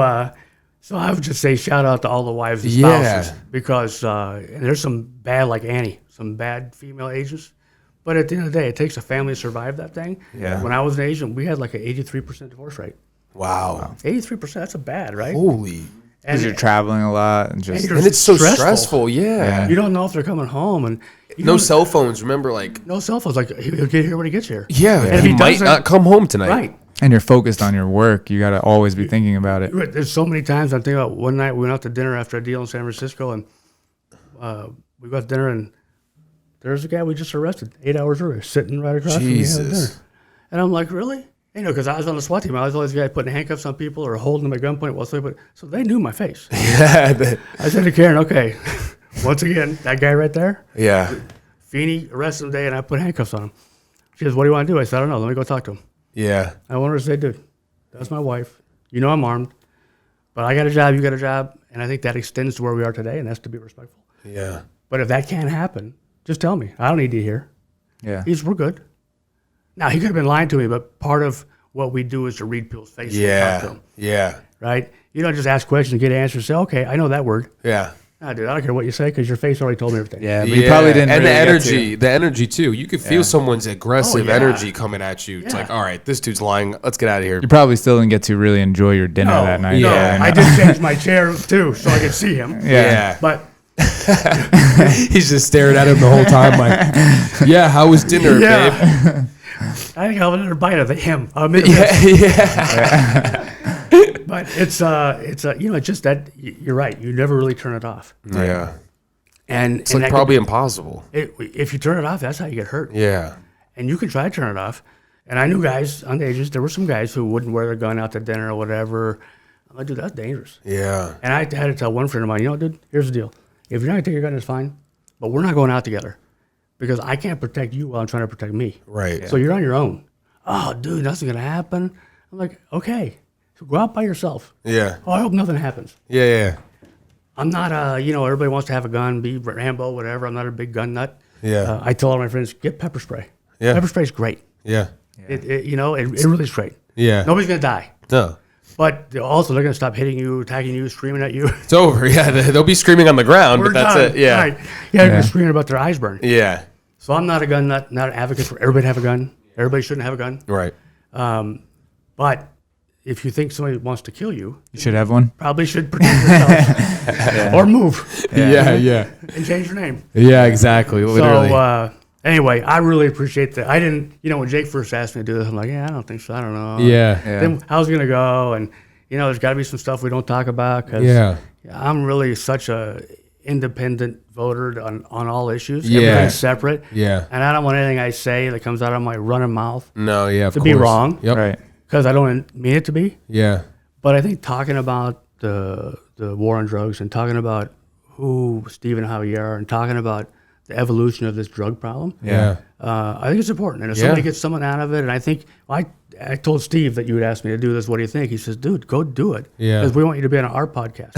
I would just say shout out to all the wives and spouses because and there's some bad, like Annie, some bad female agents. But at the end of the day, it takes a family to survive that thing. Yeah. When I was an agent, we had like an 83% divorce rate. Wow. 83%, that's a bad, right? Holy. Because you're traveling a lot and just And it's so stressful. Yeah. You don't know if they're coming home. And no cell phones, remember, no cell phones. Like, he'll get here when he gets here. Yeah. And he might not come home tonight. Right. And you're focused on your work. You got to always be thinking about it. There's so many times I'm thinking about one night we went out to dinner after a deal in San Francisco, and we got to dinner, and there's a guy we just arrested 8 hours earlier, sitting right across from me having dinner. And I'm like, really? You know, because I was on the SWAT team. I was always the guy putting handcuffs on people or holding them at gunpoint while sleeping. So they knew my face. Yeah. I said to Karen, okay, once again, that guy right there. Yeah. Feeney arrested him today, and I put handcuffs on him. She says, what do you want to do? I said, I don't know. Let me go talk to him. Yeah. I want her to say, dude, that's my wife. You know I'm armed. But I got a job, you got a job. And I think that extends to where we are today, and that's to be respectful. Yeah. But if that can't happen, just tell me. I don't need to hear. Yeah. We're good. Now, he could have been lying to me, but part of what we do is to read people's faces. Yeah. And talk to them, Yeah. right? You don't just ask questions and get answers. Say, okay, I know that word. Yeah. Nah, dude, I don't care what you say because your face already told me everything. Yeah, but you probably didn't. And really the energy too. You could feel someone's aggressive energy coming at you. It's Yeah. like, all right, this dude's lying. Let's get out of here. You probably still didn't get to really enjoy your dinner that night. No, Yeah, I did change my chair too so I could see him. Yeah. But He's just staring at him the whole time, like, yeah, how was dinner, babe? I think I'll have another bite of him. But it's just that you're right. You never really turn it off. Yeah. And It's like probably impossible. If you turn it off, that's how you get hurt. Yeah. And you can try to turn it off. And I knew guys on the agents, there were some guys who wouldn't wear their gun out to dinner or whatever. I'm like, dude, that's dangerous. Yeah. And I had to tell one friend of mine, dude, here's the deal. If you're not going to take your gun, it's fine. But we're not going out together. Because I can't protect you while I'm trying to protect me. Right. So you're on your own. Oh, dude, nothing's going to happen. I'm like, okay. So go out by yourself. Yeah. Oh, I hope nothing happens. Yeah. I'm not everybody wants to have a gun, be Rambo, whatever. I'm not a big gun nut. Yeah. I tell all my friends, get pepper spray. Yeah. Pepper spray's great. Yeah. It really is great. Yeah. Nobody's going to die. No. But also, they're going to stop hitting you, attacking you, screaming at you. It's over. Yeah. They'll be screaming on the ground, but that's done. it. Yeah. Right. Yeah, they're screaming about their eyes burning. Yeah. So I'm not a gun nut, not an advocate for everybody to have a gun. Everybody shouldn't have a gun. Right. But if you think somebody wants to kill you, You should have one. probably should protect yourself or move Yeah. and change your name. Yeah, exactly. Literally. So anyway, I really appreciate that. I didn't, when Jake first asked me to do this, I'm like, I don't think so. I don't know. Yeah. Then how's it going to go? And, there's got to be some stuff we don't talk about because I'm really such a independent voter on all issues. Yeah. Everything's separate. Yeah. And I don't want anything I say that comes out of my running mouth No, yeah, of to course. be wrong. Yep. Right. Because I don't mean it to be. Yeah. But I think talking about the war on drugs and talking about who Steve and Javier are and talking about the evolution of this drug problem, Yeah. I think it's important. And if somebody gets someone out of it, and I think, I told Steve that you would ask me to do this. What do you think? He says, dude, go do it. Yeah. Because we want you to be on our podcast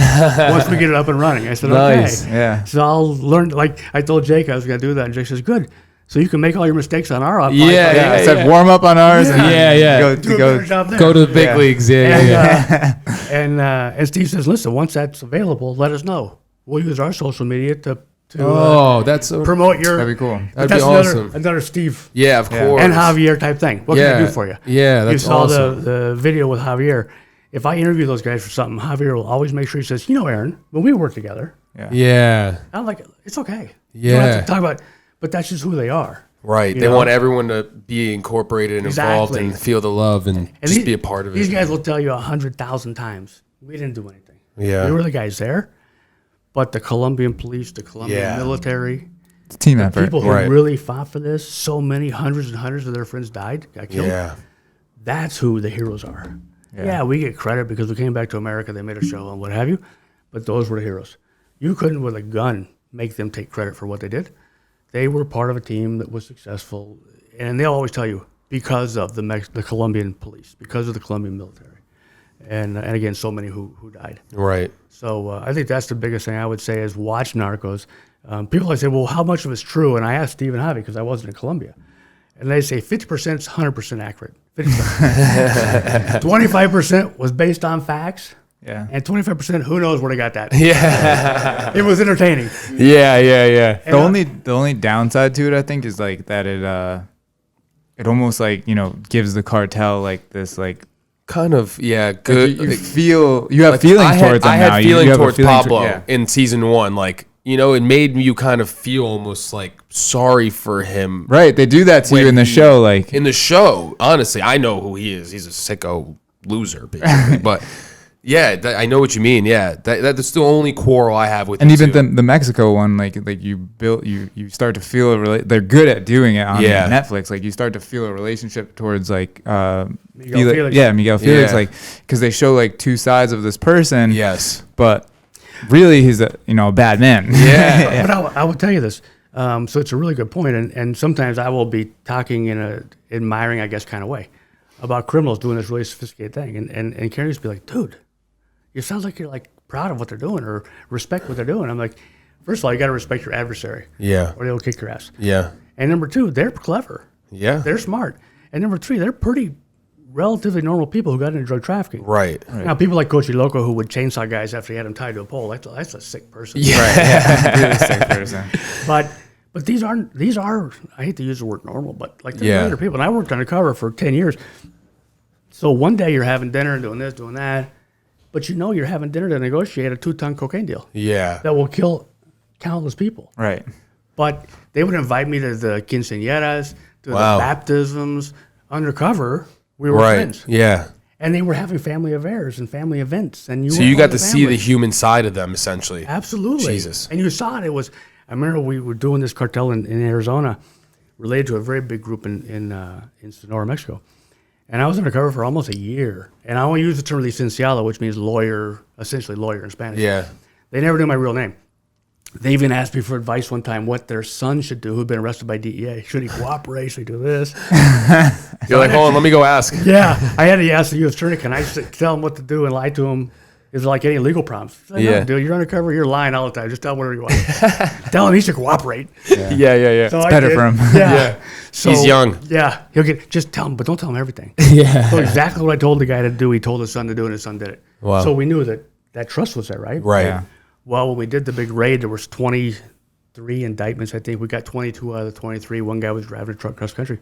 once we get it up and running. I said, Nice. okay. Yeah. So I'll learn, like I told Jake I was going to do that. And Jake says, good. So you can make all your mistakes on our podcast. Yeah. I said warm up on ours. And Yeah. Do a better job there. Go to the big leagues. Yeah. And Steve says, listen, once that's available, let us know. We'll use our social media to That's so promote your. That'd be cool. That'd that's be awesome. Another Steve Yeah, of course. and Javier type thing. What can I do for you? Yeah, that's you saw awesome. the video with Javier. If I interview those guys for something, Javier will always make sure he says, Aaron, when we work together, Yeah. I'm like, it's okay. Yeah. You don't have to talk about, but that's just who they are. Right. You They know? want everyone to be incorporated and involved Exactly. and feel the love and just be a part of it. These guys will tell you 100,000 times, we didn't do anything. Yeah. We were the guys there, but the Colombian police, the Colombian military, It's a team effort. people who Right. really fought for this, so many hundreds and hundreds of their friends died, got killed. Yeah. That's who the heroes are. Yeah, we get credit because we came back to America, they made a show and what have you, but those were the heroes. You couldn't, with a gun, make them take credit for what they did. They were part of a team that was successful, and they'll always tell you, because of the Colombian police, because of the Colombian military. And again, so many who died. Right. So I think that's the biggest thing I would say is watch Narcos. People always say, well, how much of it's true? And I asked Steve and Javi because I wasn't in Colombia. And they say 50% is 100% accurate. 50%. 25% was based on facts. Yeah. And 25%, who knows where they got that? Yeah. It was entertaining. Yeah. The only downside to it, I think, is like that it almost like, gives the cartel like this like Kind of, good. you have feelings towards them I had now. feelings you have a towards feeling Pablo in season 1. Like, it made you kind of feel almost like sorry for him. Right, they do that to you in the show. Like in the show, honestly, I know who he is. He's a sicko loser, basically. But Yeah, I know what you mean. Yeah, that's the only quarrel I have with. And even the Mexico one, like you start to feel they're good at doing it on Netflix. Like you start to feel a relationship towards like Miguel Felix. Yeah, Miguel Felix. Like because they show like two sides of this person. Yes, but really he's a bad man. Yeah, but I will tell you this. So it's a really good point, and sometimes I will be talking in a admiring, I guess, kind of way about criminals doing this really sophisticated thing, and Karen used to be like, dude, it sounds like you're like proud of what they're doing or respect what they're doing. I'm like, first of all, you got to respect your adversary. Yeah. Or they'll kick your ass. Yeah. And number two, they're clever. Yeah. They're smart. And number three, they're pretty relatively normal people who got into drug trafficking. Right. Now, people like Coach Loco who would chainsaw guys after he had them tied to a pole, that's a sick person. Yeah. Right. Yeah. Really sick person. But these are, I hate to use the word normal, but like they're regular people. And I worked undercover for 10 years. So one day you're having dinner and doing this, doing that. But you're having dinner to negotiate a 2-ton cocaine deal. Yeah. That will kill countless people. Right. But they would invite me to the quinceañeras, to the baptisms. Undercover, we were friends. Yeah. And they were having family affairs and family events. And you got to see the human side of them, essentially. Absolutely. Jesus. And you saw it. I remember we were doing this cartel in Arizona related to a very big group in Sonora, Mexico. And I was undercover for almost a year. And I only use the term licenciado, which means lawyer, essentially lawyer in Spanish. Yeah. They never knew my real name. They even asked me for advice one time what their son should do who'd been arrested by DEA. Should he cooperate? Should he do this? You're like, hold on, let me go ask. Yeah. I had to ask the U.S. attorney, can I tell him what to do and lie to him? Is like any legal problems. Like, no, dude, you're undercover, you're lying all the time. Just tell him whatever you want. Tell him he should cooperate. Yeah. So it's better for him. Yeah. So, he's young. Yeah. Just tell him, but don't tell him everything. Yeah. So exactly what I told the guy to do, he told his son to do, and his son did it. Wow. So we knew that trust was there, right? Right. Yeah. Well, when we did the big raid, there was 23 indictments, I think. We got 22 out of the 23. One guy was driving a truck cross country.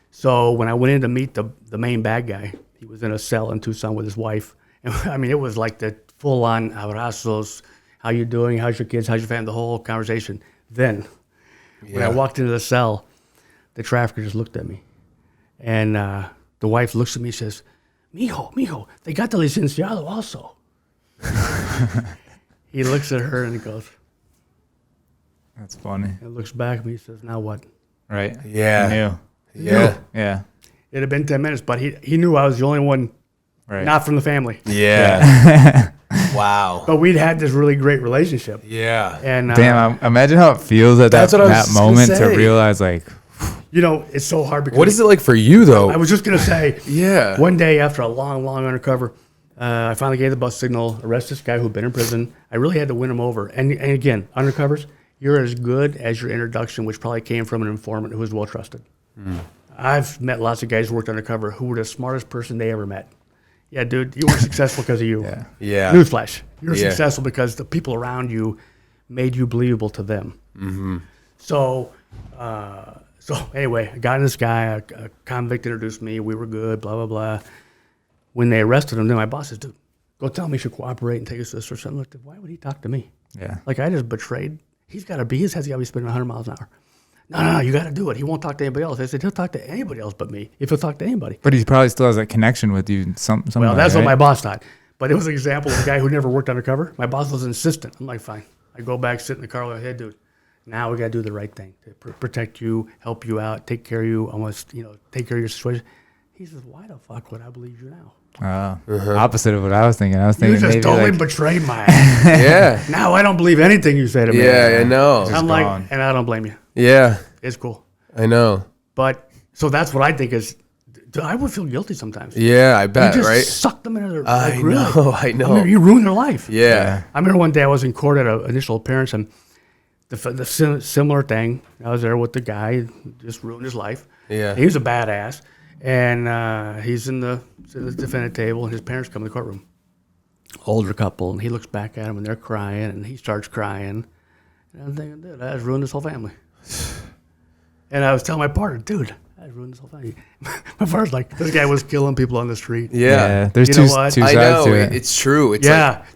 So when I went in to meet the main bad guy, he was in a cell in Tucson with his wife. And I mean, it was like the full-on abrazos, how you doing, how's your kids, how's your family, the whole conversation. Then, when I walked into the cell, the trafficker just looked at me. And the wife looks at me and says, Mijo, they got the licenciado also. He looks at her and he goes. That's funny. And looks back at me and says, now what? Right. Yeah. He knew. Yeah. It had been 10 minutes, but he knew I was the only one not from the family. Yeah. Wow. But we'd had this really great relationship. Yeah. And damn, imagine how it feels at that moment to realize, like, it's so hard because. What is it like for you, though? I was just going to say, yeah. One day after a long undercover, I finally gave the bus signal, arrest this guy who'd been in prison. I really had to win him over. And again, undercovers, you're as good as your introduction, which probably came from an informant who was well trusted. I've met lots of guys who worked undercover who were the smartest person they ever met. Yeah, dude, you were successful because of you. Yeah. Newsflash. You're successful because the people around you made you believable to them. Mm-hmm. So anyway, I got in this guy, a convict introduced me, we were good, blah, blah, blah. When they arrested him, then my boss says, dude, go tell him he should cooperate and take us to this or something. Like, why would he talk to me? Yeah. Like, I just betrayed. His head's got to be spinning 100 miles an hour. No, you got to do it. He won't talk to anybody else. I said, he'll talk to anybody else but me, if he'll talk to anybody. But he probably still has that connection with you somewhere, Well, that's right? what my boss thought. But it was an example of a guy who never worked undercover. My boss was insistent. I'm like, fine. I go back, sit in the car, like, hey, dude, now we got to do the right thing to protect you, help you out, take care of you, almost, take care of your situation. He says, why the fuck would I believe you now? Opposite of what I was thinking. I was thinking you just maybe totally like, betrayed my ass. Yeah. Now I don't believe anything you say to me. Yeah, I know. I'm like, and I don't blame you. Yeah. It's cool. I know. But, so that's what I think is, I would feel guilty sometimes. Yeah, I bet, you just right? suck them into their I know. I mean, you ruin their life. Yeah. I remember one day I was in court at an initial appearance and the similar thing. I was there with the guy who just ruined his life. Yeah. He was a badass. And he's in the defendant table and his parents come in the courtroom. Older couple. And he looks back at him and they're crying and he starts crying. And I'm thinking, dude, I just ruined this whole family. And I was telling my partner, dude, I just ruined this whole family. My partner's like, this guy was killing people on the street. Yeah. There's two sides to it. It's true. It's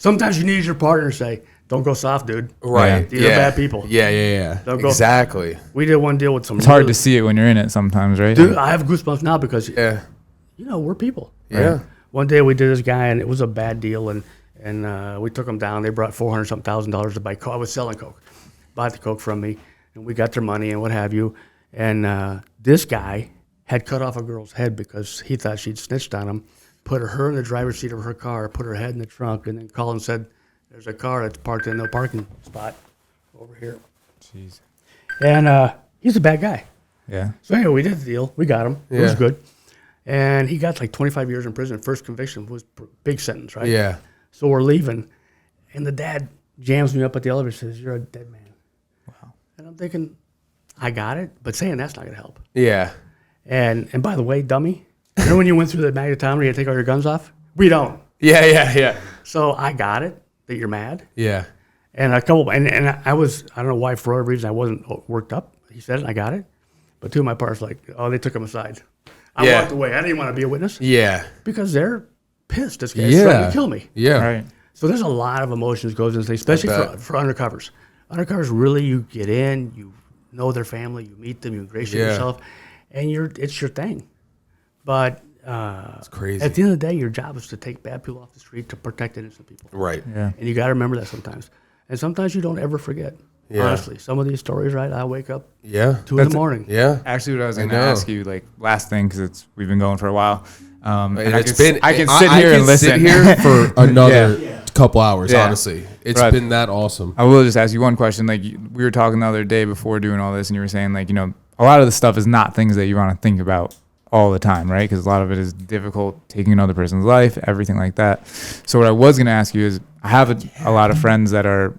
sometimes you need your partner to say, don't go soft, dude. Right. These are bad people. Yeah. Don't go. Exactly. We did one deal with some. It's hard to see it when you're in it sometimes, right? Dude, I have goosebumps now because, Yeah. we're people. Yeah. Right? One day we did this guy, and it was a bad deal, and we took him down. They brought $400-something to buy coke. I was selling coke. Bought the coke from me, and we got their money and what have you. And this guy had cut off a girl's head because he thought she'd snitched on him, put her in the driver's seat of her car, put her head in the trunk, and then called and said, there's a car that's parked in no parking spot over here. Jeez. And he's a bad guy. Yeah. So anyway, we did the deal. We got him. It was good. And he got like 25 years in prison. First conviction was big sentence, right? Yeah. So we're leaving, and the dad jams me up at the elevator and says, you're a dead man. Wow. And I'm thinking, I got it, but saying that's not going to help. Yeah. And by the way, dummy, remember when you went through the magnetometer, you had to take all your guns off? We don't. Yeah. So I got it, that you're mad. Yeah. And I don't know why, for whatever reason, I wasn't worked up. He said it, I got it. But two of my partners they took him aside. I walked away. I didn't want to be a witness. Yeah. Because they're pissed. This guy's trying to kill me. Yeah. Right. So there's a lot of emotions goes into this, especially for undercovers. Undercovers, really, you get in, you know their family, you meet them, you ingratiate yourself, and it's your thing. But it's crazy. At the end of the day, your job is to take bad people off the street to protect innocent people. Right. Yeah. And you got to remember that sometimes. And sometimes you don't ever forget. Yeah. Honestly, some of these stories, right? I wake up 2 in the morning. Yeah. Actually, what I was going to ask you, like last thing, because we've been going for a while. And I can sit here and listen. Sit here for another couple hours. Honestly, it's been that awesome. I will just ask you one question. Like we were talking the other day before doing all this, and you were saying like a lot of the stuff is not things that you want to think about all the time, right? Because a lot of it is difficult, taking another person's life, everything like that. So what I was going to ask you is, I have a lot of friends that are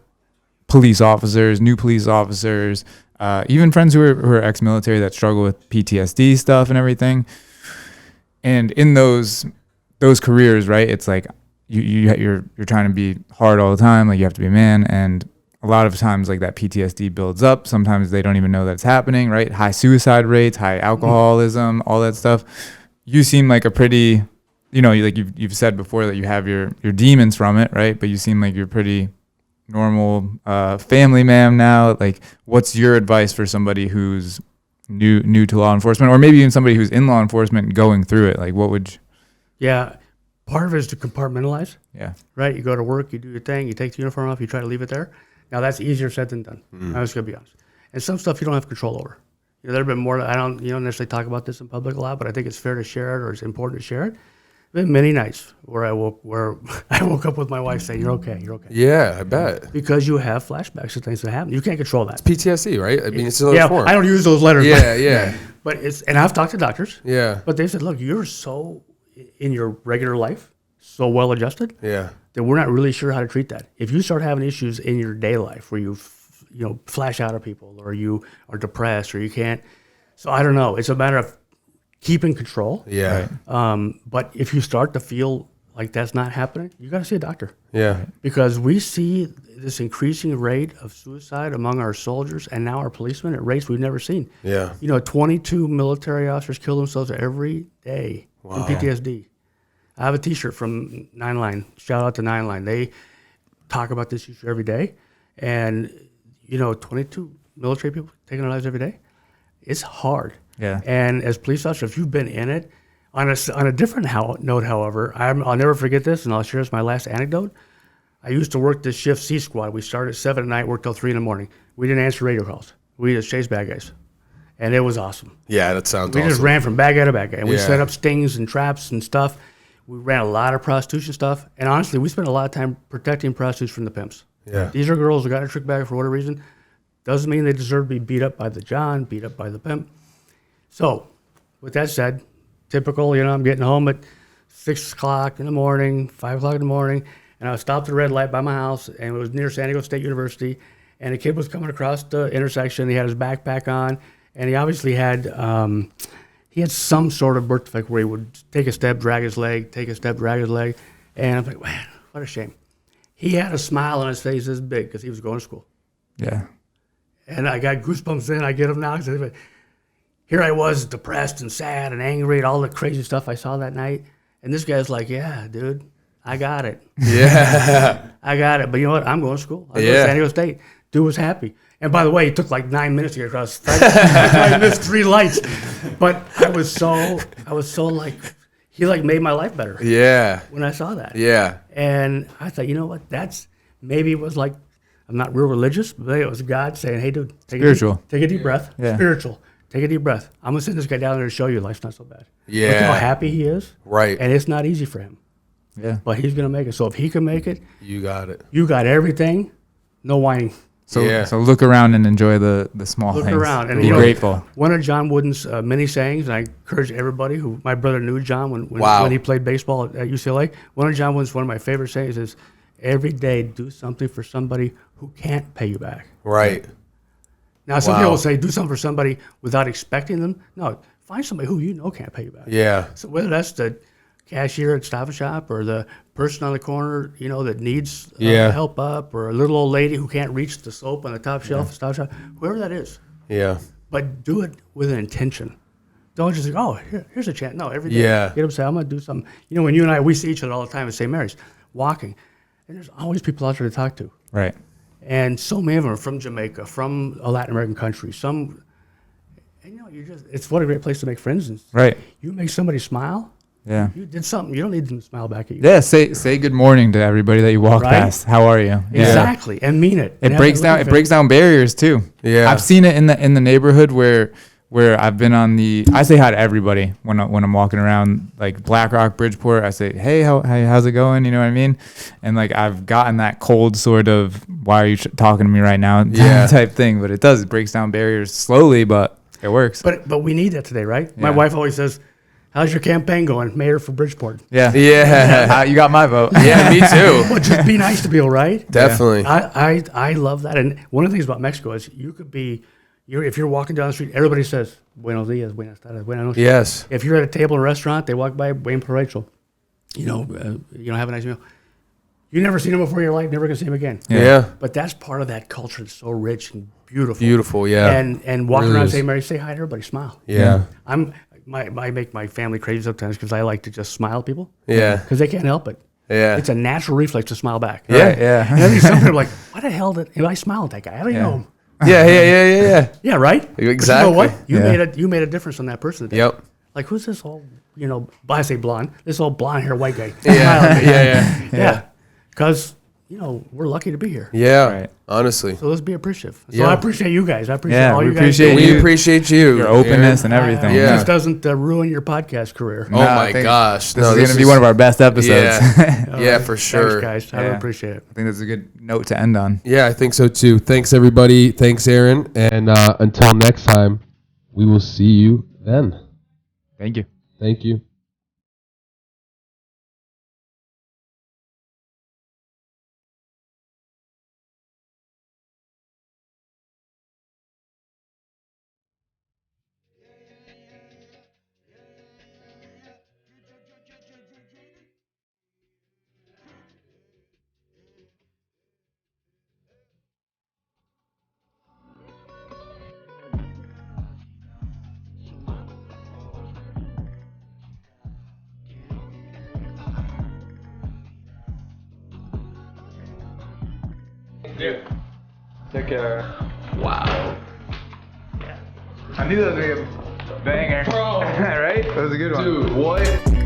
police officers, new police officers, even friends who are ex-military that struggle with PTSD stuff and everything. And in those careers, right, it's like you're trying to be hard all the time, like you have to be a man, and a lot of times like that PTSD builds up. Sometimes they don't even know that it's happening, right? High suicide rates, high alcoholism, all that stuff. You seem like a pretty, like you've said before that you have your demons from it, right? But you seem like you're pretty normal family man now. Like, what's your advice for somebody who's new to law enforcement, or maybe even somebody who's in law enforcement going through it? Like, what would you... Yeah, part of it is to compartmentalize. Yeah. Right? You go to work, you do your thing, you take the uniform off, you try to leave it there. Now, that's easier said than done. I'm just going to be honest. And some stuff you don't have control over. There have been more, I don't necessarily talk about this in public a lot, but I think it's fair to share it, or it's important to share it. There have been many nights where I woke up with my wife saying, you're okay. Yeah, I bet. Because you have flashbacks of things that happen. You can't control that. It's PTSD, right? I mean, it's another form. I don't use those letters. Yeah. But and I've talked to doctors. Yeah. But they said, look, you're so in your regular life, so well adjusted. Yeah. That we're not really sure how to treat that. If you start having issues in your day life where you flash out at people, or you are depressed, or you can't. So I don't know. It's a matter of keeping control. Yeah. Right? But if you start to feel like that's not happening, you got to see a doctor. Yeah. Because we see this increasing rate of suicide among our soldiers and now our policemen at rates we've never seen. Yeah. 22 military officers kill themselves every day from PTSD. I have a T-shirt from 9 Line. Shout out to 9 Line. They talk about this issue every day. And, 22 military people taking their lives every day, it's hard. Yeah. And as police officers, if you've been in it, on a different note, however, I'll never forget this, and I'll share this my last anecdote. I used to work this shift C squad. We started at 7 at night, worked till 3 in the morning. We didn't answer radio calls. We just chased bad guys. And it was awesome. Yeah, that sounds awesome. We just ran from bad guy to bad guy. And we set up stings and traps and stuff. We ran a lot of prostitution stuff. And honestly, we spent a lot of time protecting prostitutes from the pimps. Yeah. These are girls who got a trick bag for whatever reason. Doesn't mean they deserve to be beat up by the John, beat up by the pimp. So, with that said, typical, I'm getting home at 6 o'clock in the morning, 5 o'clock in the morning, and I was stopped at a red light by my house, and it was near San Diego State University, and a kid was coming across the intersection. He had his backpack on, and he obviously had some sort of birth defect where he would take a step, drag his leg, take a step, drag his leg, and I'm like, man, what a shame. He had a smile on his face this big because he was going to school. Yeah. And I got goosebumps then. I get them now. Here I was, depressed and sad and angry at all the crazy stuff I saw that night. And this guy's like, yeah, dude, I got it. Yeah. I got it. But you know what? I'm going to school. I go to San Diego State. Dude was happy. And by the way, it took like 9 minutes to get across. I missed 3 lights. But I was so like, he like made my life better. Yeah. When I saw that. Yeah. And I thought, you know what? That's maybe it was like, I'm not real religious, but it was God saying, hey, dude, take a deep breath. Yeah. Spiritual. Take a deep breath. I'm going to send this guy down there to show you life's not so bad. Yeah. Look how happy he is. Right. And it's not easy for him. Yeah. But he's going to make it. So if he can make it, you got it. You got everything. No whining. So look around and enjoy the small things. Look around and be grateful. One of John Wooden's many sayings, and I encourage everybody who my brother knew John when he played baseball at UCLA. One of John Wooden's one of my favorite sayings is, every day do something for somebody who can't pay you back. Right. Now some people will say do something for somebody without expecting them. No, find somebody who you know can't pay you back. Yeah. So whether that's the cashier at Stop and Shop or the person on the corner, that needs help up, or a little old lady who can't reach the soap on the top shelf at Stop and Shop, whoever that is. Yeah. But do it with an intention. Don't just think, here's a chance. No, every day. Yeah. Get up and say, I'm going to do something. When you and I, we see each other all the time at St. Mary's, walking, and there's always people out there to talk to. Right. And so many of them are from Jamaica, from a Latin American country. And it's what a great place to make friends. Right. You make somebody smile. Yeah. You did something. You don't need them to smile back at you. Yeah. Say good morning to everybody that you walk past. How are you? Exactly. And mean it. It breaks down barriers too. Yeah. I've seen it in the neighborhood where I've been I say hi to everybody when I'm walking around, like Black Rock, Bridgeport. I say, hey, how's it going? You know what I mean? And like I've gotten that cold sort of, why are you talking to me right now? Type thing. But it breaks down barriers slowly, but it works. But we need that today, right? My wife always says, how's your campaign going, Mayor for Bridgeport? Yeah. Yeah. You got my vote. Yeah, me too. Well, just be nice to people, right? Definitely. I love that. And one of the things about Mexico is you could be, if you're walking down the street, everybody says, buenos dias, buenas tardes, buenas noches. Yes. If you're at a table in a restaurant, they walk by, waiting for Rachel. Have a nice meal. You never seen him before in your life, never gonna see him again. Yeah. But that's part of that culture that's so rich and beautiful. Beautiful, yeah. And walking really around is. St. Mary, say hi to everybody, smile. Yeah. I make my family crazy sometimes because I like to just smile at people. Yeah. Because they can't help it. Yeah. It's a natural reflex to smile back. Yeah. Right? Yeah. And I think some people are like, why the hell did I smile at that guy? I don't even know him. Yeah. Yeah, right? Exactly. But you know what? You made a difference on that person today. Yep. Like, who's this old, I say blonde, this old blonde hair white guy? Yeah. Because, we're lucky to be here. Yeah. Right. Honestly. So let's be appreciative. So I appreciate you guys. I appreciate all you guys. We appreciate you. Your openness and everything. This doesn't ruin your podcast career. Oh my gosh. This is going to be one of our best episodes. Yeah, for sure. Thanks, guys. I appreciate it. I think that's a good note to end on. Yeah, I think so too. Thanks, everybody. Thanks, Aaron. And until next time, we will see you then. Thank you. Thank you. Dude, take care. Wow. I knew that was going to be a banger. Bro. Right? That was a good one. Dude, what?